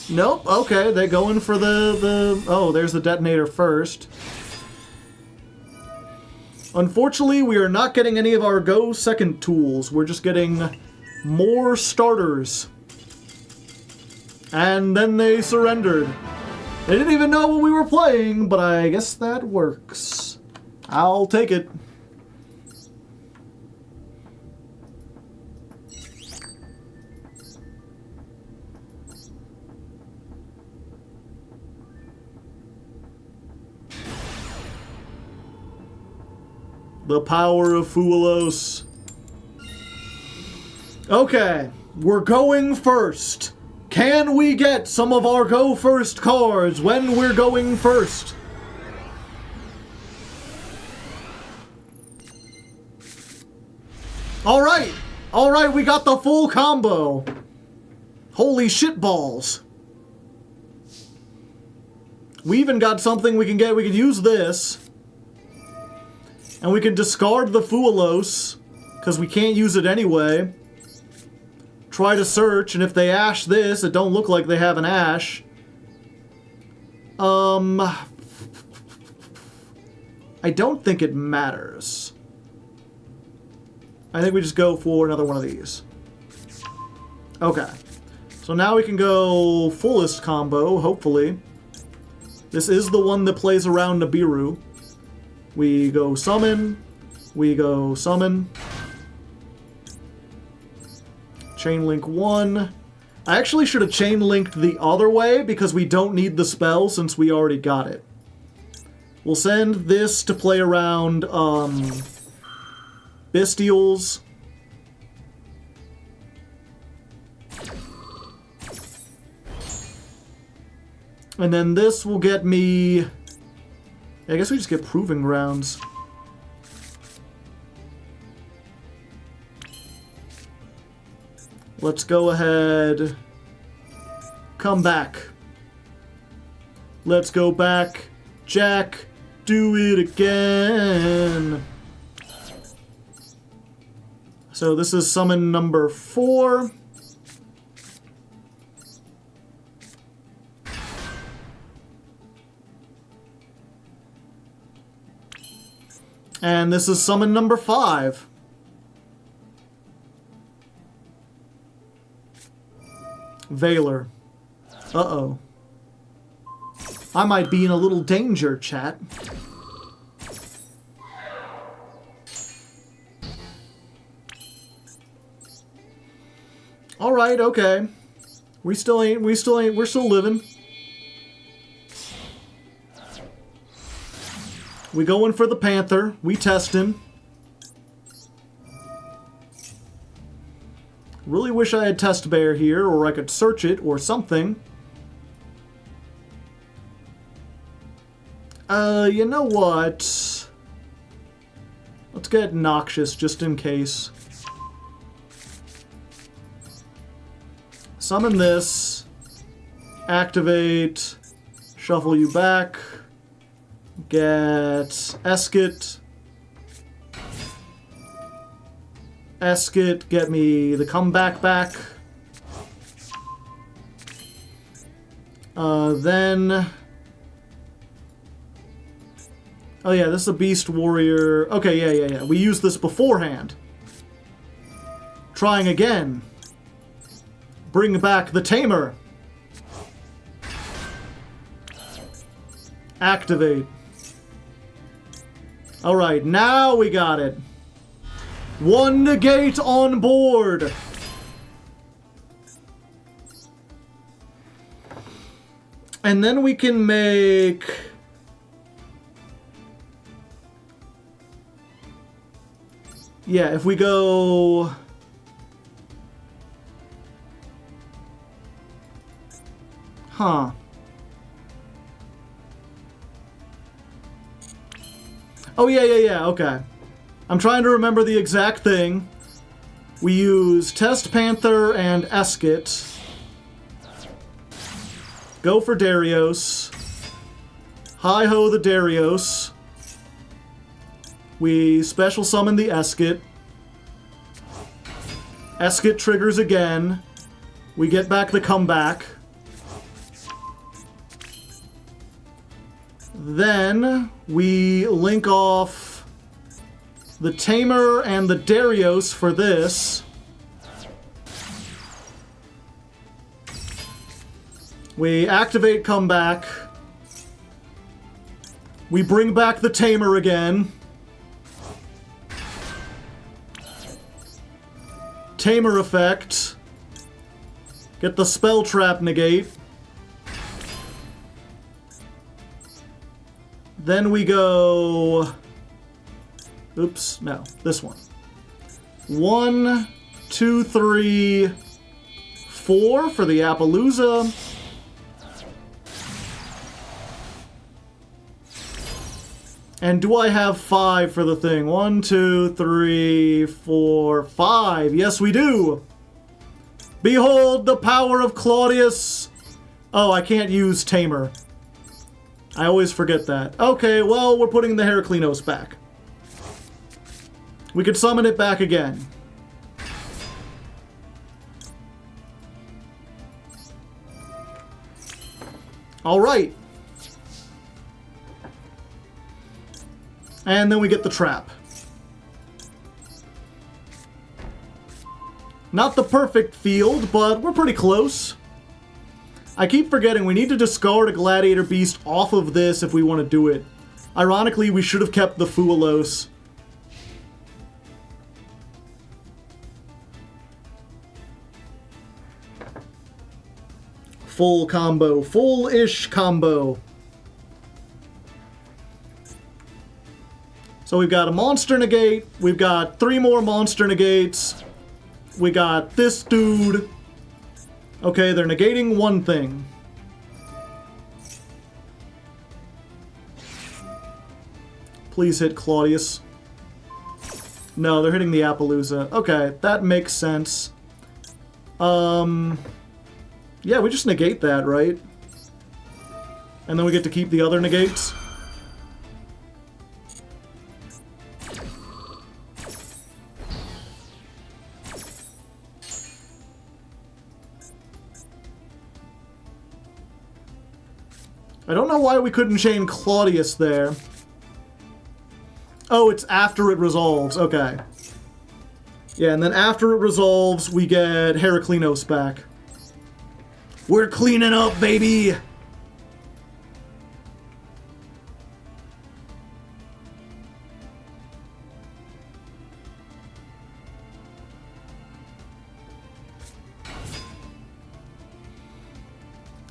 Nope. Okay, they're going for the... Oh, there's the detonator first. Unfortunately, we are not getting any of our go second tools. We're just getting more starters. And then they surrendered. They didn't even know what we were playing, but I guess that works. I'll take it. The power of Fuelos. Okay, we're going first. Can we get some of our go first cards when we're going first? Alright, we got the full combo. Holy shit balls. We even got something we can get. We can use this. And we can discard the Fuelos, because we can't use it anyway. Try to search, and if they ash this, it don't look like they have an ash. I don't think it matters. I think we just go for another one of these. Okay. So now we can go fullest combo, hopefully. This is the one that plays around Nibiru. We go summon. We go summon. Chain link 1. I actually should have chain linked the other way because we don't need the spell since we already got it. We'll send this to play around Bestials. And then this will get me... I guess we just get Proving Grounds. Let's go ahead. Come back. Let's go back. Jack, do it again. So this is summon number 4. And this is summon number 5. Valor. Uh-oh. I might be in a little danger, chat. Alright, okay. We're still living. We going for the Panther. We testing. Really wish I had Test Bear here, or I could search it, or something. You know what? Let's get Noxious, just in case. Summon this. Activate. Shuffle you back. Get Eskit. Eskit, get me the comeback back. Then... Oh yeah, this is a Beast Warrior. Okay, yeah. We used this beforehand. Trying again. Bring back the Tamer. Activate. Alright, now we got it. 1 negate on board. And then we can make... Yeah, if we go... Huh. Oh, yeah, okay. I'm trying to remember the exact thing. We use Test Panther and Eskit. Go for Darius. Hi-ho the Darius. We special summon the Eskit. Eskit triggers again. We get back the comeback. Then we link off the Tamer and the Darius for this. We activate comeback. We bring back the Tamer again. Tamer effect. Get the spell trap negate. Then we go... Oops, no, this one. 1, 2, 3, 4 for the Appaloosa. And do I have 5 for the thing? 1, 2, 3, 4, 5. Yes, we do. Behold the power of Claudius. Oh, I can't use Tamer. I always forget that. Okay, well, we're putting the Heraclinos back. We could summon it back again. Alright. And then we get the trap. Not the perfect field, but we're pretty close. I keep forgetting we need to discard a Gladiator Beast off of this if we want to do it. Ironically, we should have kept the Fualos. Full combo. Full-ish combo. So we've got a monster negate. We've got 3 more monster negates. We got this dude. Okay, they're negating one thing. Please hit Claudius. No, they're hitting the Appaloosa. Okay, that makes sense. Yeah, we just negate that, right? And then we get to keep the other negates. I don't know why we couldn't chain Claudius there. Oh, it's after it resolves. Okay. Yeah, and then after it resolves, we get Heraclinos back. We're cleaning up, baby!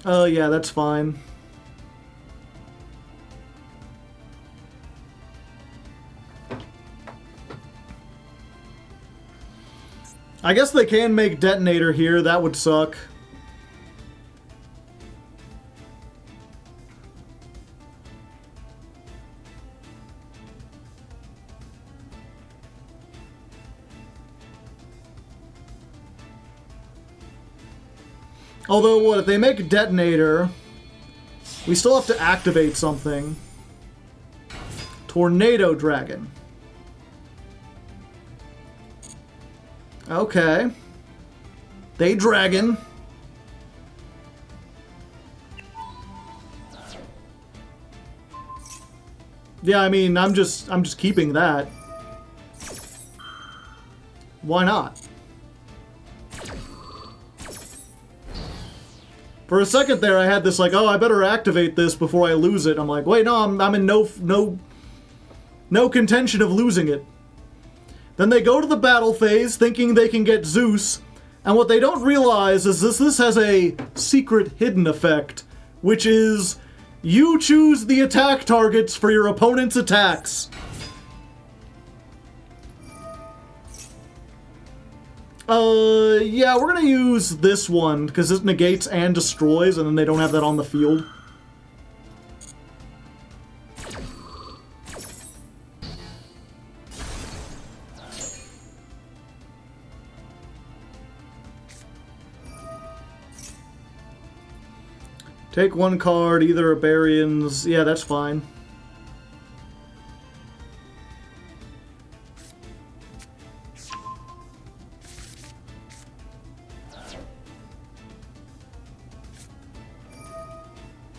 Oh, yeah, that's fine. I guess they can make Detonator here. That would suck. Although, what, if they make Detonator, we still have to activate something. Tornado Dragon. Okay. They dragon. Yeah, I mean, I'm just keeping that. Why not? For a second there, I had this like, oh, I better activate this before I lose it. I'm like, wait, no, I'm in no contention of losing it. Then they go to the battle phase, thinking they can get Zeus, and what they don't realize is this has a secret hidden effect, which is you choose the attack targets for your opponent's attacks. Yeah, we're gonna use this one, because it negates and destroys, and then they don't have that on the field. Take one card, either a Barian's. Yeah, that's fine.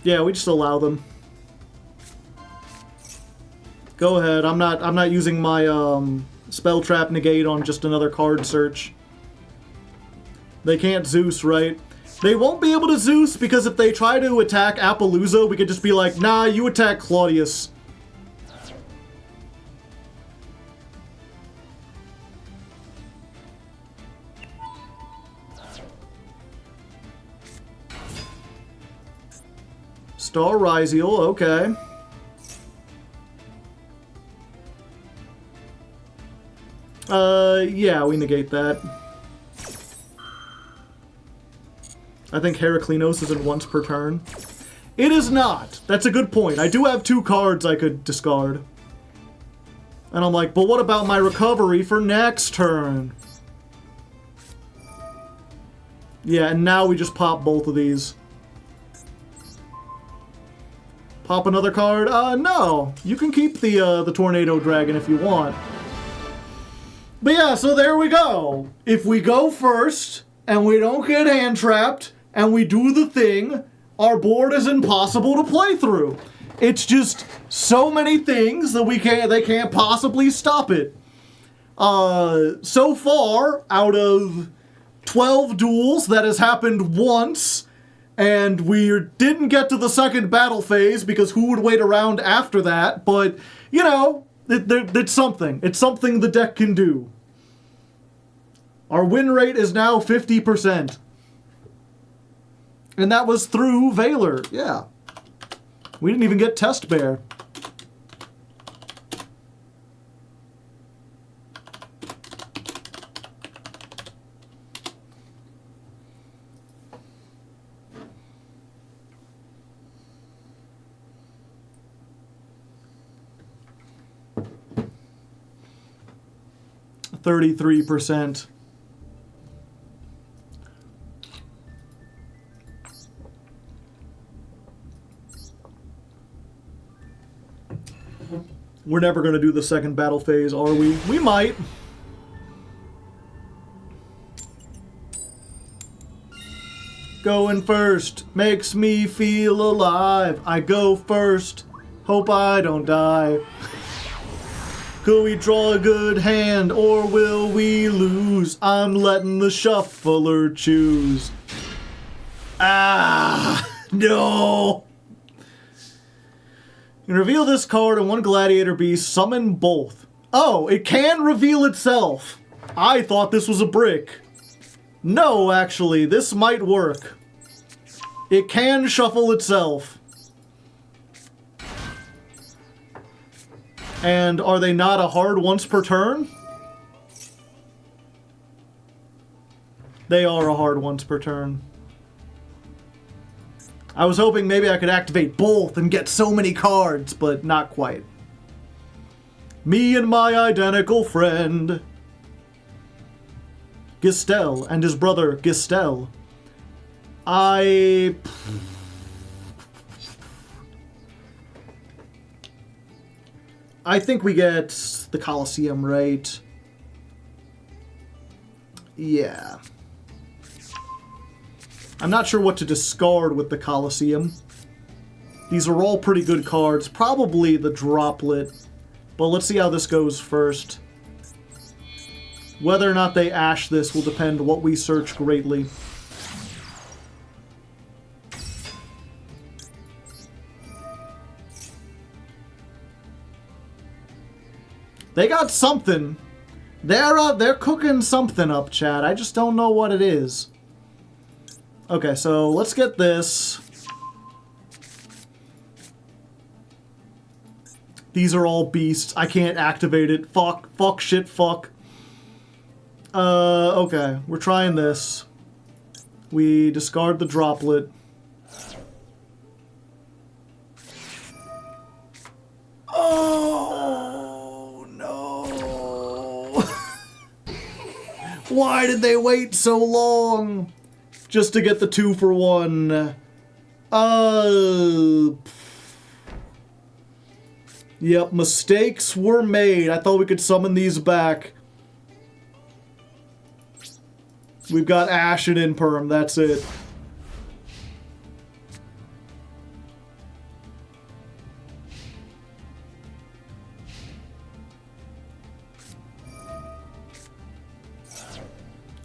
Yeah, we just allow them. Go ahead. I'm not using my spell trap negate on just another card search. They can't Zeus, right? They won't be able to Zeus because if they try to attack Appaloosa, we could just be like, nah, you attack Claudius. Star Ryziel, okay. Yeah, we negate that. I think Heraclinos is in once per turn. It is not. That's a good point. I do have 2 cards I could discard. And I'm like, but what about my recovery for next turn? Yeah, and now we just pop both of these. Pop another card? No. You can keep the Tornado Dragon if you want. But yeah, so there we go. If we go first, and we don't get hand trapped, and we do the thing, our board is impossible to play through. It's just so many things that they can't possibly stop it. So far, out of 12 duels, that has happened once, and we didn't get to the second battle phase because who would wait around after that? But, you know, it's something. It's something the deck can do. Our win rate is now 50%. And that was through Valor, yeah. We didn't even get Test Bear. %33%. We're never going to do the second battle phase, are we? We might. Going first makes me feel alive. I go first. Hope I don't die. Could we draw a good hand or will we lose? I'm letting the shuffler choose. Ah, no. You can reveal this card and one Gladiator Beast, summon both. Oh, it can reveal itself. I thought this was a brick. No, actually, this might work. It can shuffle itself. And are they not a hard once per turn? They are a hard once per turn. I was hoping maybe I could activate both and get so many cards, but not quite. Me and my identical friend. Gistel and his brother Gistel. I think we get the Colosseum, right? Yeah. I'm not sure what to discard with the Colosseum. These are all pretty good cards. Probably the Droplet. But let's see how this goes first. Whether or not they ash this will depend what we search greatly. They got something. They're cooking something up, Chad. I just don't know what it is. Okay, so let's get this. These are all beasts. I can't activate it. Fuck, fuck, shit, fuck. Okay, we're trying this. We discard the Droplet. Oh, no. Why did they wait so long? Just to get the 2-for-1. Yep, mistakes were made. I thought we could summon these back. We've got Ash and Imperm, that's it.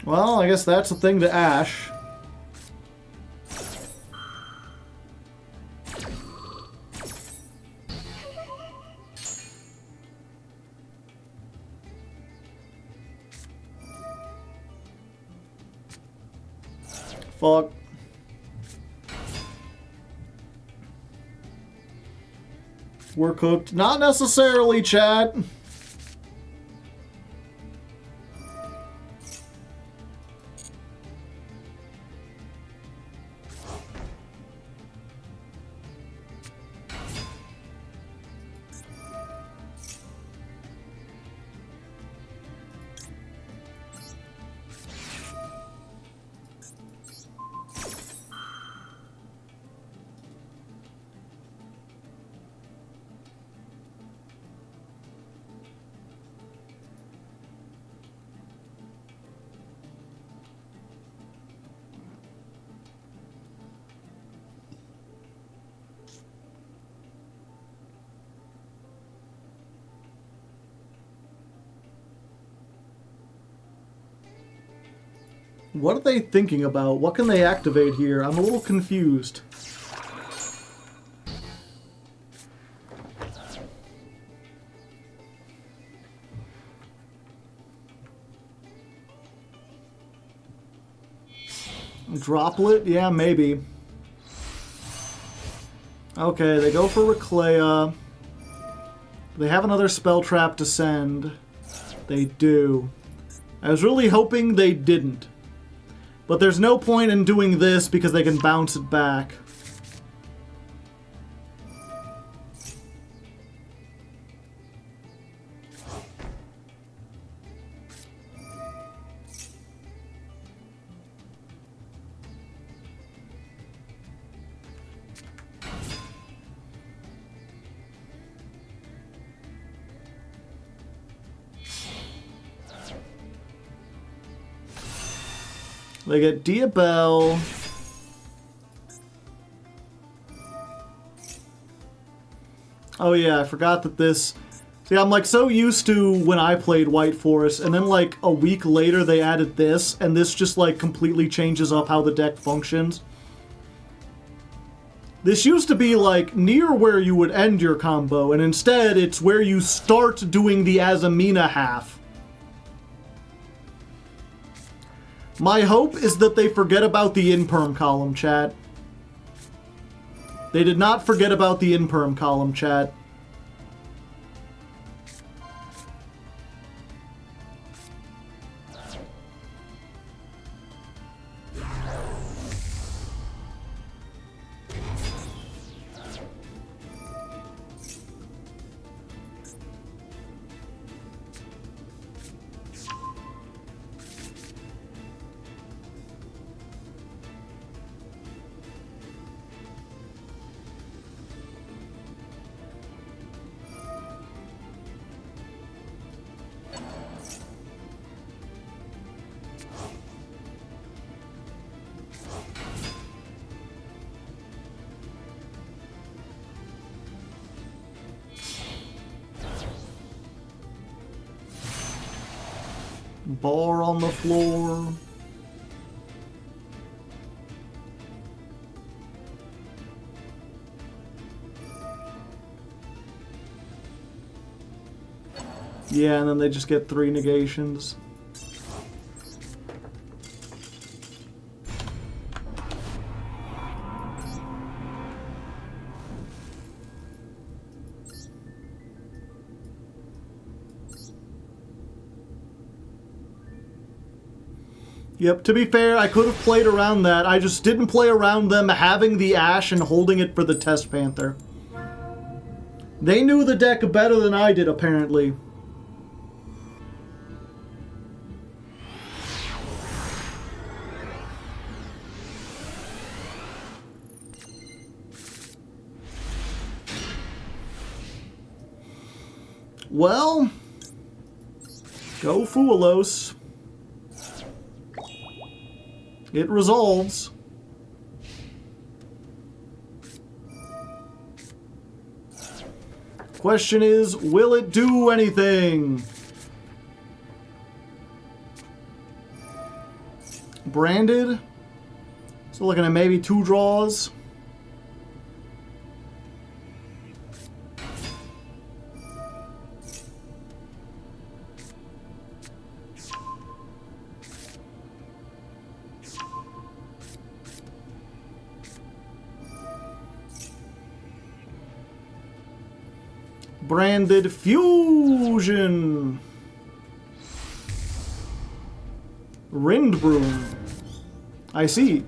Well, I guess that's a thing to Ash. Fuck. We're cooked. Not necessarily, Chad. What are they thinking about? What can they activate here? I'm a little confused. Droplet? Yeah, maybe. Okay, they go for Reclea. They have another spell trap to send. They do. I was really hoping they didn't. But there's no point in doing this because they can bounce it back. They get Diabell. Oh yeah, I forgot that this... See, I'm like so used to when I played White Forest, and then like a week later they added this, and this just like completely changes up how the deck functions. This used to be like near where you would end your combo, and instead it's where you start doing the Azamina half. My hope is that they forget about the in-perm column, chat. They did not forget about the in-perm column, chat. Bar on the floor. Yeah, and then they just get 3 negations. Yep, to be fair, I could have played around that. I just didn't play around them having the Ash and holding it for the Test Panther. They knew the deck better than I did, apparently. Well, go Fuelos. It resolves. Question is, will it do anything? Branded. So looking at maybe 2 draws. Branded Fusion. Rindbroom. I see.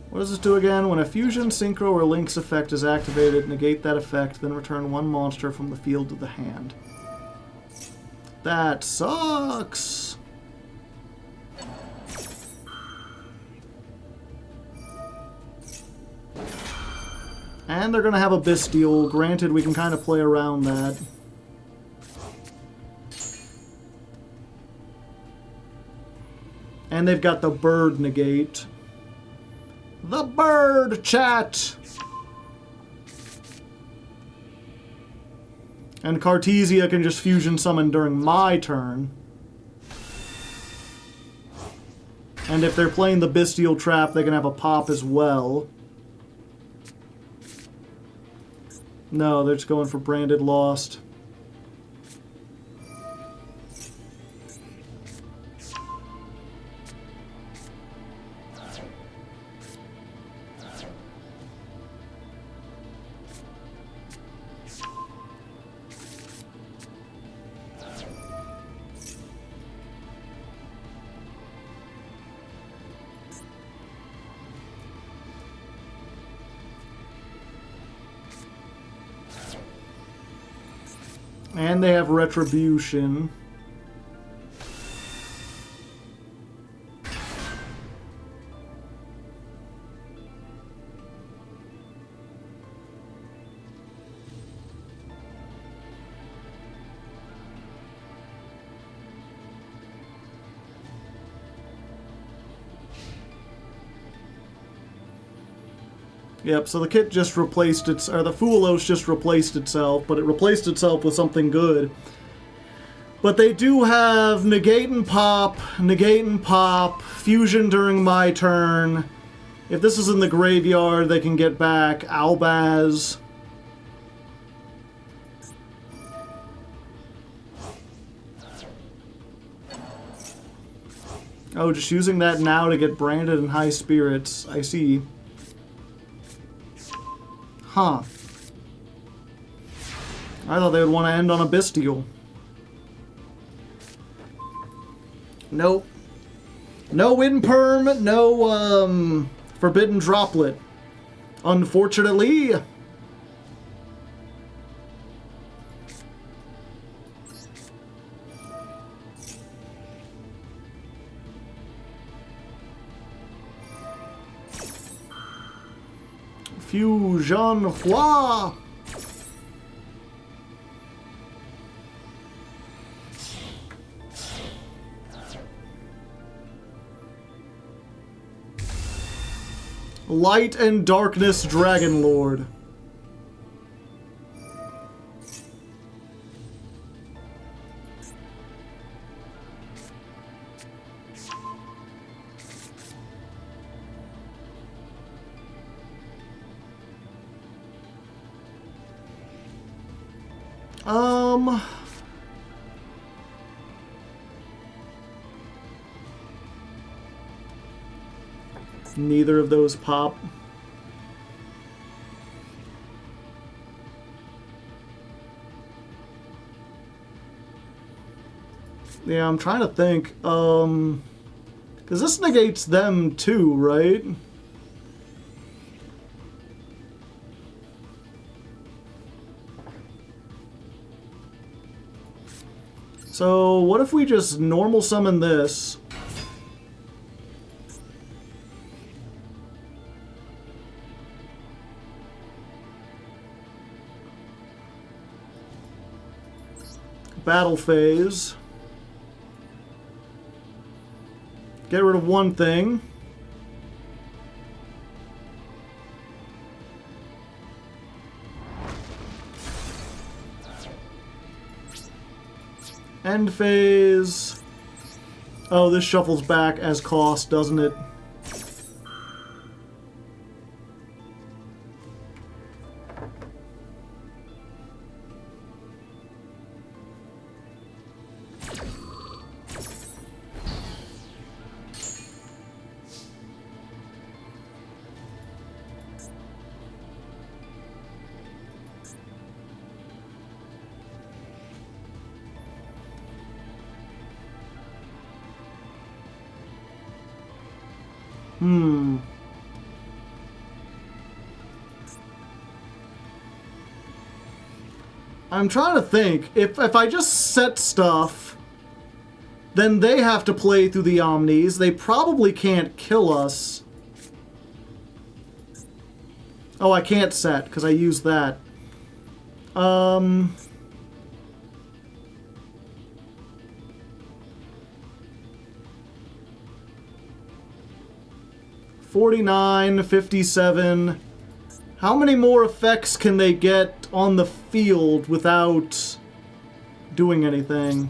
What does this do again? When a Fusion, Synchro, or Lynx effect is activated, negate that effect, then return 1 monster from the field to the hand. That sucks. And they're going to have a Bestial. Granted, we can kind of play around that. And they've got the bird negate. The bird, chat! And Cartesia can just fusion summon during my turn. And if they're playing the Bestial Trap, they can have a pop as well. No, they're just going for Branded Lost. And they have Retribution. Yep, so the kit just replaced its, or the Foolos just replaced itself, but it replaced itself with something good. But they do have negate and pop, fusion during my turn. If this is in the graveyard, they can get back Albaz. Oh, just using that now to get branded in high spirits. I see. Huh. I thought they would want to end on a Bestial. Nope. No Imperm, no, Forbidden Droplet. Unfortunately. Fusion Hua. Light and Darkness Dragon Lord. Neither of those pop. Yeah, I'm trying to think. Because this negates them too, right? So, what if we just normal summon this? Battle phase. Get rid of one thing. End phase. Oh, this shuffles back as cost, doesn't it? I'm trying to think. If I just set stuff, then they have to play through the Omnis. They probably can't kill us. Oh, I can't set, because I used that. 49, 57, How many more effects can they get on the field without doing anything?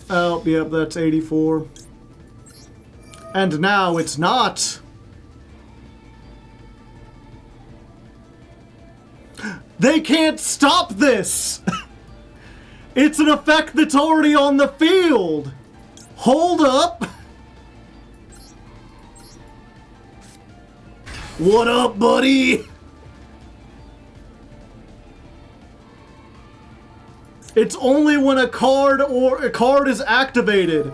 Oh, yep, that's 84. And now it's not. They can't stop this! It's an effect that's already on the field! Hold up! What up, buddy? It's only when a card is activated,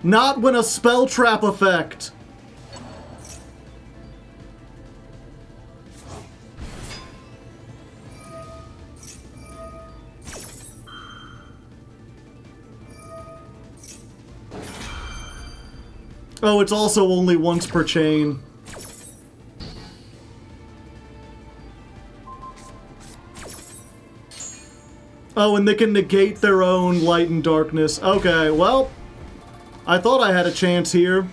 not when a spell trap effect. Oh, it's also only once per chain. Oh, and they can negate their own light and darkness. Okay, well, I thought I had a chance here.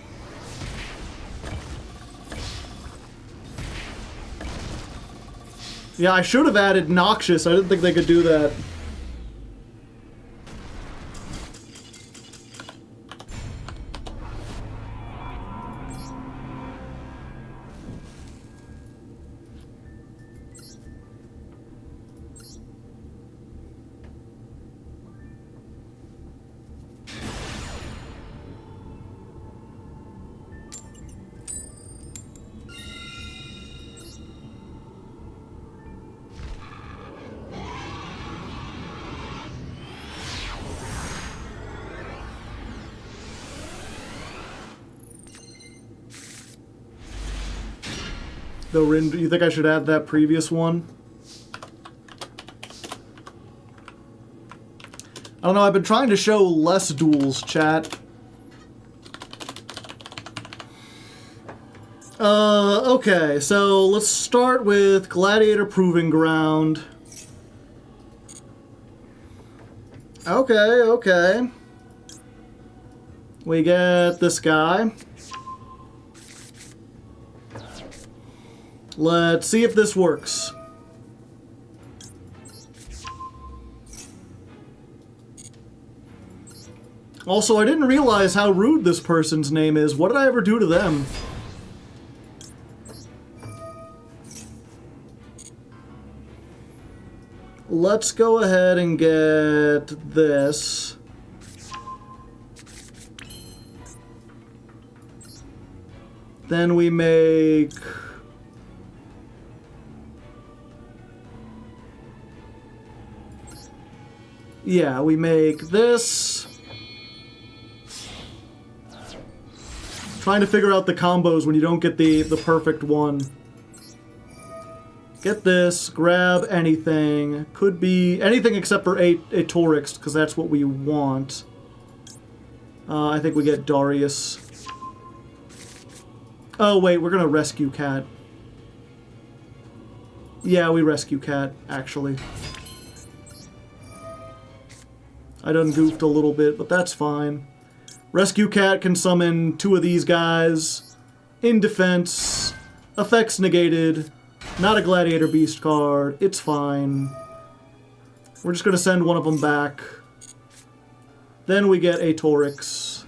Yeah, I should have added Noxious. I didn't think they could do that. You think I should add that previous one? I don't know, I've been trying to show less duels, chat. Okay, so let's start with Gladiator Proving Ground. Okay. We get this guy. Let's see if this works. Also, I didn't realize how rude this person's name is. What did I ever do to them? Let's go ahead and get this. Then we make... Yeah, we make this. Trying to figure out the combos when you don't get the perfect one. Get this, grab anything. Could be anything except for a Torix, because that's what we want. I think we get Darius. Oh wait, we're gonna rescue Cat. Yeah, we rescue Cat, actually. I done goofed a little bit, but that's fine. Rescue Cat can summon 2 of these guys. In defense. Effects negated. Not a Gladiator Beast card. It's fine. We're just gonna send one of them back. Then we get a Torix.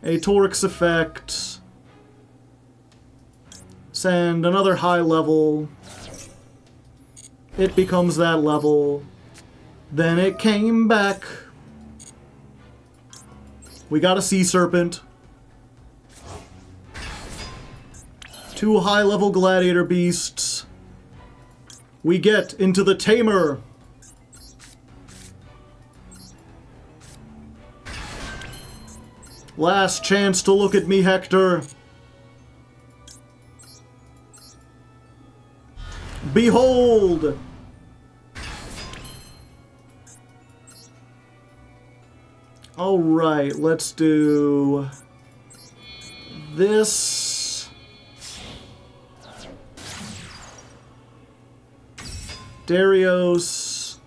A Torix effect. Send another high level. It becomes that level. Then it came back. We got a Sea Serpent. 2 high-level Gladiator Beasts. We get into the Tamer. Last chance to look at me, Hector. Behold! Alright, let's do this. Darius.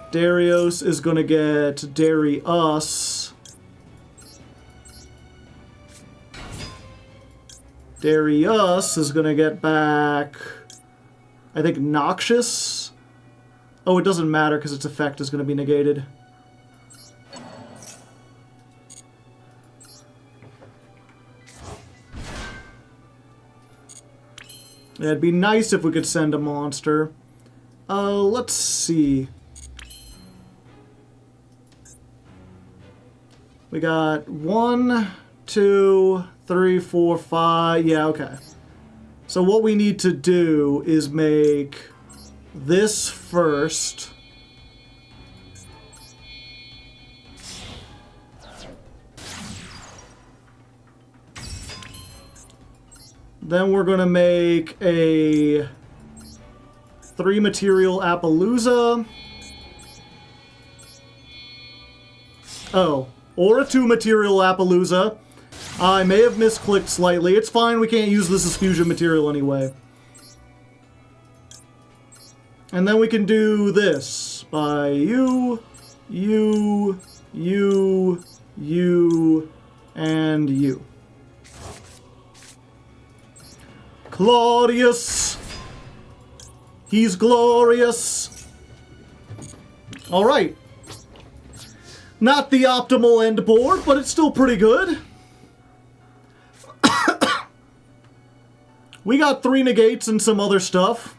Darius is gonna get Darius. Darius is gonna get back, I think, Noxious. Oh, it doesn't matter because its effect is gonna be negated. Yeah, it'd be nice if we could send a monster. Let's see. We got 1, 2, 3, 4, 5. Yeah, okay. So what we need to do is make this first. Then we're gonna make a 3-material Appaloosa. Oh, or a 2-material Appaloosa. I may have misclicked slightly. It's fine, we can't use this as fusion material anyway. And then we can do this by you, and you. Claudius! He's glorious! Alright. Not the optimal end board, but it's still pretty good. We got 3 negates and some other stuff.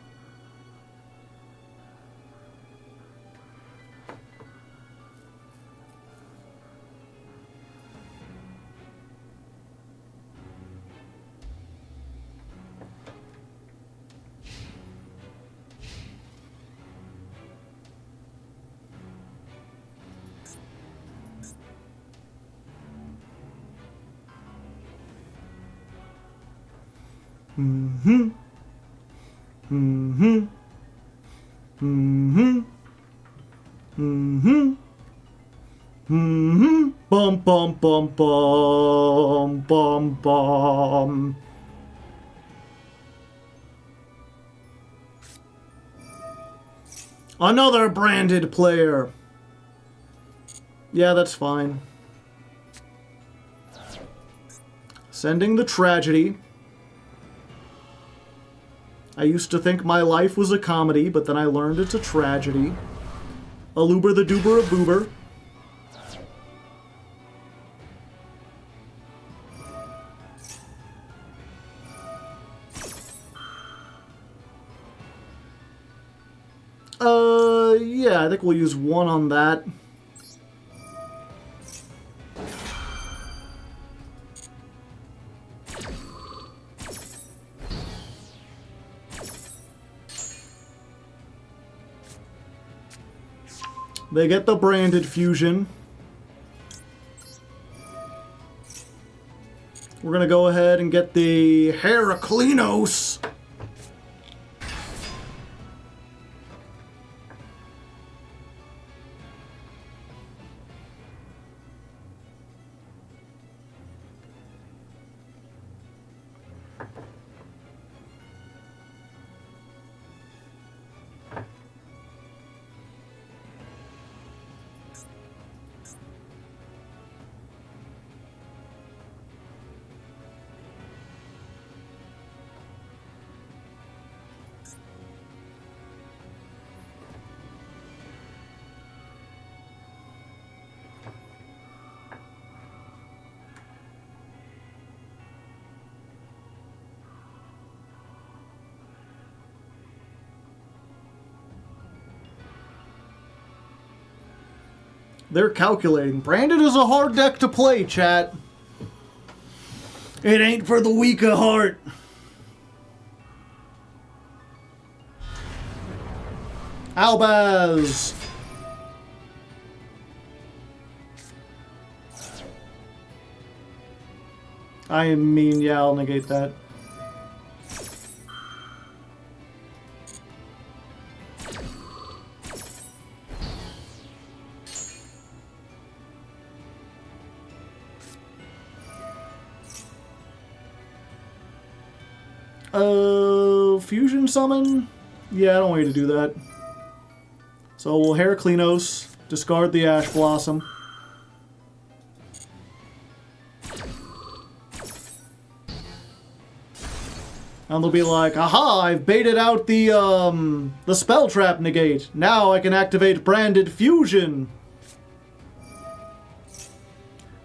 Mm-hmm. Mm-hmm. Mm-hmm. Mm-hmm. Mm-hmm. Bum bum bum bum bum bum. Another branded player. Yeah, that's fine. Sending the tragedy. I used to think my life was a comedy, but then I learned it's a tragedy. Aluber the Duber of Boober. Yeah, I think we'll use 1 on that. They get the branded fusion. We're gonna go ahead and get the Heraclinos. They're calculating. Branded is a hard deck to play, chat. It ain't for the weak of heart. Albaz. I mean, yeah, I'll negate that. Fusion summon? Yeah, I don't want you to do that. So we'll Heraclinos, discard the Ash Blossom. And they'll be like, aha, I've baited out the spell trap negate. Now I can activate branded fusion.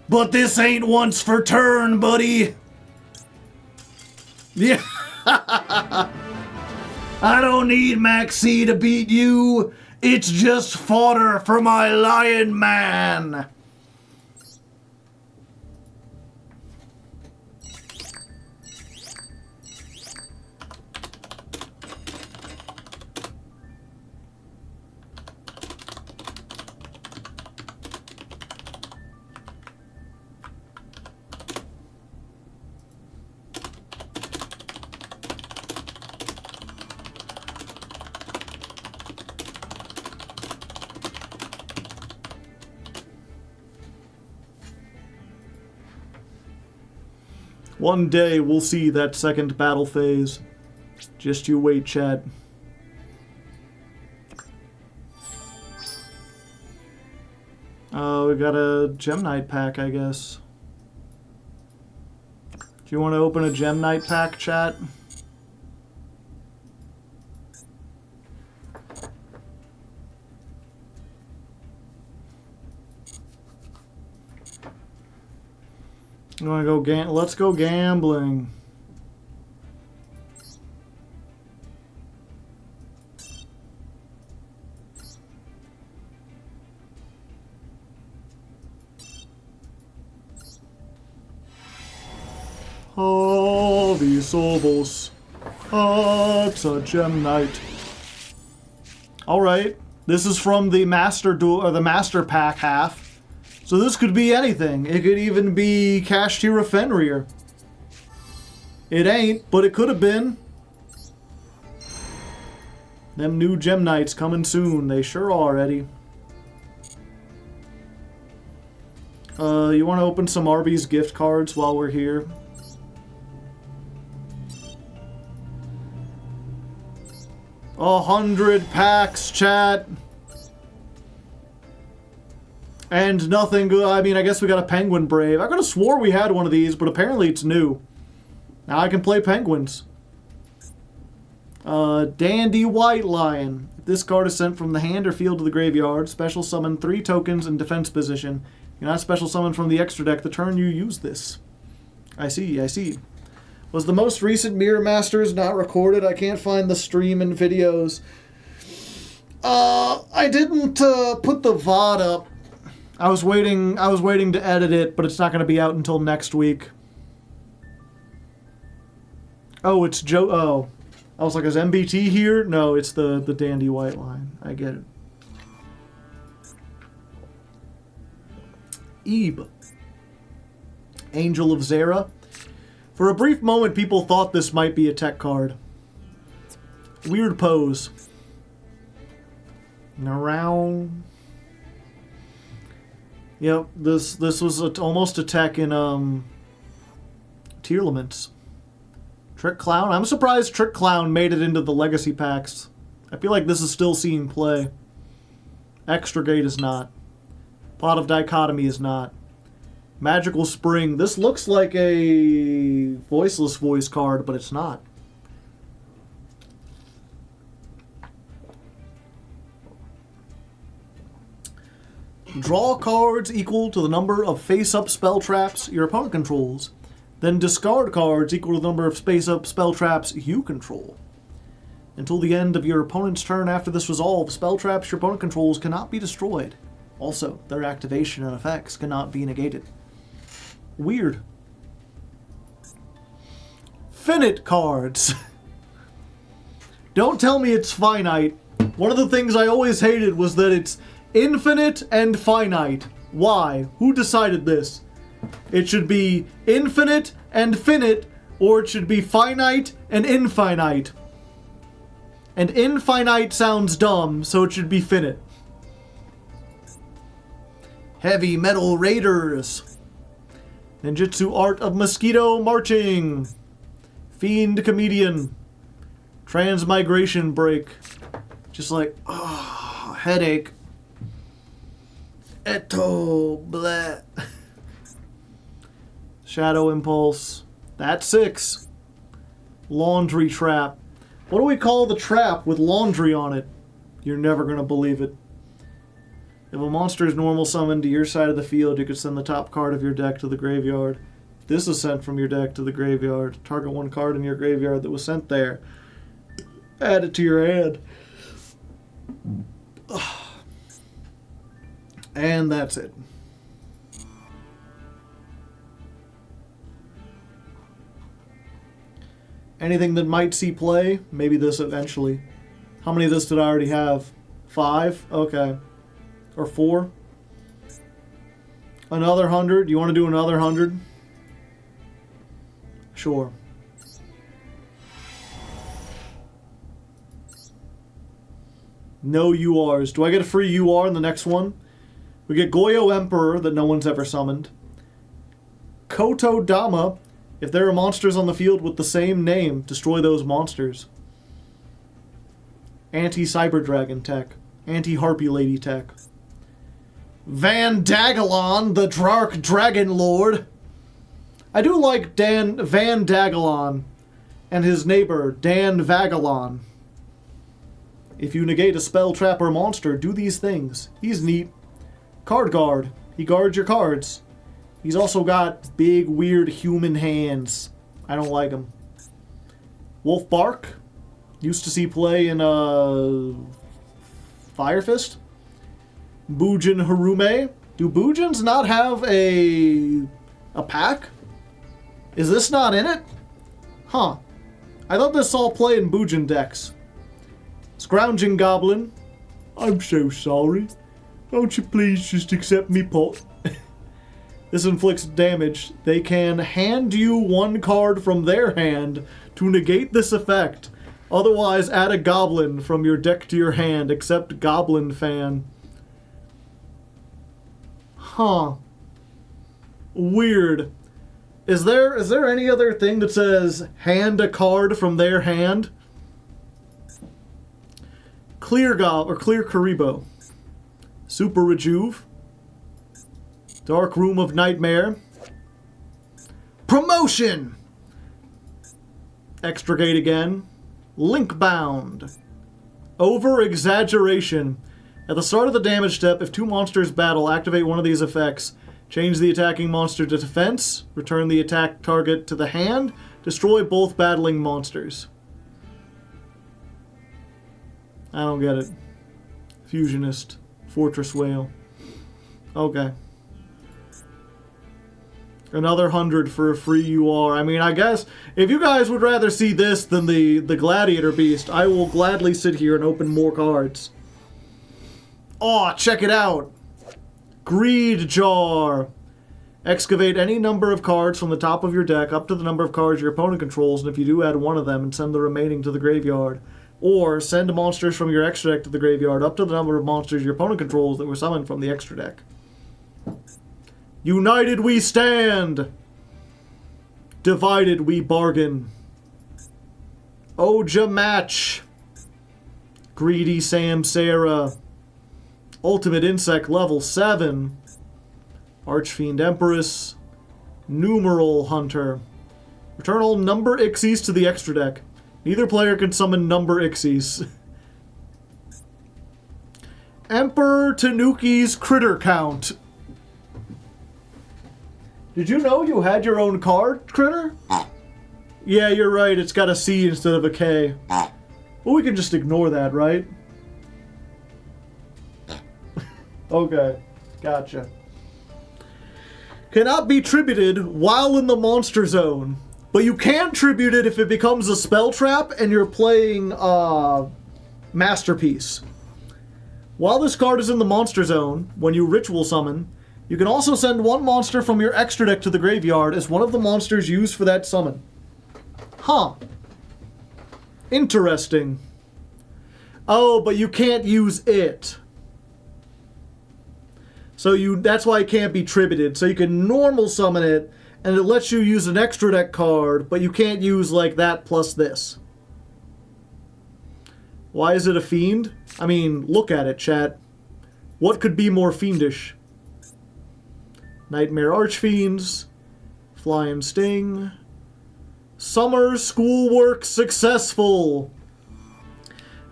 But this ain't once for turn, buddy. Yeah. I don't need Maxx C to beat you. It's just fodder for my lion man. One day we'll see that second battle phase. Just you wait, chat. We got a Gem Knight pack, I guess. Do you want to open a Gem Knight pack, chat? You want to go let's go gambling. Oh, these ovals. It's a Gem Knight. Alright. This is from the Master Duel, or the Master Pack half. So this could be anything. It could even be Kashtira Fenrir. It ain't, but it could have been. Them new Gem Knights coming soon. They sure are, Eddie. You want to open some Arby's gift cards while we're here? 100 packs, chat. And nothing good. I mean, I guess we got a Penguin Brave. I could have swore we had one of these, but apparently it's new. Now I can play Penguins. Dandy White Lion. If this card is sent from the hand or field to the graveyard, special summon 3 tokens in defense position. You're not special summon from the extra deck the turn you use this. I see, I see. Was the most recent Mirror Masters not recorded? I can't find the stream and videos. I didn't put the VOD up. I was waiting to edit it, but it's not going to be out until next week. Oh, it's Joe. Oh, I was like, is MBT here? No, it's the Dandy White Line. I get it. Ebe. Angel of Zera. For a brief moment, people thought this might be a tech card. Weird pose. Around. Yep, this was almost a tech in Tearlaments. Trick Clown. I'm surprised Trick Clown made it into the Legacy packs. I feel like this is still seeing play. Extra Gate is not. Pot of Dichotomy is not. Magical Spring. This looks like a Voiceless Voice card, but it's not. Draw cards equal to the number of face-up spell traps your opponent controls. Then discard cards equal to the number of space-up spell traps you control. Until the end of your opponent's turn after this resolve, spell traps your opponent controls cannot be destroyed. Also, their activation and effects cannot be negated. Weird. Finite cards. Don't tell me it's finite. One of the things I always hated was that it's infinite and finite. Why? Who decided this? It should be infinite and finite, or it should be finite and infinite. And infinite sounds dumb, so it should be finite. Heavy Metal Raiders. Ninjutsu Art of Mosquito Marching. Fiend Comedian. Transmigration Break. Just like, oh, headache. Eto, bleh. Shadow Impulse. That's 6. Laundry Trap. What do we call the trap with laundry on it? You're never going to believe it. If a monster is normal summoned to your side of the field, you could send the top card of your deck to the graveyard. If this is sent from your deck to the graveyard, target one card in your graveyard that was sent there. Add it to your hand. And that's it. Anything that might see play, maybe this eventually. How many of this did I already have? 5? Okay. Or 4? Another 100? You want to do another 100? Sure. No URs. Do I get a free UR in the next one? We get Goyo Emperor that no one's ever summoned. Koto Dama. If there are monsters on the field with the same name, destroy those monsters. Anti-Cyber Dragon tech. Anti-Harpy Lady tech. Van Dagalon, the Dark Dragon Lord. I do like Van Dagalon and his neighbor, Dan Vagalon. If you negate a spell, trap, or monster, do these things. He's neat. Card guard. He guards your cards. He's also got big, weird human hands. I don't like him. Wolf Bark. Used to see play in Fire Fist. Bujin Harume. Do Bujins not have a pack? Is this not in it? Huh. I thought this all play in Bujin decks. Scrounging Goblin. I'm so sorry. Won't you please just accept me pot? This inflicts damage. They can hand you one card from their hand to negate this effect. Otherwise, add a goblin from your deck to your hand, except Goblin Fan. Huh. Weird. Is there any other thing that says hand a card from their hand? Clear Karibo. Super Rejuve. Dark Room of Nightmare. Promotion! Extricate again. Link Bound. Over Exaggeration. At the start of the damage step, if 2 monsters battle, activate one of these effects. Change the attacking monster to defense. Return the attack target to the hand. Destroy both battling monsters. I don't get it. Fusionist. Fortress Whale. Okay. Another 100 for a free UR. I mean, I guess if you guys would rather see this than the Gladiator Beast, I will gladly sit here and open more cards. Aw, check it out. Greed Jar. Excavate any number of cards from the top of your deck up to the number of cards your opponent controls, and if you do, add one of them and send the remaining to the graveyard. Or send monsters from your extra deck to the graveyard up to the number of monsters your opponent controls that were summoned from the extra deck. United we stand. Divided we bargain. Oja Match. Greedy Samsara. Ultimate Insect level 7. Archfiend Empress. Numeral Hunter. Return all number Ixies to the extra deck. Neither player can summon number Ixies. Emperor Tanuki's Critter Count. Did you know you had your own card, Critter? Yeah, you're right. It's got a C instead of a K. Well, we can just ignore that, right? Okay. Gotcha. Cannot be tributed while in the monster zone. But you can tribute it if it becomes a spell trap and you're playing Masterpiece. While this card is in the monster zone, when you ritual summon, You can also send one monster from your extra deck to the graveyard as one of the monsters used for that summon. Huh. Interesting. Oh, but you can't use it. So that's why it can't be tributed. So you can normal summon it, and it lets you use an extra deck card, but you can't use like that plus this. Why is it a fiend? I mean, look at it, chat. What could be more fiendish? Nightmare Archfiends, Fly and Sting. Summer Schoolwork successful!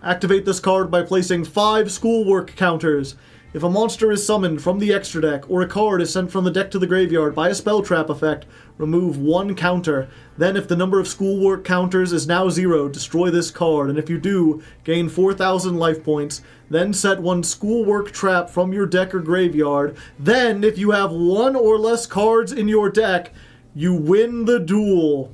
Activate this card by placing 5 schoolwork counters. If a monster is summoned from the extra deck, or a card is sent from the deck to the graveyard by a spell trap effect, remove 1 counter. Then if the number of schoolwork counters is now 0, destroy this card, and if you do, gain 4,000 life points. Then set 1 schoolwork trap from your deck or graveyard. Then, if you have 1 or less cards in your deck, you win the duel.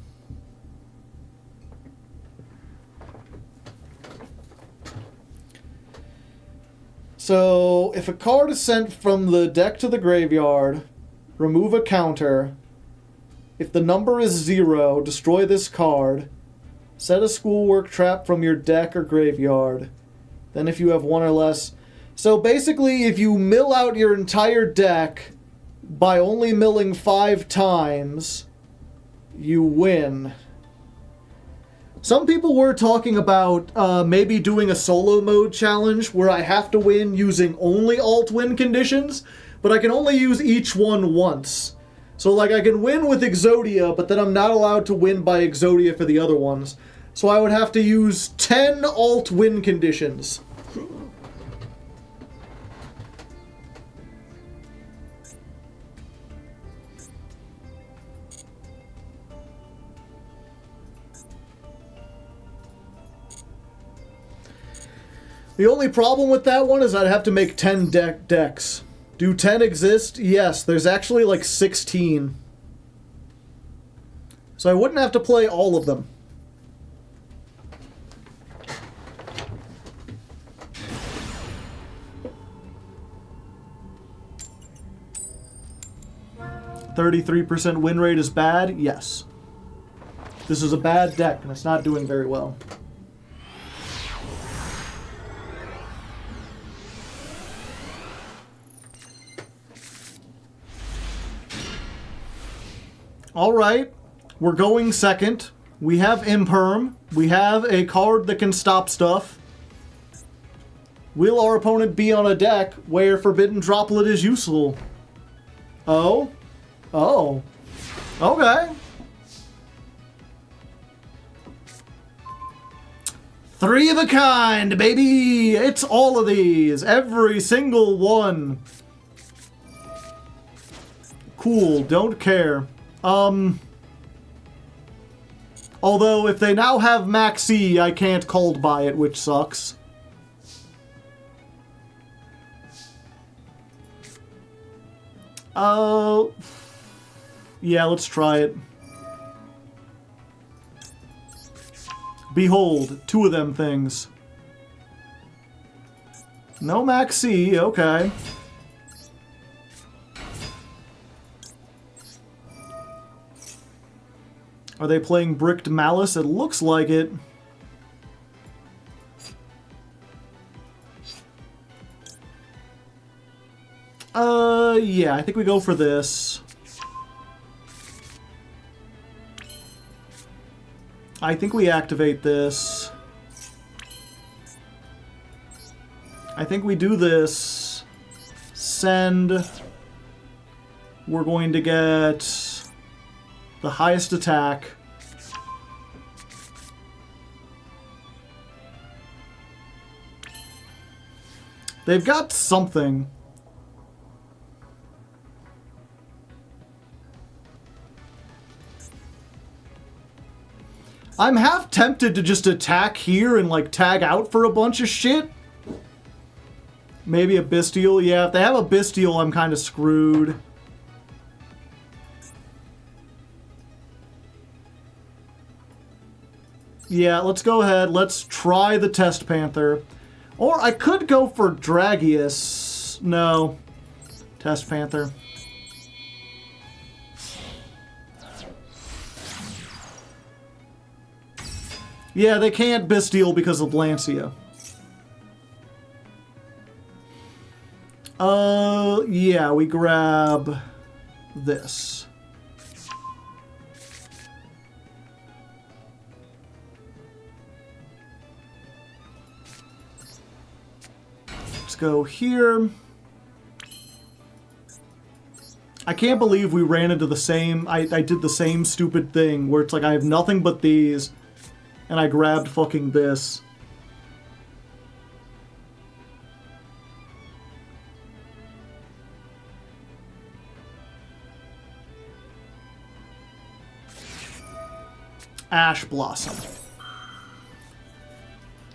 So, if a card is sent from the deck to the graveyard, remove a counter. If the number is 0, destroy this card. Set a schoolwork trap from your deck or graveyard. Then if you have 1 or less... So basically, if you mill out your entire deck by only milling 5 times, you win. Some people were talking about maybe doing a solo mode challenge where I have to win using only alt-win conditions, but I can only use each one once. So like I can win with Exodia, but then I'm not allowed to win by Exodia for the other ones. So I would have to use 10 alt-win conditions. The only problem with that one is I'd have to make 10 decks. Do 10 exist? Yes, there's actually like 16. So I wouldn't have to play all of them. %33% win rate is bad? Yes. This is a bad deck and it's not doing very well. Alright, we're going second. We have Imperm. We have a card that can stop stuff. Will our opponent be on a deck where Forbidden Droplet is useful? Oh? Oh. Okay. 3 of a kind, baby! It's all of these. Every single one. Cool, don't care. Although, if they now have Maxx C, I can't cold buy it, which sucks. Yeah, let's try it. Behold, 2 of them things. No Maxx C, okay. Are they playing Bricked Malice? It looks like it. Yeah, I think we go for this. I think we activate this. I think we do this. Send. We're going to get the highest attack. They've got something. I'm half tempted to just attack here and like tag out for a bunch of shit. Maybe a Bestial. Yeah, if they have a Bestial, I'm kind of screwed. Yeah, let's go ahead. Let's try the Test Panther. Or I could go for Dragius. No. Test Panther. Yeah, they can't Bastille because of Lancia. Yeah, we grab this. Let's go here. I can't believe we ran into the same... I did the same stupid thing where it's like I have nothing but these, and I grabbed fucking this. Ash Blossom.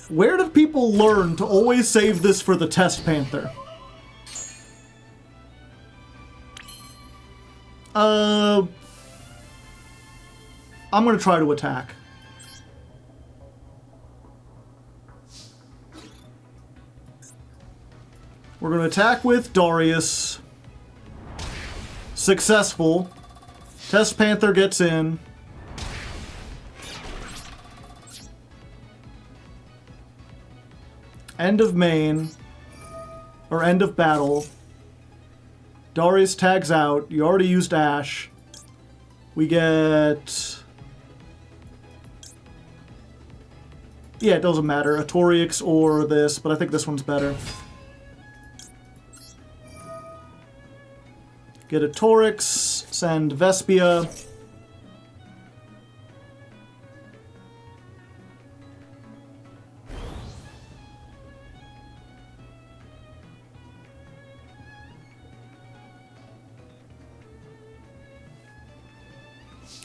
Where did people learn to always save this for the Test Panther? I'm gonna try to attack. We're gonna attack with Darius. Successful. Test Panther gets in. End of main. Or end of battle. Darius tags out. You already used Ash. We get... Yeah, it doesn't matter. A Toriix or this, but I think this one's better. Get a Toriix. Send Vespia.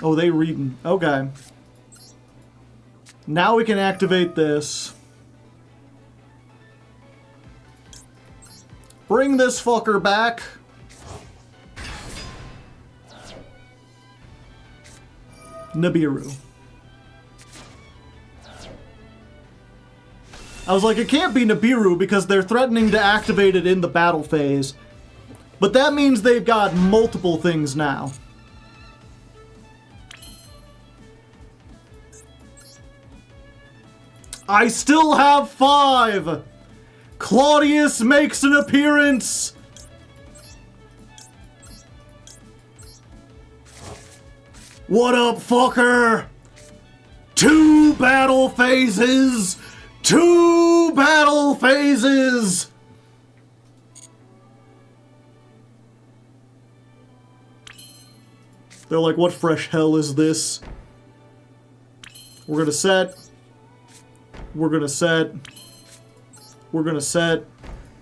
Oh, they reading. Okay. Now we can activate this. Bring this fucker back. Nibiru. I was like, it can't be Nibiru because they're threatening to activate it in the battle phase. But that means they've got multiple things now. I still have 5! Claudius makes an appearance! What up, fucker? 2 battle phases! 2 battle phases! They're like, what fresh hell is this? We're gonna set. We're gonna set. We're gonna set.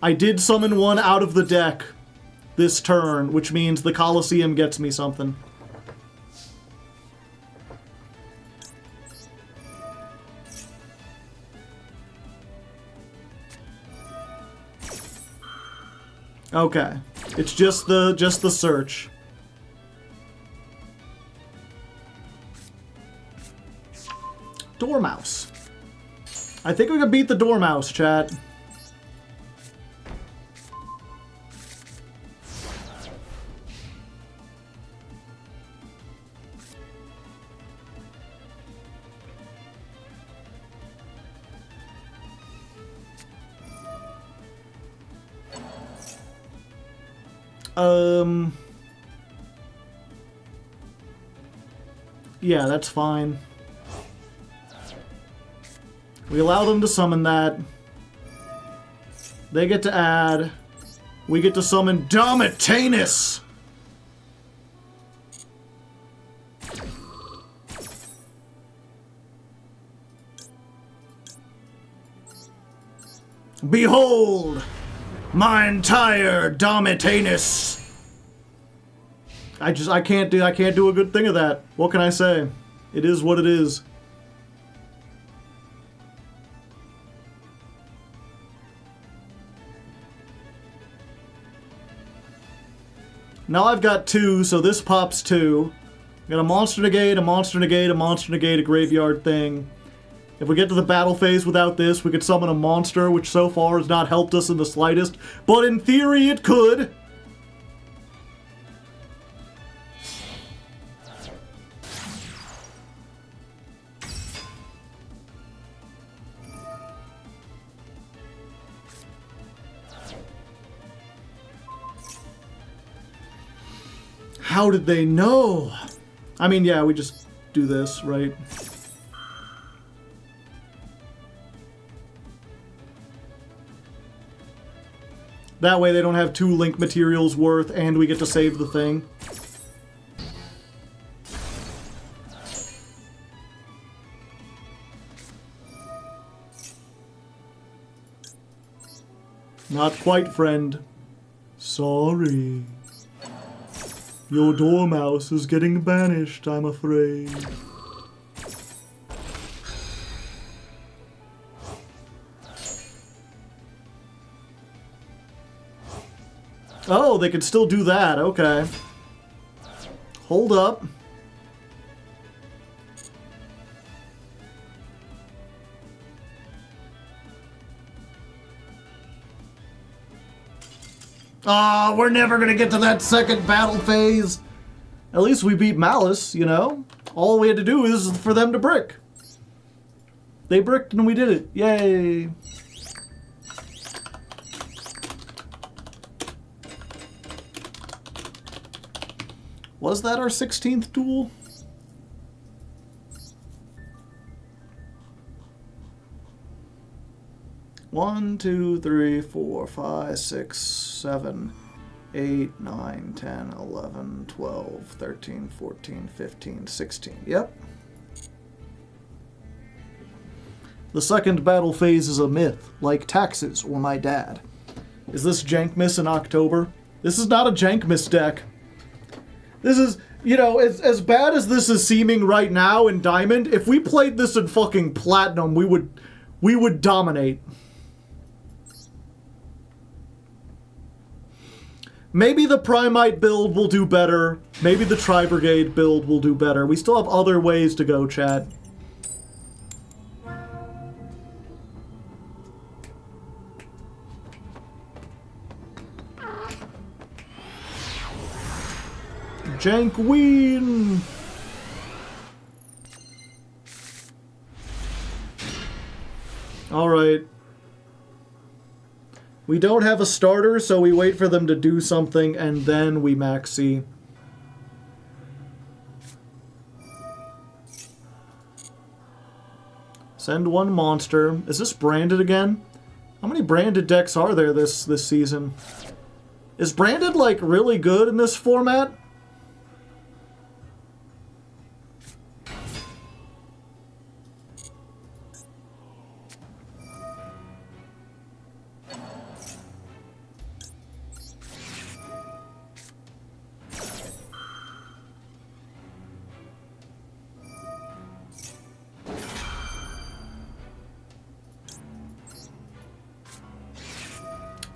I did summon one out of the deck this turn, which means the Colosseum gets me something. Okay. It's just the search. Dormouse. I think we can beat the Dormouse, chat. Yeah, that's fine. We allow them to summon that. They get to add. We get to summon Domitanus! Behold! My entire Domitanus! I can't do a good thing of that. What can I say? It is what it is. Now I've got 2, so this pops 2. Got a monster negate, a monster negate, a monster negate, a graveyard thing. If we get to the battle phase without this, we could summon a monster, which so far has not helped us in the slightest. But in theory, it could. How did they know? I mean, yeah, we just do this, right? That way they don't have 2 link materials worth, and we get to save the thing. Not quite, friend. Sorry. Your dormouse is getting banished, I'm afraid. Oh, they can still do that. Okay. Hold up. Ah, we're never gonna get to that second battle phase. At least we beat Malice, you know? All we had to do is for them to brick. They bricked and we did it. Yay. Was that our 16th duel? One, 2, 3, 4, 5, 6, 7, 8, 9, 10, 11, 12, 13, 14, 15, 16. Yep. The second battle phase is a myth, like taxes or my dad. Is this Jankmas in October? This is not a Jankmas deck. This is, you know, as bad as this is seeming right now in Diamond, if we played this in fucking Platinum, we would dominate. Maybe the Primite build will do better. Maybe the Tri-Brigade build will do better. We still have other ways to go, chat. Jankween! Alright. We don't have a starter, so we wait for them to do something, and then we Maxx C. Send one monster. Is this branded again? How many branded decks are there this season? Is branded, like, really good in this format?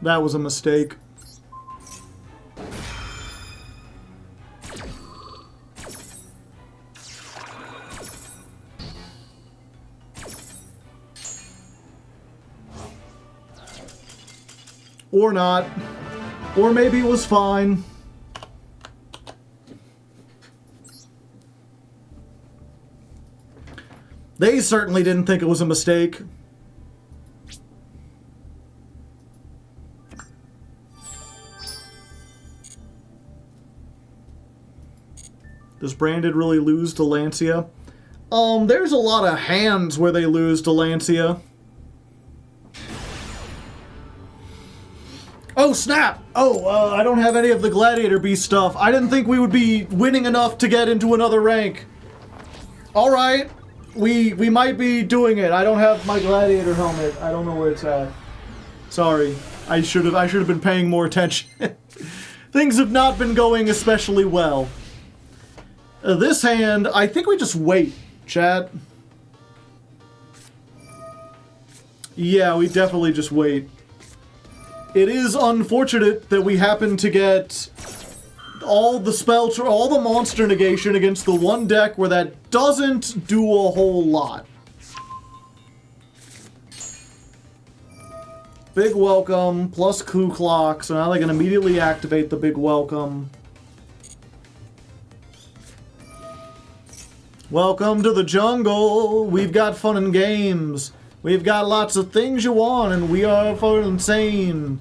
That was a mistake. Or not. Or maybe it was fine. They certainly didn't think it was a mistake. Does Branded really lose to Lancia? There's a lot of hands where they lose to Lancia. Oh, snap! Oh, I don't have any of the Gladiator Beast stuff. I didn't think we would be winning enough to get into another rank. Alright. We might be doing it. I don't have my Gladiator helmet. I don't know where it's at. Sorry. I should have been paying more attention. Things have not been going especially well. This hand, I think we just wait, chat. Yeah, we definitely just wait. It is unfortunate that we happen to get all the monster negation against the one deck where that doesn't do a whole lot. Big welcome, plus Ku Klux, so now they can immediately activate the big welcome. Welcome to the jungle. We've got fun and games. We've got lots of things you want, and we are for insane.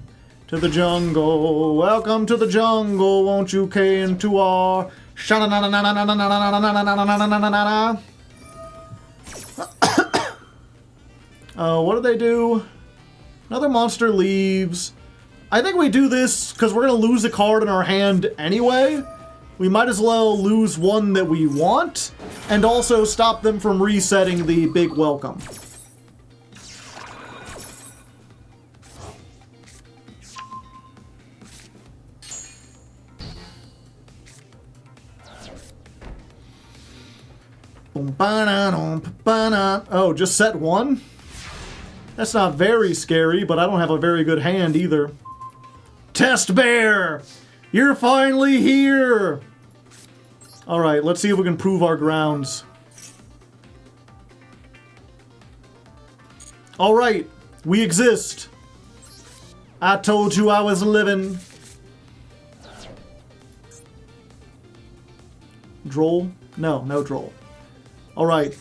to the jungle. Welcome to the jungle. Won't you came to our what do they do? Another monster leaves. I think we do this because we're going to lose a card in our hand anyway. We might as well lose one that we want, and also stop them from resetting the big welcome. Oh, just set one? That's not very scary, but I don't have a very good hand either. Test Bear! You're finally here! Alright, let's see if we can prove our grounds. Alright, we exist. I told you I was living. Droll? No droll. Alright.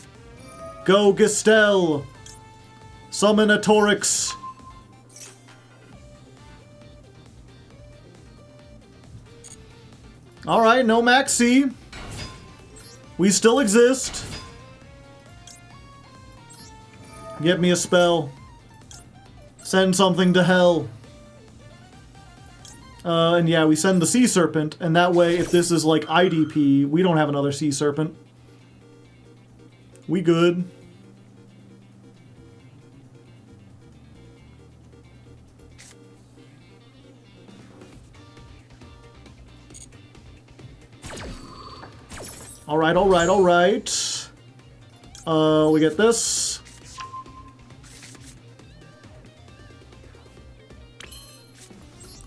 Go, Gestel! Summon a Torix. Alright, no Maxx C. We still exist. Get me a spell. Send something to hell. And yeah, we send the Sea Serpent, and that way, if this is like IDP, we don't have another Sea Serpent. We good. Alright. We get this.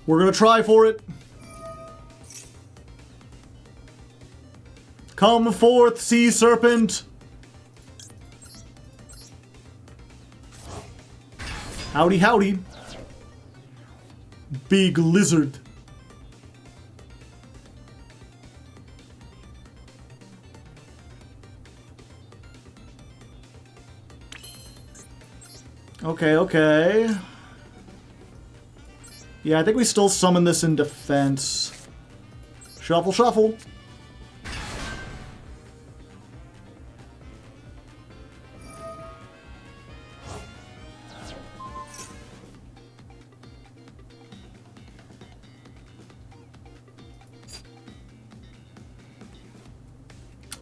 We're gonna try for it. Come forth, Sea Serpent. Howdy, howdy. Big lizard. Okay. Yeah, I think we still summon this in defense. Shuffle.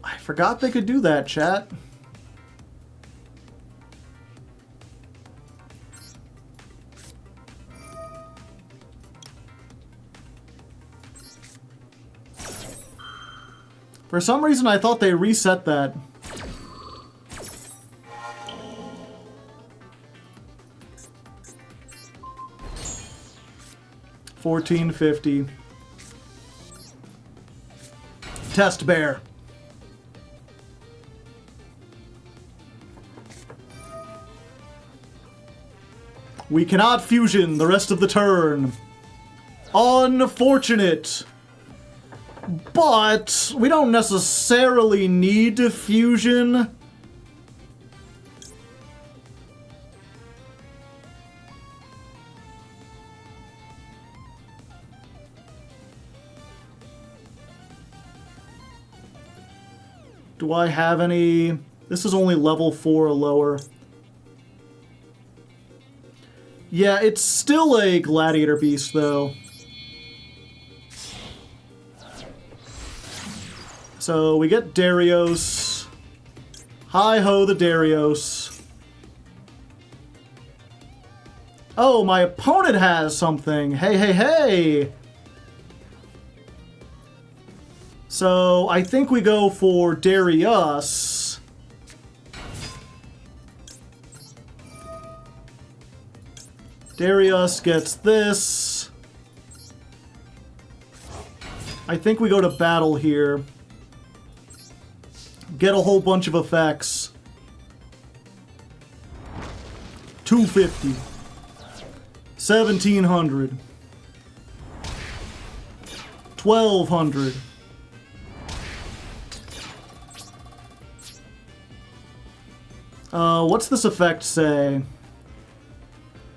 I forgot they could do that, chat. For some reason, I thought they reset that. $14.50. Test Bear. We cannot fusion the rest of the turn. Unfortunate. But we don't necessarily need to fusion. Do I have any? This is only level 4 or lower. Yeah, it's still a Gladiator Beast, though. So we get Darius. Hi-ho, the Darius. Oh, my opponent has something. Hey. So I think we go for Darius. Darius gets this. I think we go to battle here. Get a whole bunch of effects. 250. 1700. 1200. What's this effect say?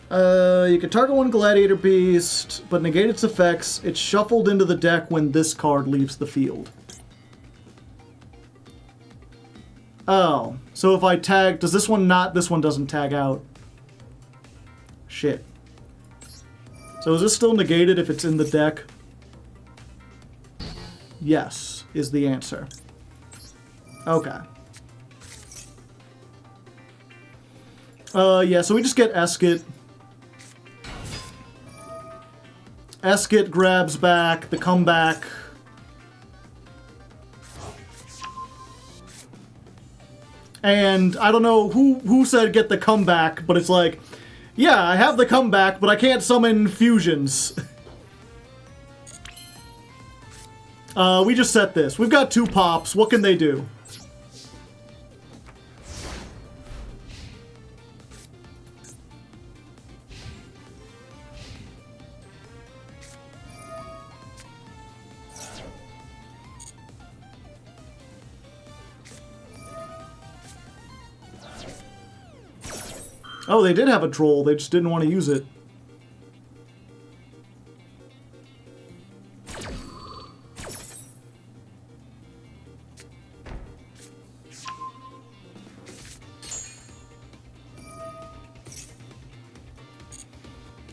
You can target one Gladiator Beast, but negate its effects. It's shuffled into the deck when this card leaves the field. Oh, so if I tag, does this one not? This one doesn't tag out. Shit. So is this still negated if it's in the deck? Yes, is the answer. Okay. Yeah, so we just get Eskit. Eskit grabs back the comeback. And I don't know who said get the comeback, but it's like, yeah, I have the comeback, but I can't summon fusions. We just set this. We've got 2 pops. What can they do? Oh, they did have a troll. They just didn't want to use it.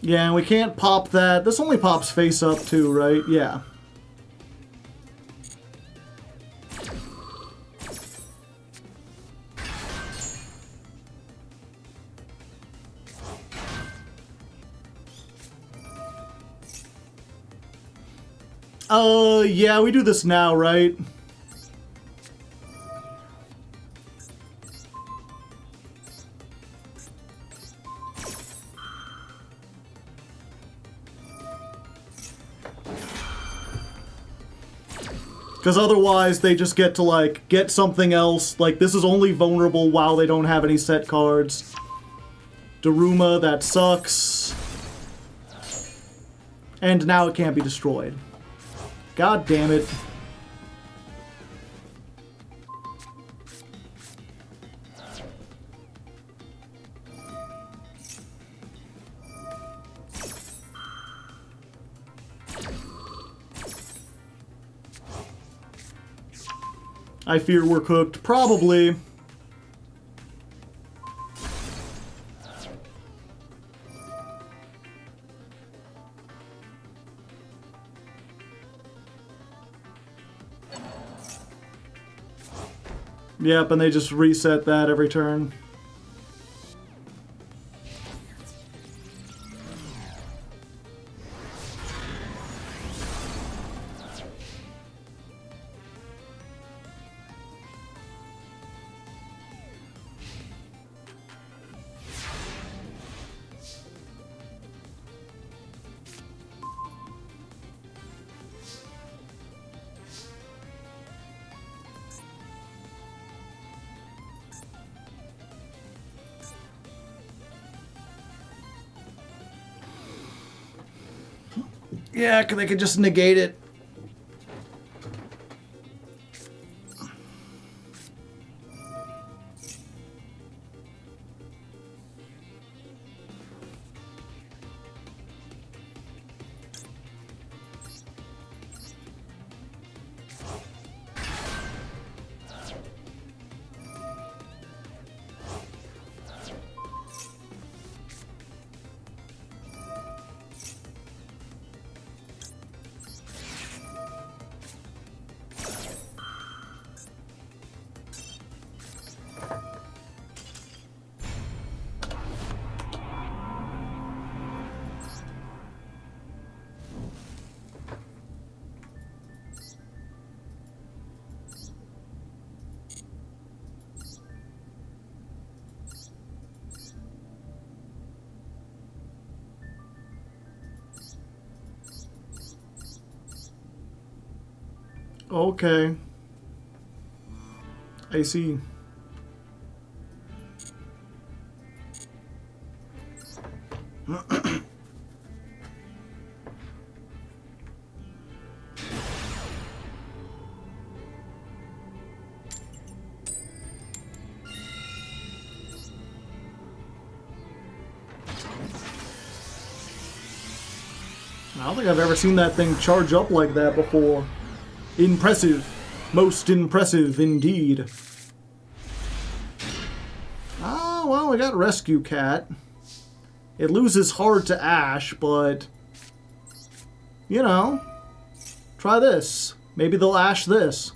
Yeah, and we can't pop that. This only pops face up too, right? Yeah. Yeah, we do this now, right? Because otherwise they just get to, like, get something else. Like, this is only vulnerable while they don't have any set cards. Daruma, that sucks. And now it can't be destroyed. God damn it. I fear we're cooked. Probably. Yep, and they just reset that every turn. Yeah, they could just negate it. Okay. I see. I don't think I've ever seen that thing charge up like that before. Impressive. Most impressive indeed. Oh, well, we got Rescue Cat. It loses hard to Ash, but... You know. Try this. Maybe they'll Ash this.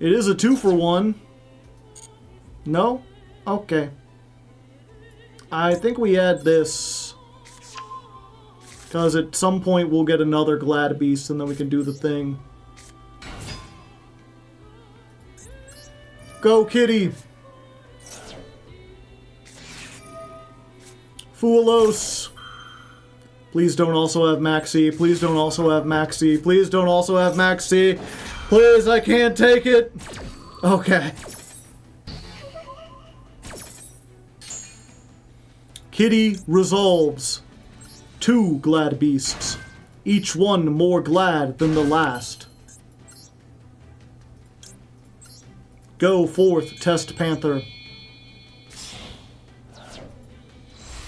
It is a 2-for-1. No? Okay. I think we add this. Because at some point we'll get another Glad Beast and then we can do the thing. Go, kitty! Foolos! Please don't also have Maxx C. Please don't also have Maxx C. Please don't also have Maxx C. Please, I can't take it! Okay. Kitty resolves. 2 Glad Beasts. Each one more glad than the last. Go forth, Test Panther.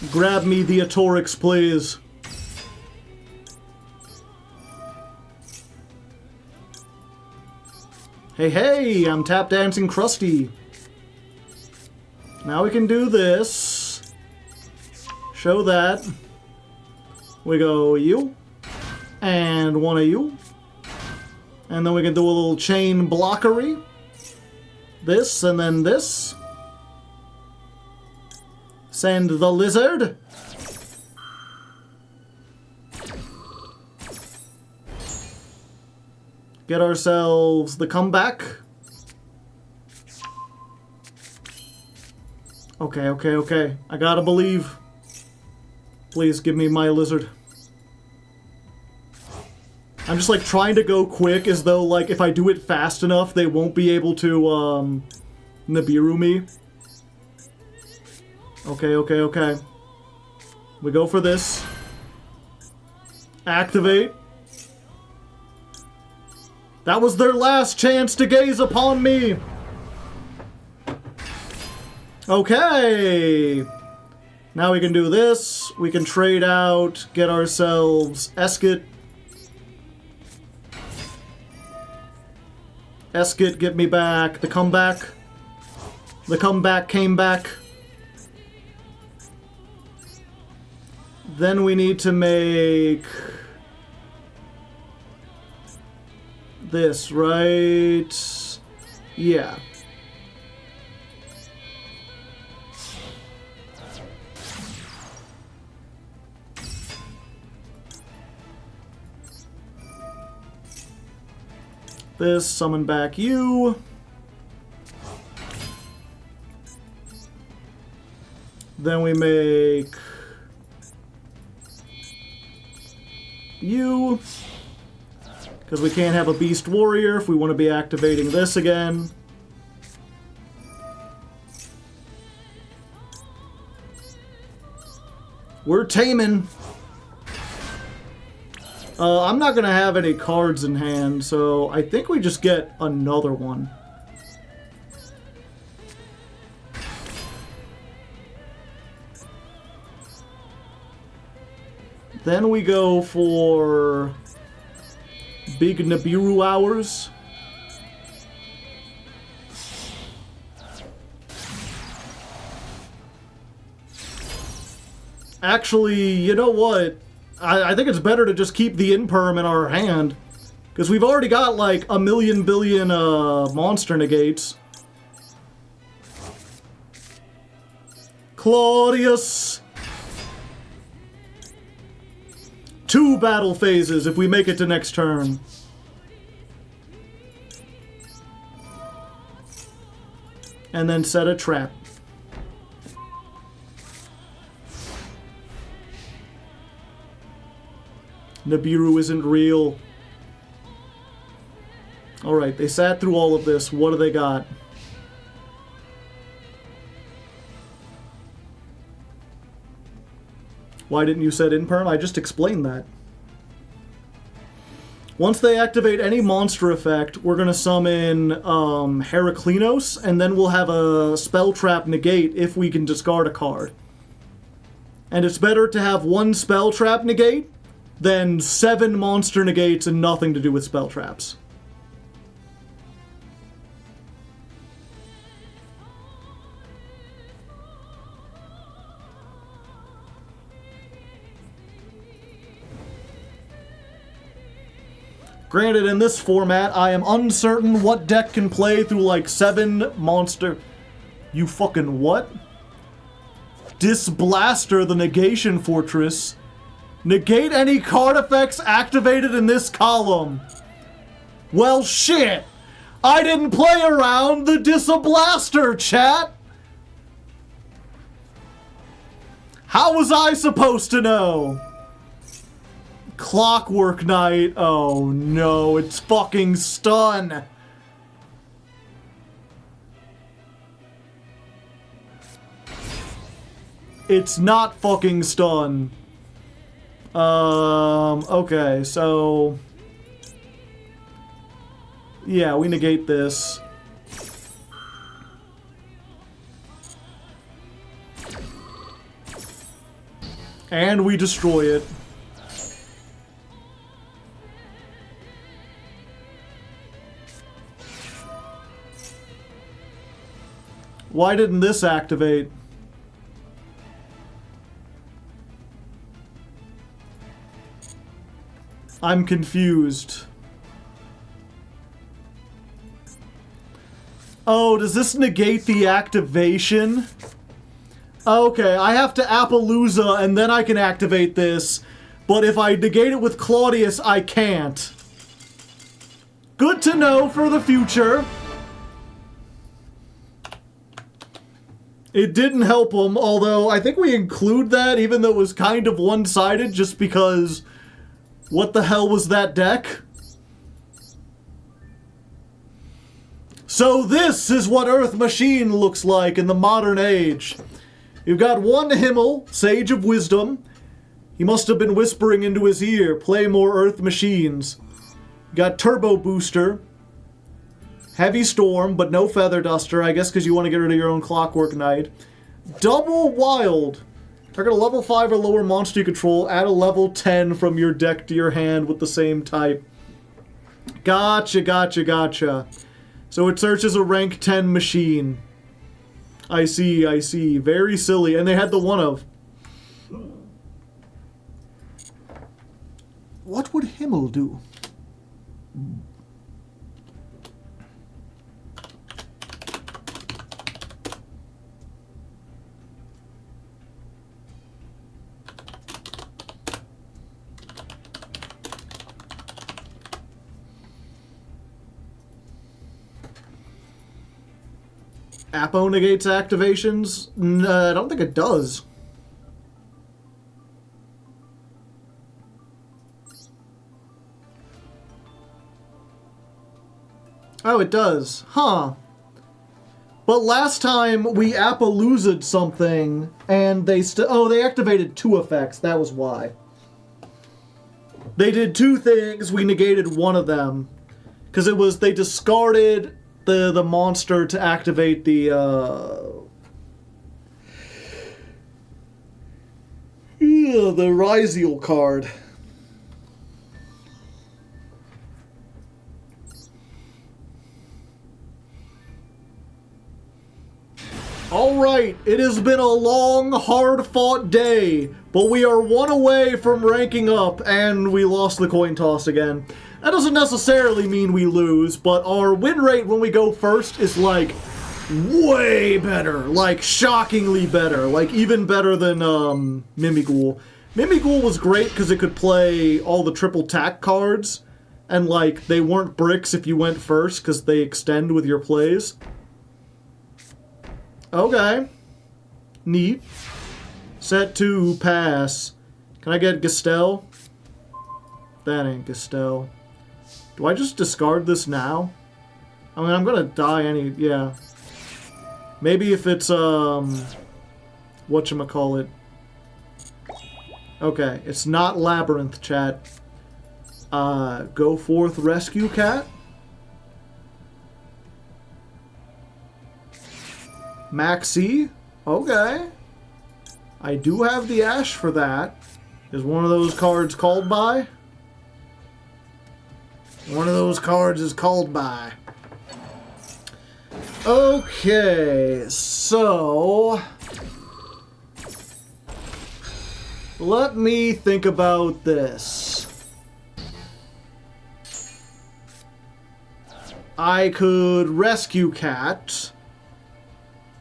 Grab me the Atorix, please. Hey, hey, I'm tap dancing Krusty. Now we can do this. Show that. We go you. And one of you. And then we can do a little chain blockery. This and then this. Send the lizard. Get ourselves the comeback. Okay, okay, okay. I gotta believe. Please give me my lizard. I'm just like trying to go quick as though like if I do it fast enough they won't be able to Nibiru me. Okay, okay, okay. We go for this. Activate. That was their last chance to gaze upon me! Okay! Now we can do this. We can trade out, get ourselves Eskit. Eskit, get me back. The comeback. The comeback came back. Then we need to make... this, right? Yeah. This, summon back you. Then we make you. Because we can't have a Beast Warrior if we want to be activating this again. We're taming. I'm not going to have any cards in hand, so I think we just get another one. Then we go for... big Nibiru hours. Actually, you know what? I think it's better to just keep the Imperm in our hand. Because we've already got like a million billion monster negates. Claudius! 2 battle phases if we make it to next turn. And then set a trap. Nibiru isn't real. Alright, they sat through all of this. What do they got? Why didn't you set Imperm? I just explained that. Once they activate any monster effect, we're going to summon Heraklinos, and then we'll have a spell trap negate if we can discard a card. And it's better to have one spell trap negate than 7 monster negates and nothing to do with spell traps. Granted, in this format, I am uncertain what deck can play through like 7 monster... You fucking what? Disblaster the Negation Fortress. Negate any card effects activated in this column. Well, shit! I didn't play around the Disblaster, chat! How was I supposed to know? Clockwork Knight. Oh no, it's fucking stun. It's not fucking stun. Okay, so... Yeah, we negate this. And we destroy it. Why didn't this activate? I'm confused. Oh, does this negate the activation? Okay, I have to Appaloosa and then I can activate this. But if I negate it with Claudius, I can't. Good to know for the future. It didn't help him, although I think we include that even though it was kind of one-sided just because... What the hell was that deck? So this is what Earth Machine looks like in the modern age. You've got one Himmel, Sage of Wisdom. He must have been whispering into his ear, play more Earth Machines. You got Turbo Booster. Heavy Storm, but no Feather Duster, I guess because you want to get rid of your own Clockwork Knight. Double Wild. Target a level 5 or lower monster you control, add a level 10 from your deck to your hand with the same type. Gotcha, gotcha, gotcha. So it searches a rank 10 machine. I see, I see. Very silly. And they had the one of. What would Himmel do? Apo negates activations? I don't think it does. Oh, it does. Huh. But last time we Appalooza'd something, and they they activated 2 effects. That was why. They did 2 things, we negated one of them. Because it was, they discarded the monster to activate the Ryziel card. Alright, it has been a long, hard-fought day, but we are 1 away from ranking up, and we lost the coin toss again. That doesn't necessarily mean we lose, but our win rate when we go first is, like, way better. Like, shockingly better. Like, even better than, Mimighoul. Mimighoul was great because it could play all the triple tack cards, and, like, they weren't bricks if you went first because they extend with your plays. Okay. Neat. Set 2, pass. Can I get Gestel? That ain't Gestel. Do I just discard this now? I mean, I'm gonna die yeah. Maybe if it's, whatchamacallit. Okay, it's not Labyrinth, chat. Go forth, Rescue Cat. Maxx C? Okay. I do have the Ash for that. Is one of those cards called by? One of those cards is called by. Okay, so... let me think about this. I could rescue Cat.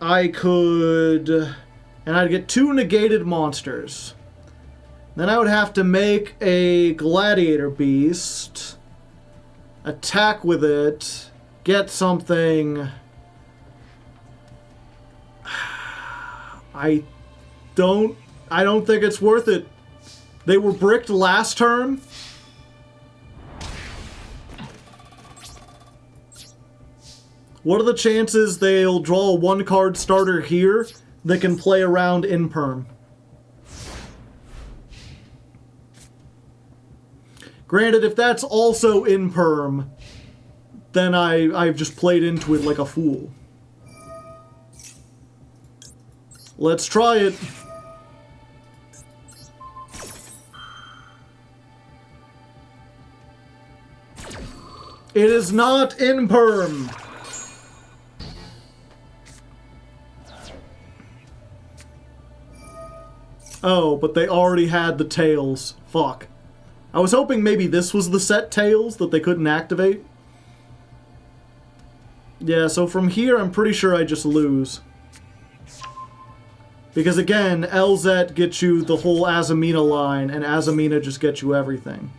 I could... and I'd get 2 negated monsters. Then I would have to make a Gladiator Beast. Attack with it. Get something... I don't think it's worth it. They were bricked last turn. What are the chances they'll draw a 1-card starter here that can play around in perm? Granted, if that's also in perm, then I've just played into it like a fool. Let's try it. It is not in perm. Oh, but they already had the tails. Fuck. I was hoping maybe this was the set tails that they couldn't activate. Yeah, so from here I'm pretty sure I just lose. Because again, LZ gets you the whole Azamina line, and Azamina just gets you everything.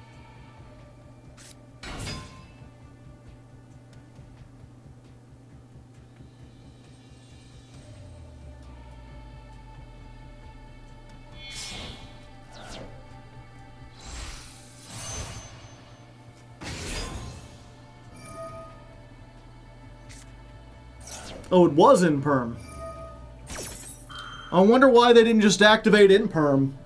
Oh, it was in perm. I wonder why they didn't just activate in perm.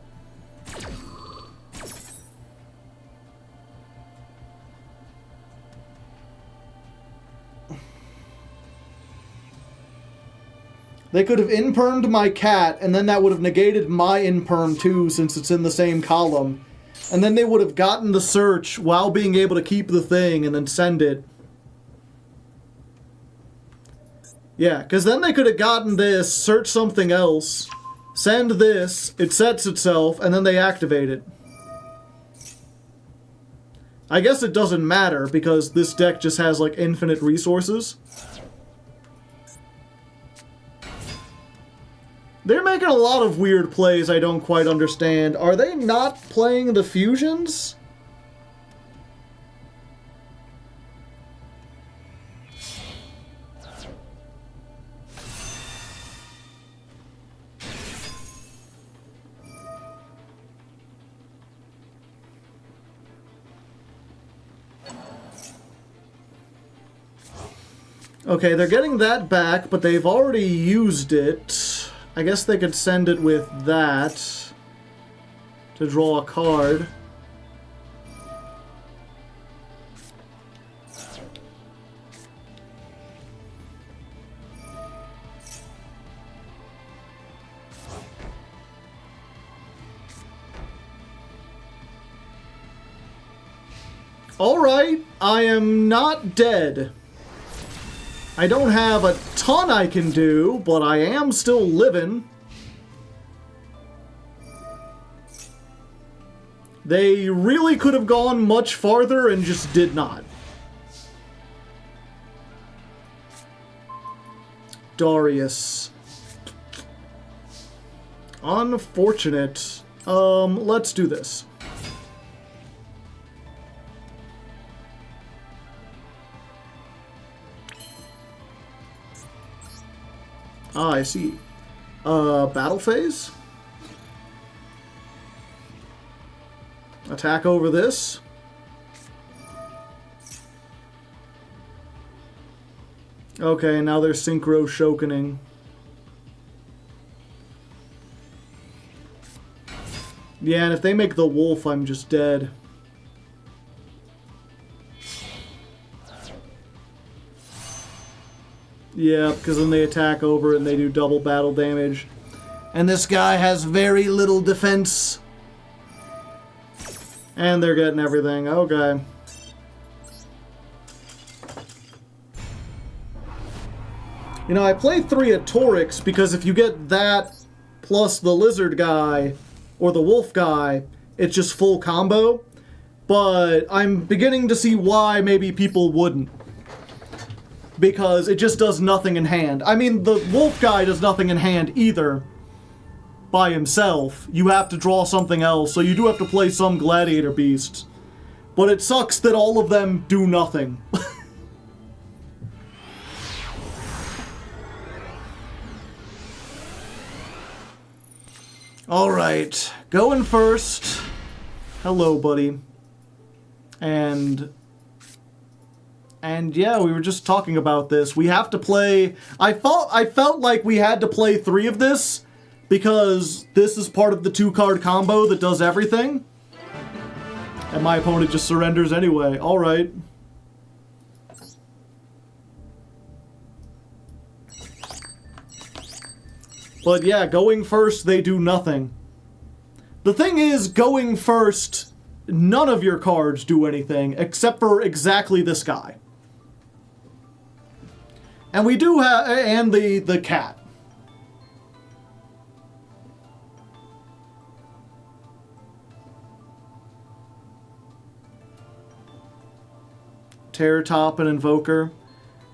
They could have in-permed my Cat, and then that would have negated my in-perm too, since it's in the same column. And then they would have gotten the search while being able to keep the thing and then send it. Yeah, because then they could have gotten this, search something else, send this, it sets itself, and then they activate it. I guess it doesn't matter, because this deck just has, like, infinite resources. They're making a lot of weird plays I don't quite understand. Are they not playing the fusions? Okay, they're getting that back, but they've already used it. I guess they could send it with that to draw a card. Alright, I am not dead. I don't have a ton I can do, but I am still living. They really could have gone much farther and just did not. Darius. Unfortunate. Let's do this. Ah, I see. Battle phase? Attack over this. Okay, now they're synchro shokening. Yeah, and if they make the wolf, I'm just dead. Yeah, because then they attack over and they do double battle damage. And this guy has very little defense. And they're getting everything. Okay. You know, I play 3 at Torix because if you get that plus the lizard guy or the wolf guy, it's just full combo. But I'm beginning to see why maybe people wouldn't. Because it just does nothing in hand. I mean, the wolf guy does nothing in hand either by himself. You have to draw something else, so you do have to play some Gladiator Beast. But it sucks that all of them do nothing. Alright, going first. Hello, buddy. And yeah, we were just talking about this. We have to play... I felt like we had to play 3 of this, because this is part of the 2-card combo that does everything. And my opponent just surrenders anyway. Alright. But yeah, going first, they do nothing. The thing is, going first, none of your cards do anything, except for exactly this guy. And we do have... and the cat. Terror Top and Invoker.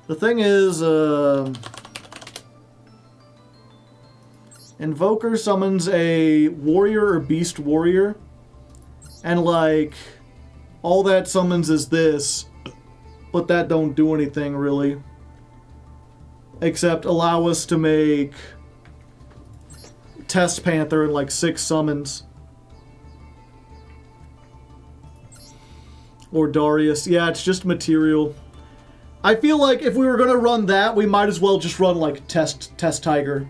The thing is, Invoker summons a warrior or beast warrior, and like, all that summons is this, but that don't do anything really. Except allow us to make Test Panther in like 6 summons. Or Darius. Yeah, it's just material. I feel like if we were gonna run that, we might as well just run like Test Tiger.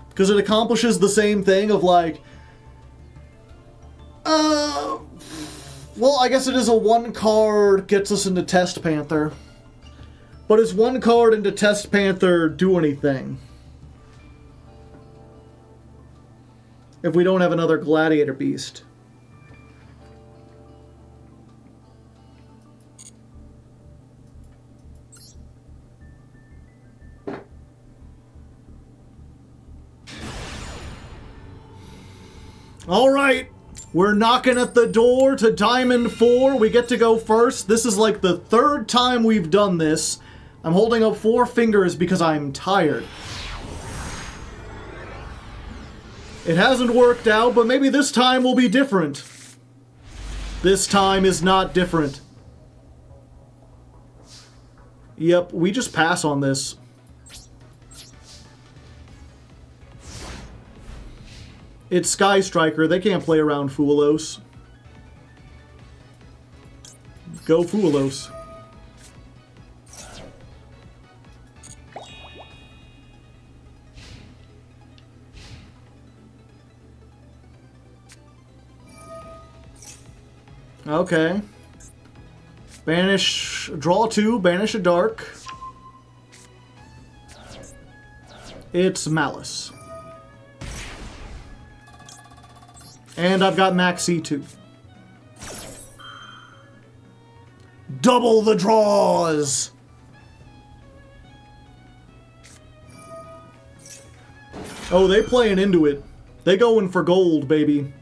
Because it accomplishes the same thing of like... well, I guess it is a 1 card gets us into Test Panther. But does 1 card into Test Panther do anything? If we don't have another Gladiator Beast. Alright, we're knocking at the door to Diamond 4. We get to go first. This is like the 3rd time we've done this. I'm holding up 4 fingers because I'm tired. It hasn't worked out, but maybe this time will be different. This time is not different. Yep, we just pass on this. It's Sky Striker. They can't play around Fuelos. Go Fuelos. Okay. Banish, draw 2, banish a dark. It's Malice. And I've got Maxx C too. Double the draws! Oh, they playing into it. They going for gold, baby.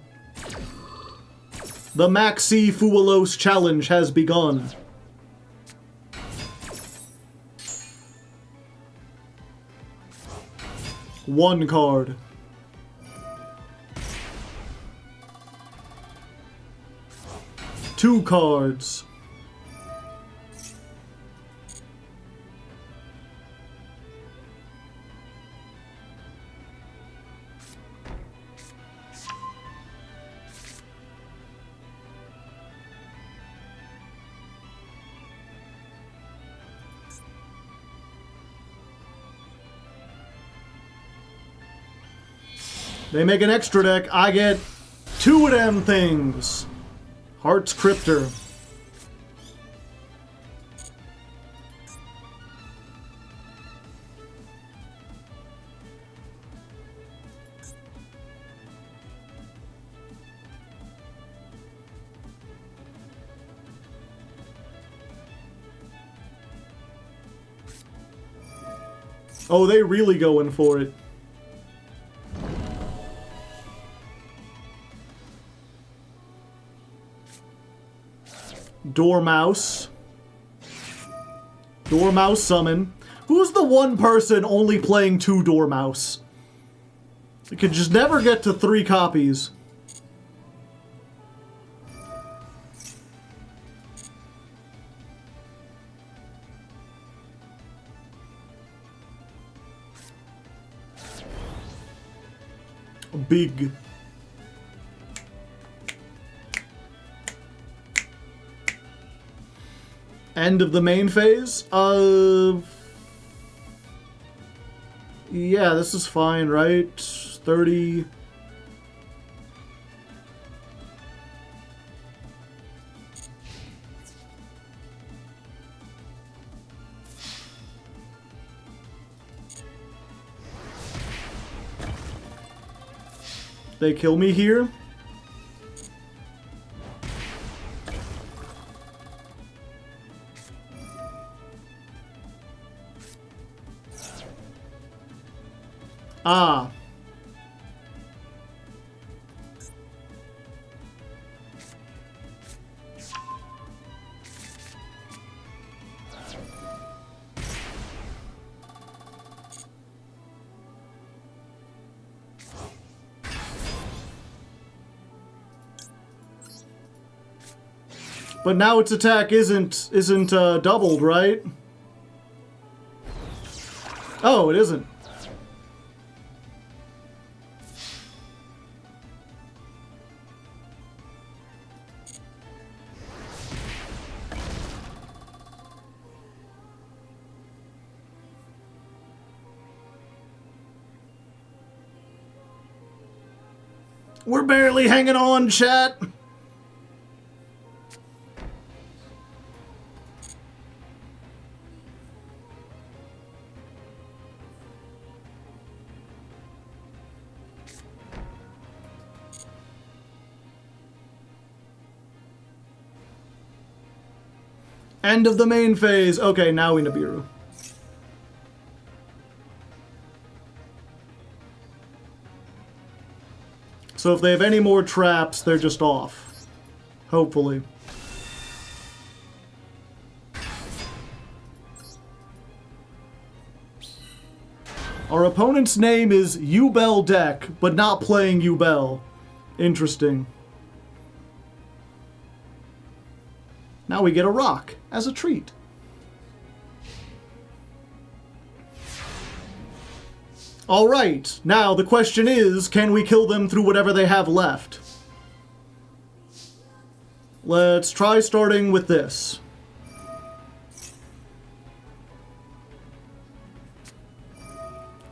The Maxx C Fuelos challenge has begun. One card. Two cards. They make an extra deck. I get 2 of them things. Heart's Cryptor. Oh, they really going for it. Dormouse. Dormouse summon. Who's the one person only playing 2 Dormouse? You could just never get to 3 copies. Big. End of the main phase? Yeah, this is fine, right? 30... They kill me here. Ah. But now its attack isn't doubled, right? Oh, it isn't. We're barely hanging on, chat. End of the main phase. Okay, now we Nibiru. So if they have any more traps, they're just off. Hopefully. Our opponent's name is Ubel Deck, but not playing Ubel. Interesting. Now we get a rock as a treat. Alright, now the question is, can we kill them through whatever they have left? Let's try starting with this.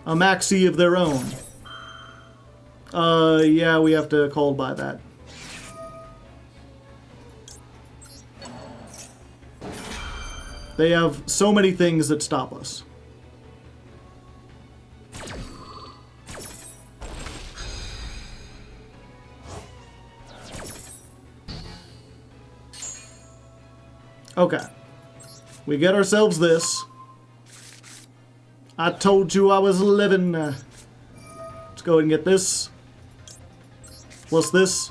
A Maxx C of their own. Yeah, we have to call by that. They have so many things that stop us. Okay. We get ourselves this. I told you I was living. Let's go ahead and get this. Plus this.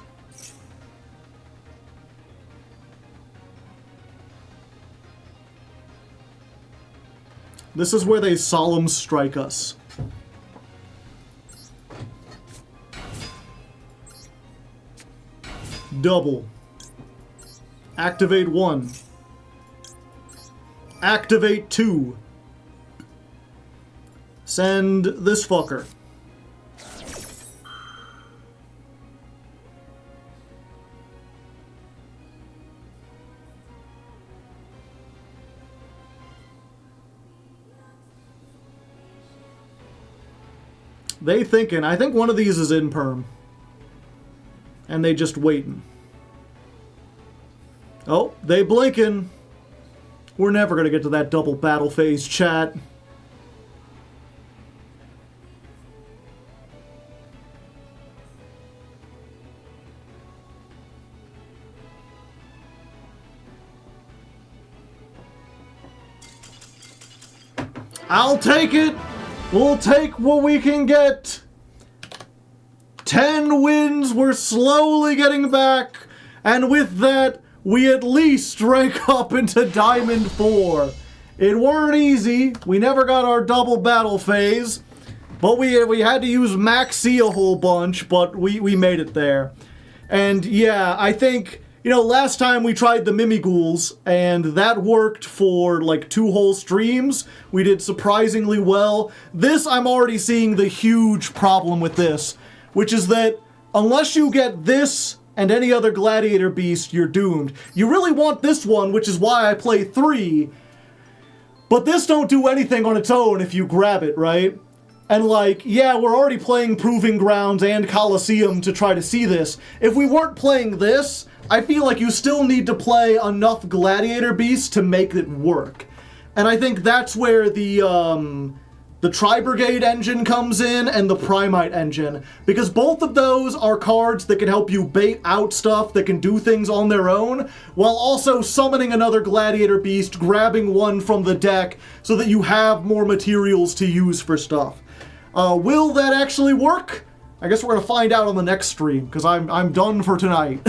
This is where they solemn strike us. Double. Activate 1. Activate 2. Send this fucker. They thinking. I think one of these is in perm. And they just waiting. Oh, they blinking. We're never going to get to that double battle phase, chat. I'll take it. We'll take what we can get. 10 wins, we're slowly getting back. And with that, we at least rank up into Diamond 4. It weren't easy. We never got our double battle phase. But we had to use Maxx C a whole bunch, but we made it there. And yeah, I think, you know, last time we tried the Mimigools, and that worked for like 2 whole streams. We did surprisingly well. This, I'm already seeing the huge problem with this, which is that unless you get this and any other Gladiator Beast, you're doomed. You really want this one, which is why I play 3, but this don't do anything on its own if you grab it, right? And like, yeah, we're already playing Proving Grounds and Coliseum to try to see this. If we weren't playing this, I feel like you still need to play enough Gladiator Beasts to make it work. And I think that's where the Tri-Brigade engine comes in and the Primite engine. Because both of those are cards that can help you bait out stuff that can do things on their own, while also summoning another Gladiator Beast, grabbing one from the deck, so that you have more materials to use for stuff. Will that actually work? I guess we're gonna find out on the next stream, because I'm done for tonight.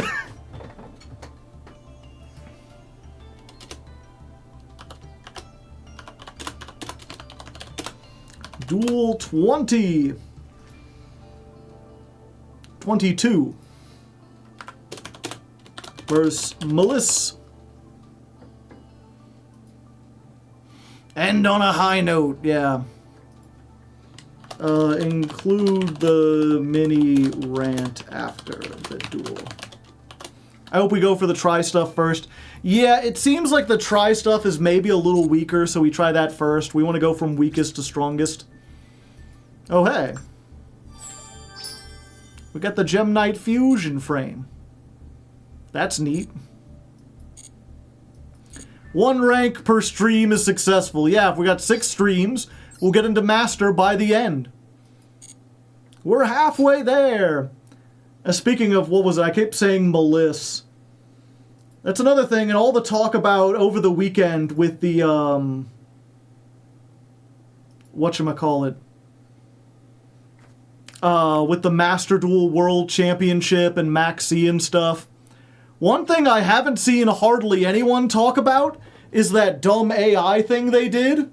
Duel 20. 22. Versus Melissa. End on a high note, yeah. Include the mini rant after the duel. I hope we go for the try stuff first. Yeah, it seems like the try stuff is maybe a little weaker, so we try that first. We want to go from weakest to strongest. Oh, hey. We got the Gem Knight Fusion frame. That's neat. 1 rank per stream is successful. Yeah, if we got 6 streams, we'll get into Master by the end. We're halfway there. Speaking of, what was it? I kept saying Melissa. That's another thing, and all the talk about over the weekend with the, whatchamacallit? With the Master Duel World Championship and Maxx C and stuff. One thing I haven't seen hardly anyone talk about is that dumb AI thing they did.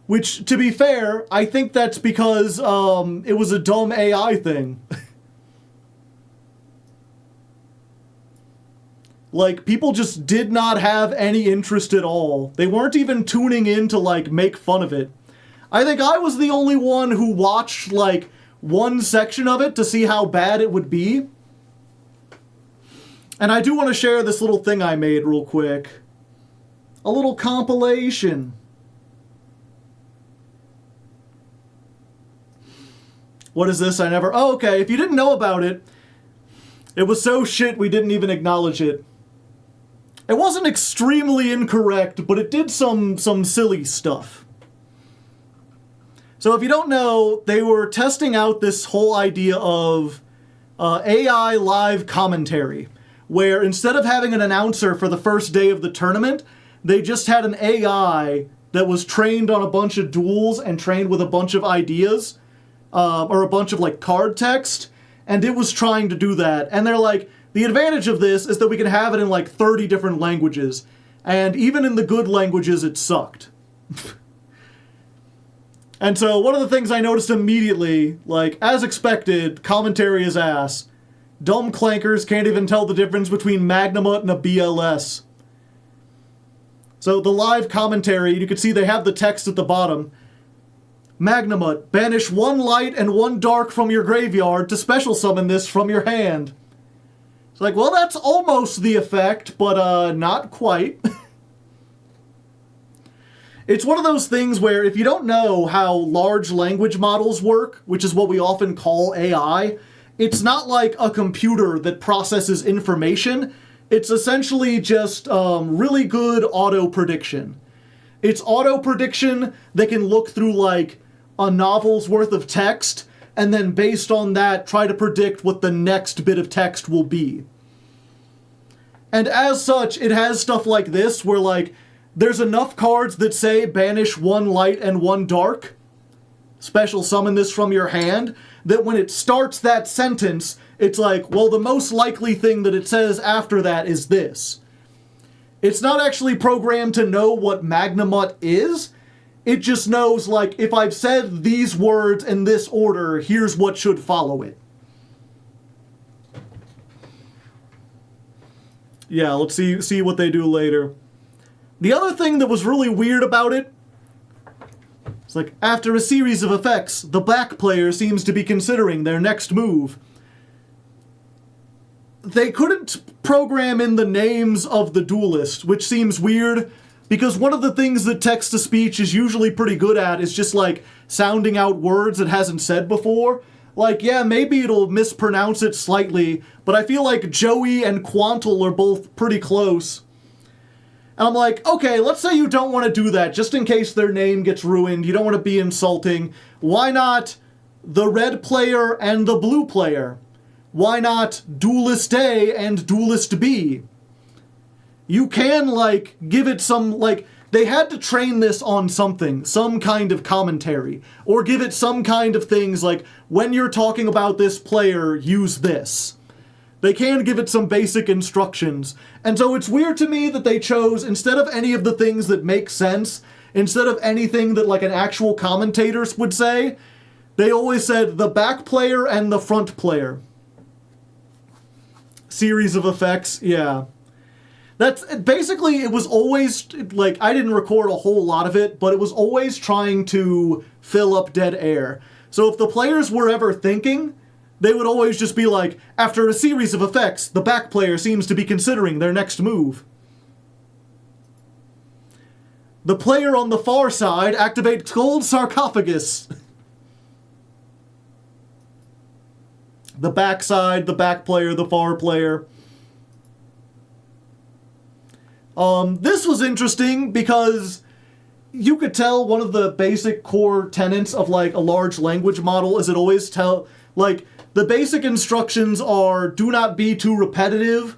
Which, to be fair, I think that's because, it was a dumb AI thing. Like, people just did not have any interest at all. They weren't even tuning in to, like, make fun of it. I think I was the only one who watched, like, one section of it to see how bad it would be. And I do want to share this little thing I made real quick. A little compilation. What is this? Oh, okay. If you didn't know about it, it was so shit we didn't even acknowledge it. It wasn't extremely incorrect, but it did some silly stuff. So if you don't know, they were testing out this whole idea of AI live commentary, where instead of having an announcer for the first day of the tournament, they just had an AI that was trained on a bunch of duels and trained with a bunch of ideas, or a bunch of like card text, and it was trying to do that. And they're like, the advantage of this is that we can have it in like 30 different languages, and even in the good languages it sucked. And so one of the things I noticed immediately, like, as expected, commentary is ass. Dumb clankers can't even tell the difference between Magnamut and a BLS. So the live commentary, you can see they have the text at the bottom. Magnamut, banish 1 light and 1 dark from your graveyard to special summon this from your hand. It's like, well, that's almost the effect, but not quite. It's one of those things where if you don't know how large language models work, which is what we often call AI, it's not like a computer that processes information. It's essentially just really good auto-prediction. It's auto-prediction that can look through like a novel's worth of text, and then based on that, try to predict what the next bit of text will be. And as such, it has stuff like this, where like, there's enough cards that say banish 1 light and 1 dark, special summon this from your hand, that when it starts that sentence, it's like, well, the most likely thing that it says after that is this. It's not actually programmed to know what Magnamut is. It just knows, like, if I've said these words in this order, here's what should follow it. Yeah, let's see what they do later. The other thing that was really weird about it, it's like, after a series of effects, the back player seems to be considering their next move. They couldn't program in the names of the duelist, which seems weird, because one of the things that text-to-speech is usually pretty good at is just, like, sounding out words it hasn't said before. Like, yeah, maybe it'll mispronounce it slightly, but I feel like Joey and Quantle are both pretty close. And I'm like, okay, let's say you don't want to do that, just in case their name gets ruined, you don't want to be insulting. Why not the red player and the blue player? Why not Duelist A and Duelist B? You can, like, give it some, like, they had to train this on something, some kind of commentary, or give it some kind of things like, when you're talking about this player, use this. They can give it some basic instructions. And so it's weird to me that they chose, instead of any of the things that make sense, instead of anything that, like, an actual commentator would say, they always said the back player and the front player. Series of effects, yeah. That's basically, it was always, like, I didn't record a whole lot of it, but it was always trying to fill up dead air. So if the players were ever thinking, they would always just be like, after a series of effects, the back player seems to be considering their next move. The player on the far side activates Gold Sarcophagus. The back side, the back player, the far player. This was interesting because you could tell one of the basic core tenets of, like, a large language model is it always like, the basic instructions are do not be too repetitive,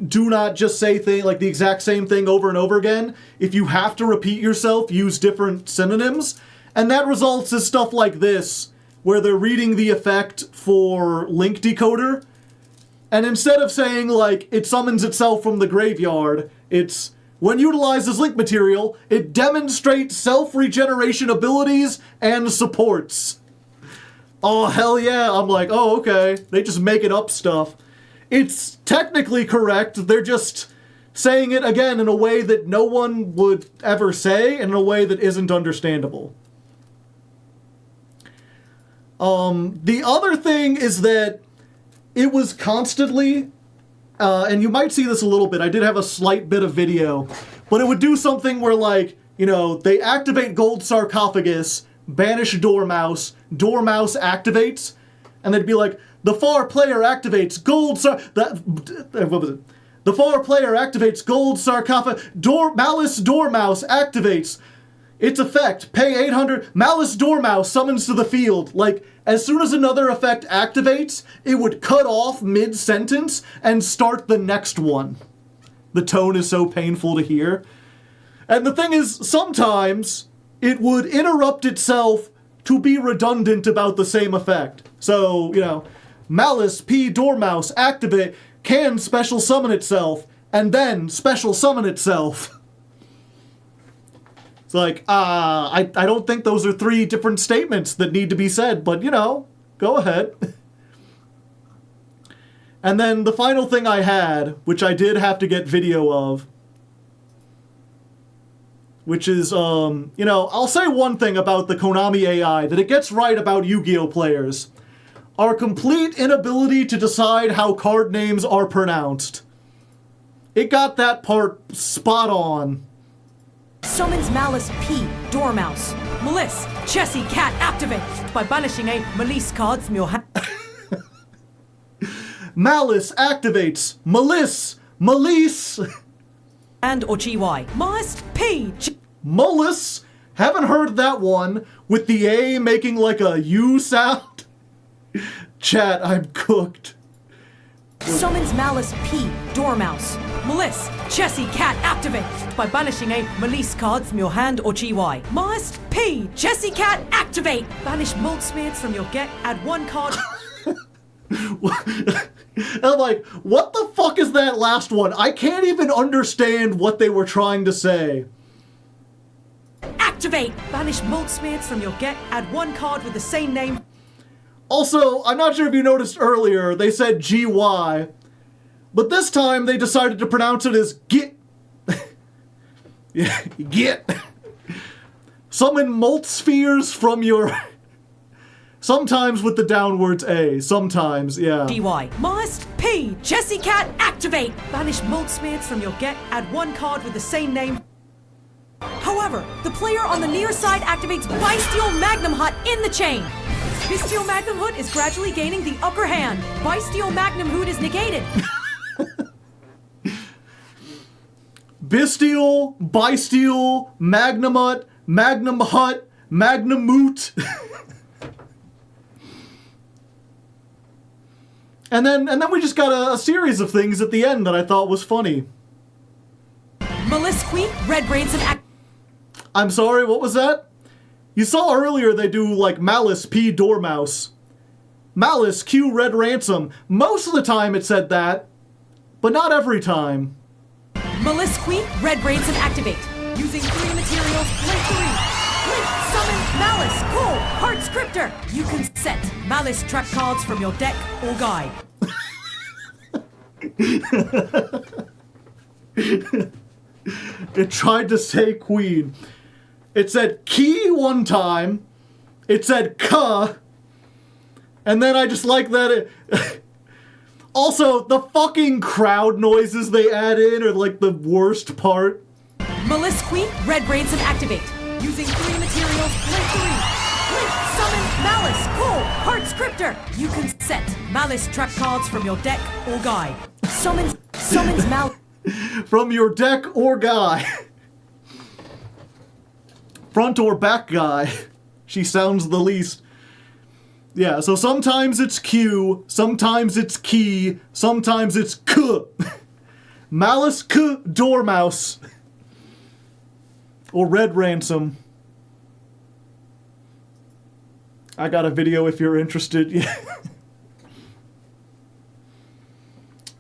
do not just say like the exact same thing over and over again. If you have to repeat yourself, use different synonyms. And that results in stuff like this, where they're reading the effect for Link Decoder, and instead of saying, like, it summons itself from the graveyard, it's, when utilized as Link material, it demonstrates self-regeneration abilities and supports. Oh, hell yeah. I'm like, oh, okay. They just making up stuff. It's technically correct, they're just saying it again in a way that no one would ever say, and in a way that isn't understandable. The other thing is that it was constantly, and you might see this a little bit, I did have a slight bit of video, but it would do something where, like, you know, they activate Gold Sarcophagus, banish Dormouse, Dormouse activates, and they'd be like, the far player activates Gold what was it? The far player activates Gold Sarcophagus, Malice Dormouse activates. Its effect, pay 800, Malice Dormouse summons to the field. Like, as soon as another effect activates, it would cut off mid-sentence and start the next one. The tone is so painful to hear. And the thing is, sometimes it would interrupt itself to be redundant about the same effect. So, you know, Malice P. Dormouse activate, can special summon itself, and then special summon itself. It's like, I don't think those are three different statements that need to be said, but, you know, go ahead. And then the final thing I had, which I did have to get video of, which is, you know, I'll say one thing about the Konami AI that it gets right about Yu-Gi-Oh! Players. Our complete inability to decide how card names are pronounced. It got that part spot on. Summons Malice P. Dormouse. Malice, Chessie Cat activate by banishing a Malice card from your hand. Malice activates. Malice. And or GY. Malice P. Mullis. Haven't heard that one with the A making like a U sound. Chat, I'm cooked. Summons Malice P. Dormouse. Malice, Chessie Cat activate by banishing a Malice card from your hand or GY. Maxx P, Chessie Cat activate. Banish mold smeared from your get, add 1 card. I'm like, what the fuck is that last one? I can't even understand what they were trying to say. Activate! Banish mold smeared from your get, add 1 card with the same name. Also, I'm not sure if you noticed earlier, they said GY, but this time they decided to pronounce it as get. Yeah, get. Summon molt spheres from your... Sometimes with the downwards A, sometimes, yeah. DY. Maxx P, Chessie Cat activate! Banish mold smeared from your get, add 1 card with the same name. However, the player on the near side activates Bestial Magnum Hut in the chain. Bestial Magnum Hood is gradually gaining the upper hand. Bestial Magnum Hood is negated. Bestial, Magnum Hut, Magnamoot. And then we just got a series of things at the end that I thought was funny. Malice Queen, Red Ransom act. I'm sorry, what was that? You saw earlier they do like Malice P Dormouse. Malice Q Red Ransom. Most of the time it said that, but not every time. Malice Queen, Red Ransom activate. Using 3 materials, play 3. Play, summon, Malice, Cool, Heart Scripter. You can set Malice trap cards from your deck or guide. It tried to say queen. It said key one time. It said ka. And then I just like that it... Also, the fucking crowd noises they add in are like the worst part. Malice Queen, Red Ransom activate. Using 3 materials, play 3. Play, summon, Malice, Cool, Heart Scripter. You can set Malice trap cards from your deck or guide. Summons Malice. From your deck or guy. Front or back guy. She sounds the least. Yeah, so sometimes it's Q, sometimes it's key, sometimes it's K. Malice K Dormouse. Or Red Ransom. I got a video if you're interested. Yeah.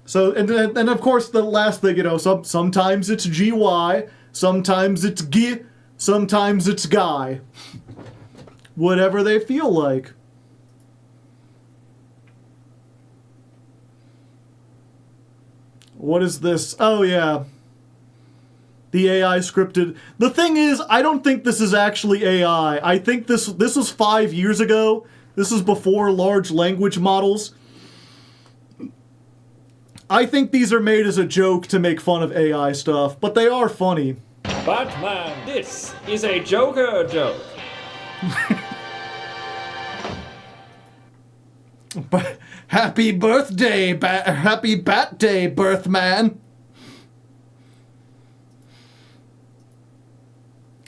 So, and of course the last thing, you know, sometimes it's GY, sometimes it's G, sometimes it's Guy. Whatever they feel like. What is this? Oh yeah. The AI scripted. The thing is, I don't think this is actually AI. I think this was 5 years ago. This is before large language models. I think these are made as a joke to make fun of AI stuff, but they are funny. Batman, this is a Joker joke. Happy birthday, happy Bat Day, Birthman.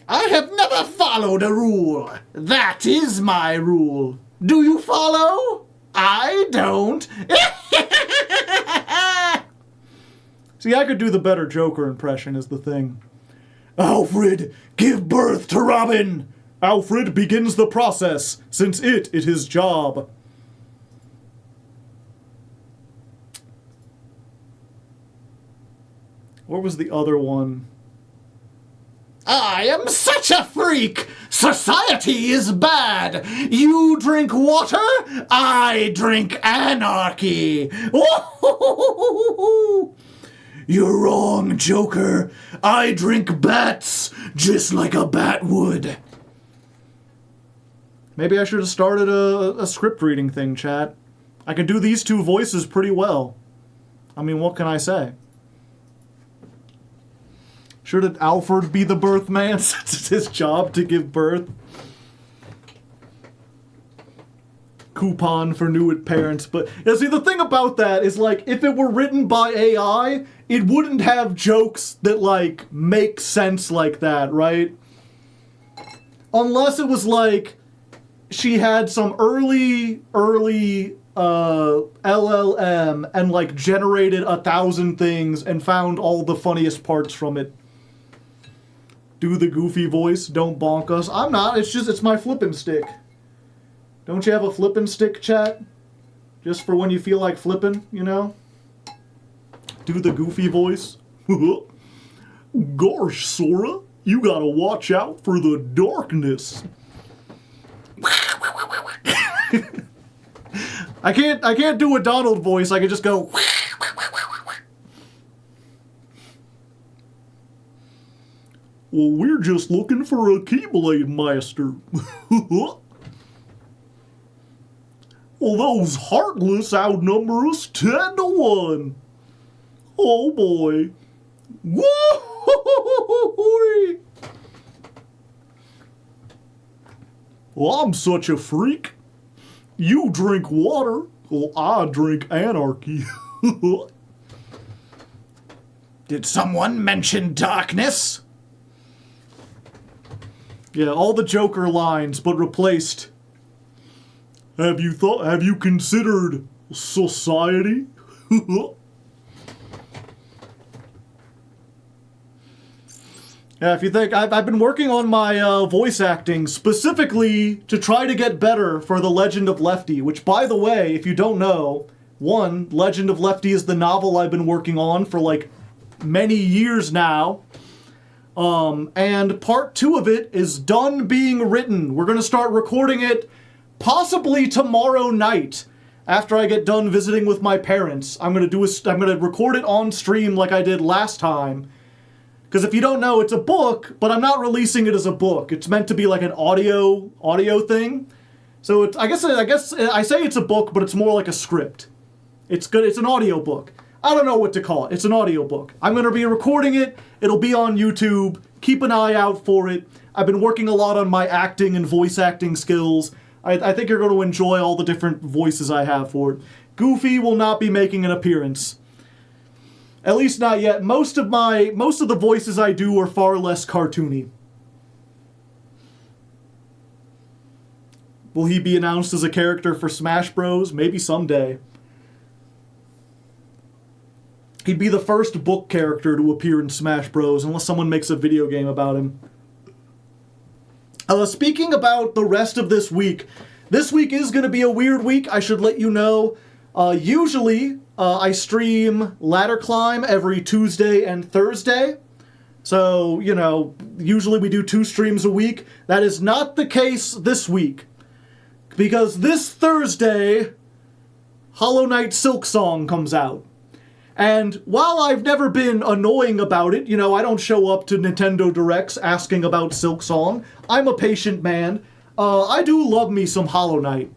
I have never followed a rule. That is my rule. Do you follow? I don't. See, I could do the better Joker impression is the thing. Alfred, give birth to Robin. Alfred begins the process, since it is his job. What was the other one? I am such a freak! Society is bad! You drink water, I drink anarchy! You're wrong, Joker. I drink bats, just like a bat would. Maybe I should have started a script reading thing, chat. I can do these two voices pretty well. I mean, what can I say? Shouldn't Alfred be the birth man since it's his job to give birth? Coupon for new parents. But yeah, see, the thing about that is, like, if it were written by AI, it wouldn't have jokes that, like, make sense like that, right? Unless it was, like, she had some early LLM and like generated 1,000 things and found all the funniest parts from it. Do the goofy voice, don't bonk us. I'm not, it's my flippin' stick. Don't you have a flippin' stick, chat? Just for when you feel like flippin', you know? Do the goofy voice. Gosh, Sora, you gotta watch out for the darkness. I can't do a Donald voice. I can just go. Well, we're just looking for a Keyblade Master. Well, those Heartless outnumber us 10-1. Oh boy. Woo! Well, I'm such a freak. You drink water, well, I drink anarchy. Did someone mention darkness? Yeah, all the Joker lines, but replaced. Have you considered society? Yeah, if you think, I've been working on my voice acting specifically to try to get better for The Legend of Lefty, which, by the way, if you don't know, one, Legend of Lefty is the novel I've been working on for like many years now. And part 2 of it is done being written. We're going to start recording it possibly tomorrow night after I get done visiting with my parents. I'm going to record it on stream like I did last time. Because if you don't know, it's a book, but I'm not releasing it as a book. It's meant to be like an audio thing. So it's, I guess I say it's a book, but it's more like a script. It's good. It's an audio book. I don't know what to call it. It's an audio book. I'm going to be recording it. It'll be on YouTube. Keep an eye out for it. I've been working a lot on my acting and voice acting skills. I think you're going to enjoy all the different voices I have for it. Goofy will not be making an appearance. At least not yet. Most of the voices I do are far less cartoony. Will he be announced as a character for Smash Bros? Maybe someday. He'd be the first book character to appear in Smash Bros. Unless someone makes a video game about him. Speaking about the rest of this week is going to be a weird week, I should let you know. Usually, I stream Ladder Climb every Tuesday and Thursday. So, you know, usually we do 2 streams a week. That is not the case this week. Because this Thursday, Hollow Knight Silksong comes out. And while I've never been annoying about it, you know, I don't show up to Nintendo Directs asking about Silksong. I'm a patient man. I do love me some Hollow Knight.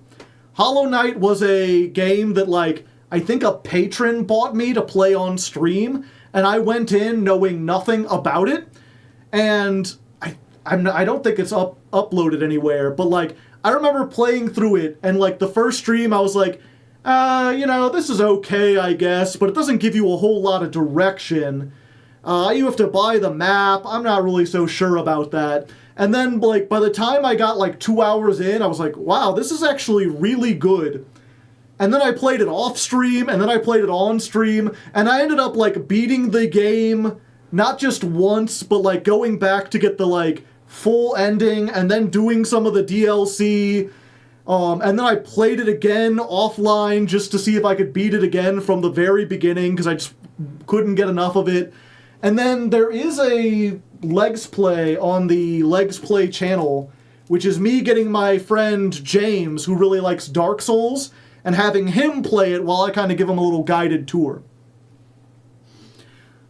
Hollow Knight was a game that, like, I think a patron bought me to play on stream, and I went in knowing nothing about it, and I don't think it's uploaded anywhere, but, like, I remember playing through it, and, like, the first stream I was like, you know, this is okay, I guess, but it doesn't give you a whole lot of direction. You have to buy the map. I'm not really so sure about that. And then, like, by the time I got, like, 2 hours in, I was like, wow, this is actually really good. And then I played it off stream, and then I played it on stream, and I ended up, like, beating the game, not just once, but, like, going back to get the, like, full ending, and then doing some of the DLC. And then I played it again offline just to see if I could beat it again from the very beginning, because I just couldn't get enough of it. And then there is a Legs Play on the Legs Play channel, which is me getting my friend James, who really likes Dark Souls, and having him play it while I kind of give him a little guided tour.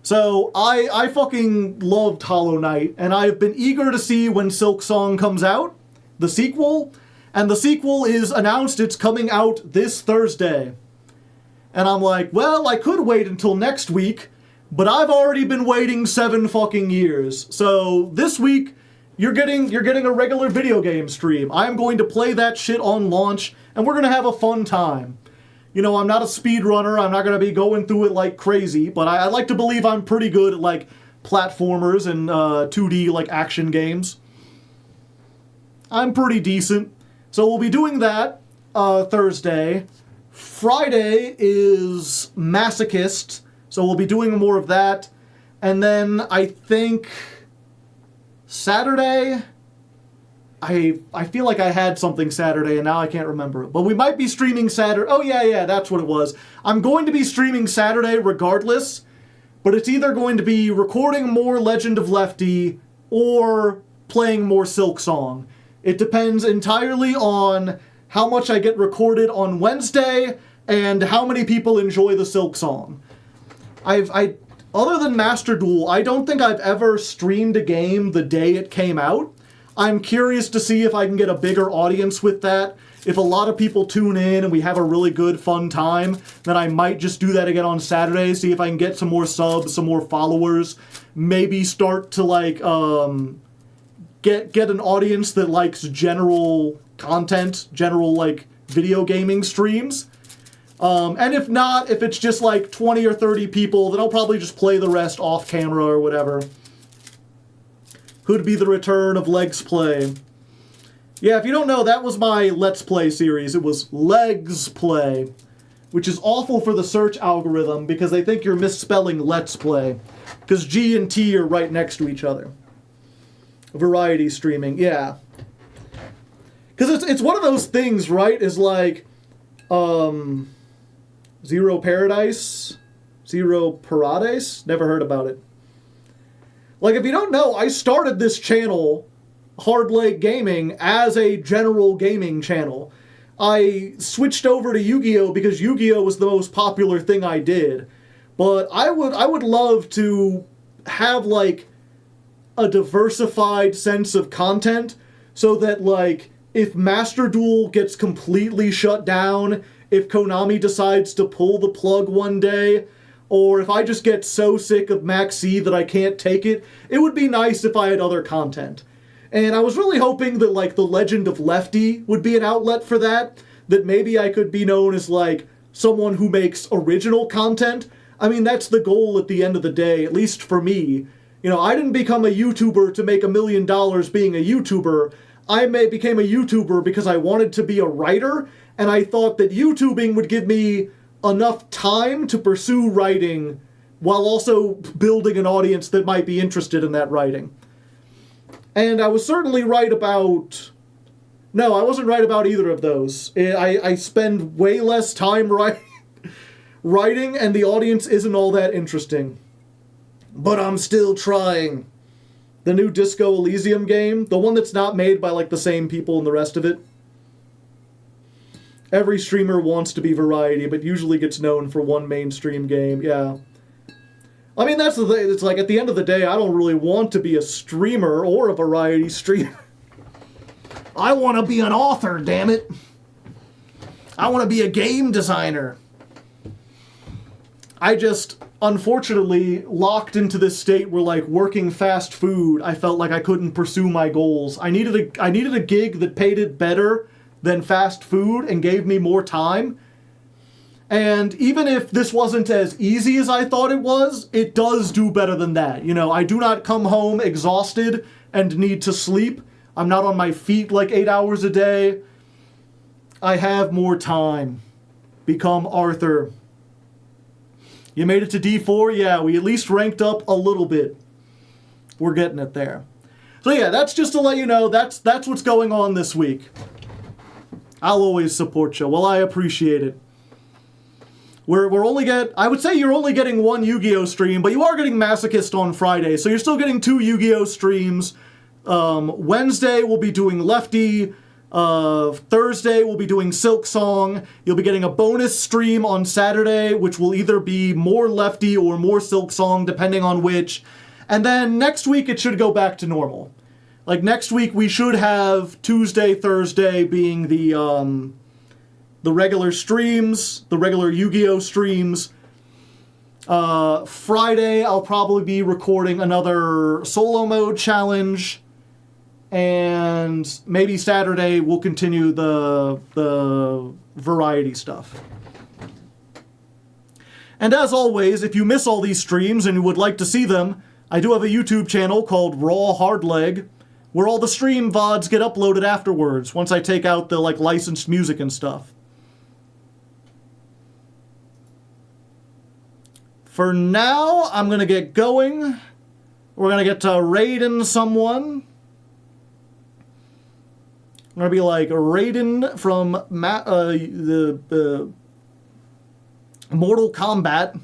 So I fucking loved Hollow Knight, and I've been eager to see when Silksong comes out, the sequel. And the sequel is announced it's coming out this Thursday. And I'm like, well, I could wait until next week, but I've already been waiting 7 fucking years. So this week, you're getting a regular video game stream. I'm going to play that shit on launch, and we're going to have a fun time. You know, I'm not a speedrunner. I'm not going to be going through it like crazy, but I like to believe I'm pretty good at, like, platformers and 2D, like, action games. I'm pretty decent. So we'll be doing that Thursday. Friday is Masochist, so we'll be doing more of that. And then I think Saturday, I feel like I had something Saturday and now I can't remember. But we might be streaming Saturday. Oh yeah, that's what it was. I'm going to be streaming Saturday regardless, but it's either going to be recording more Legend of Lefty or playing more Silk Song. It depends entirely on how much I get recorded on Wednesday and how many people enjoy the Silk Song. Other than Master Duel, I don't think I've ever streamed a game the day it came out. I'm curious to see if I can get a bigger audience with that. If a lot of people tune in and we have a really good, fun time, then I might just do that again on Saturday, see if I can get some more subs, some more followers, maybe start to, like, get an audience that likes general content, general, like, video gaming streams. And if not, if it's just, like, 20 or 30 people, then I'll probably just play the rest off camera or whatever. Could be the return of Legs Play. Yeah, if you don't know, that was my Let's Play series. It was Legs Play, which is awful for the search algorithm because they think you're misspelling Let's Play, because G and T are right next to each other. Variety streaming, yeah. Because it's one of those things, right, is like, Zero Paradise? Zero Paradise? Never heard about it. Like, if you don't know, I started this channel, Hardleg Gaming, as a general gaming channel. I switched over to Yu-Gi-Oh! Because Yu-Gi-Oh! Was the most popular thing I did. But I would love to have, like, a diversified sense of content so that, like, if Master Duel gets completely shut down, if Konami decides to pull the plug one day, or if I just get so sick of Maxx C that I can't take it, it would be nice if I had other content. And I was really hoping that, like, the Legend of Lefty would be an outlet for that, that maybe I could be known as, like, someone who makes original content. I mean, that's the goal at the end of the day, at least for me. You know, I didn't become a YouTuber to make $1 million being a YouTuber. I became a YouTuber because I wanted to be a writer, and I thought that YouTubing would give me enough time to pursue writing while also building an audience that might be interested in that writing. And I was certainly right about... No, I wasn't right about either of those. I spend way less time writing, and the audience isn't all that interesting. But I'm still trying. The new Disco Elysium game, the one that's not made by, like, the same people and the rest of it. Every streamer wants to be variety, but usually gets known for one mainstream game, yeah. I mean, that's the thing, it's like, at the end of the day, I don't really want to be a streamer or a variety streamer. I want to be an author, damn it. I want to be a game designer. I just, unfortunately, locked into this state where, like, working fast food, I felt like I couldn't pursue my goals. I needed a gig that paid it better than fast food and gave me more time. And even if this wasn't as easy as I thought it was, it does do better than that. You know, I do not come home exhausted and need to sleep. I'm not on my feet like 8 hours a day. I have more time. Become Arthur. You made it to D4? Yeah, we at least ranked up a little bit. We're getting it there. So yeah, that's just to let you know, that's what's going on this week. I'll always support you. Well, I appreciate it. I would say you're only getting one Yu-Gi-Oh! Stream, but you are getting Masochist on Friday, so you're still getting 2 Yu-Gi-Oh! Streams. Wednesday, we'll be doing Lefty. Thursday, we'll be doing Silk Song. You'll be getting a bonus stream on Saturday, which will either be more Lefty or more Silk Song, depending on which. And then next week, it should go back to normal. Like, next week, we should have Tuesday, Thursday being the regular streams, the regular Yu-Gi-Oh! Streams. Friday, I'll probably be recording another solo mode challenge. And maybe Saturday, we'll continue the variety stuff. And as always, if you miss all these streams and you would like to see them, I do have a YouTube channel called Raw Hardleg, where all the stream VODs get uploaded afterwards, once I take out the, like, licensed music and stuff. For now, I'm gonna get going. We're gonna get to raiding someone. I'm gonna be like Raiden from the Mortal Kombat.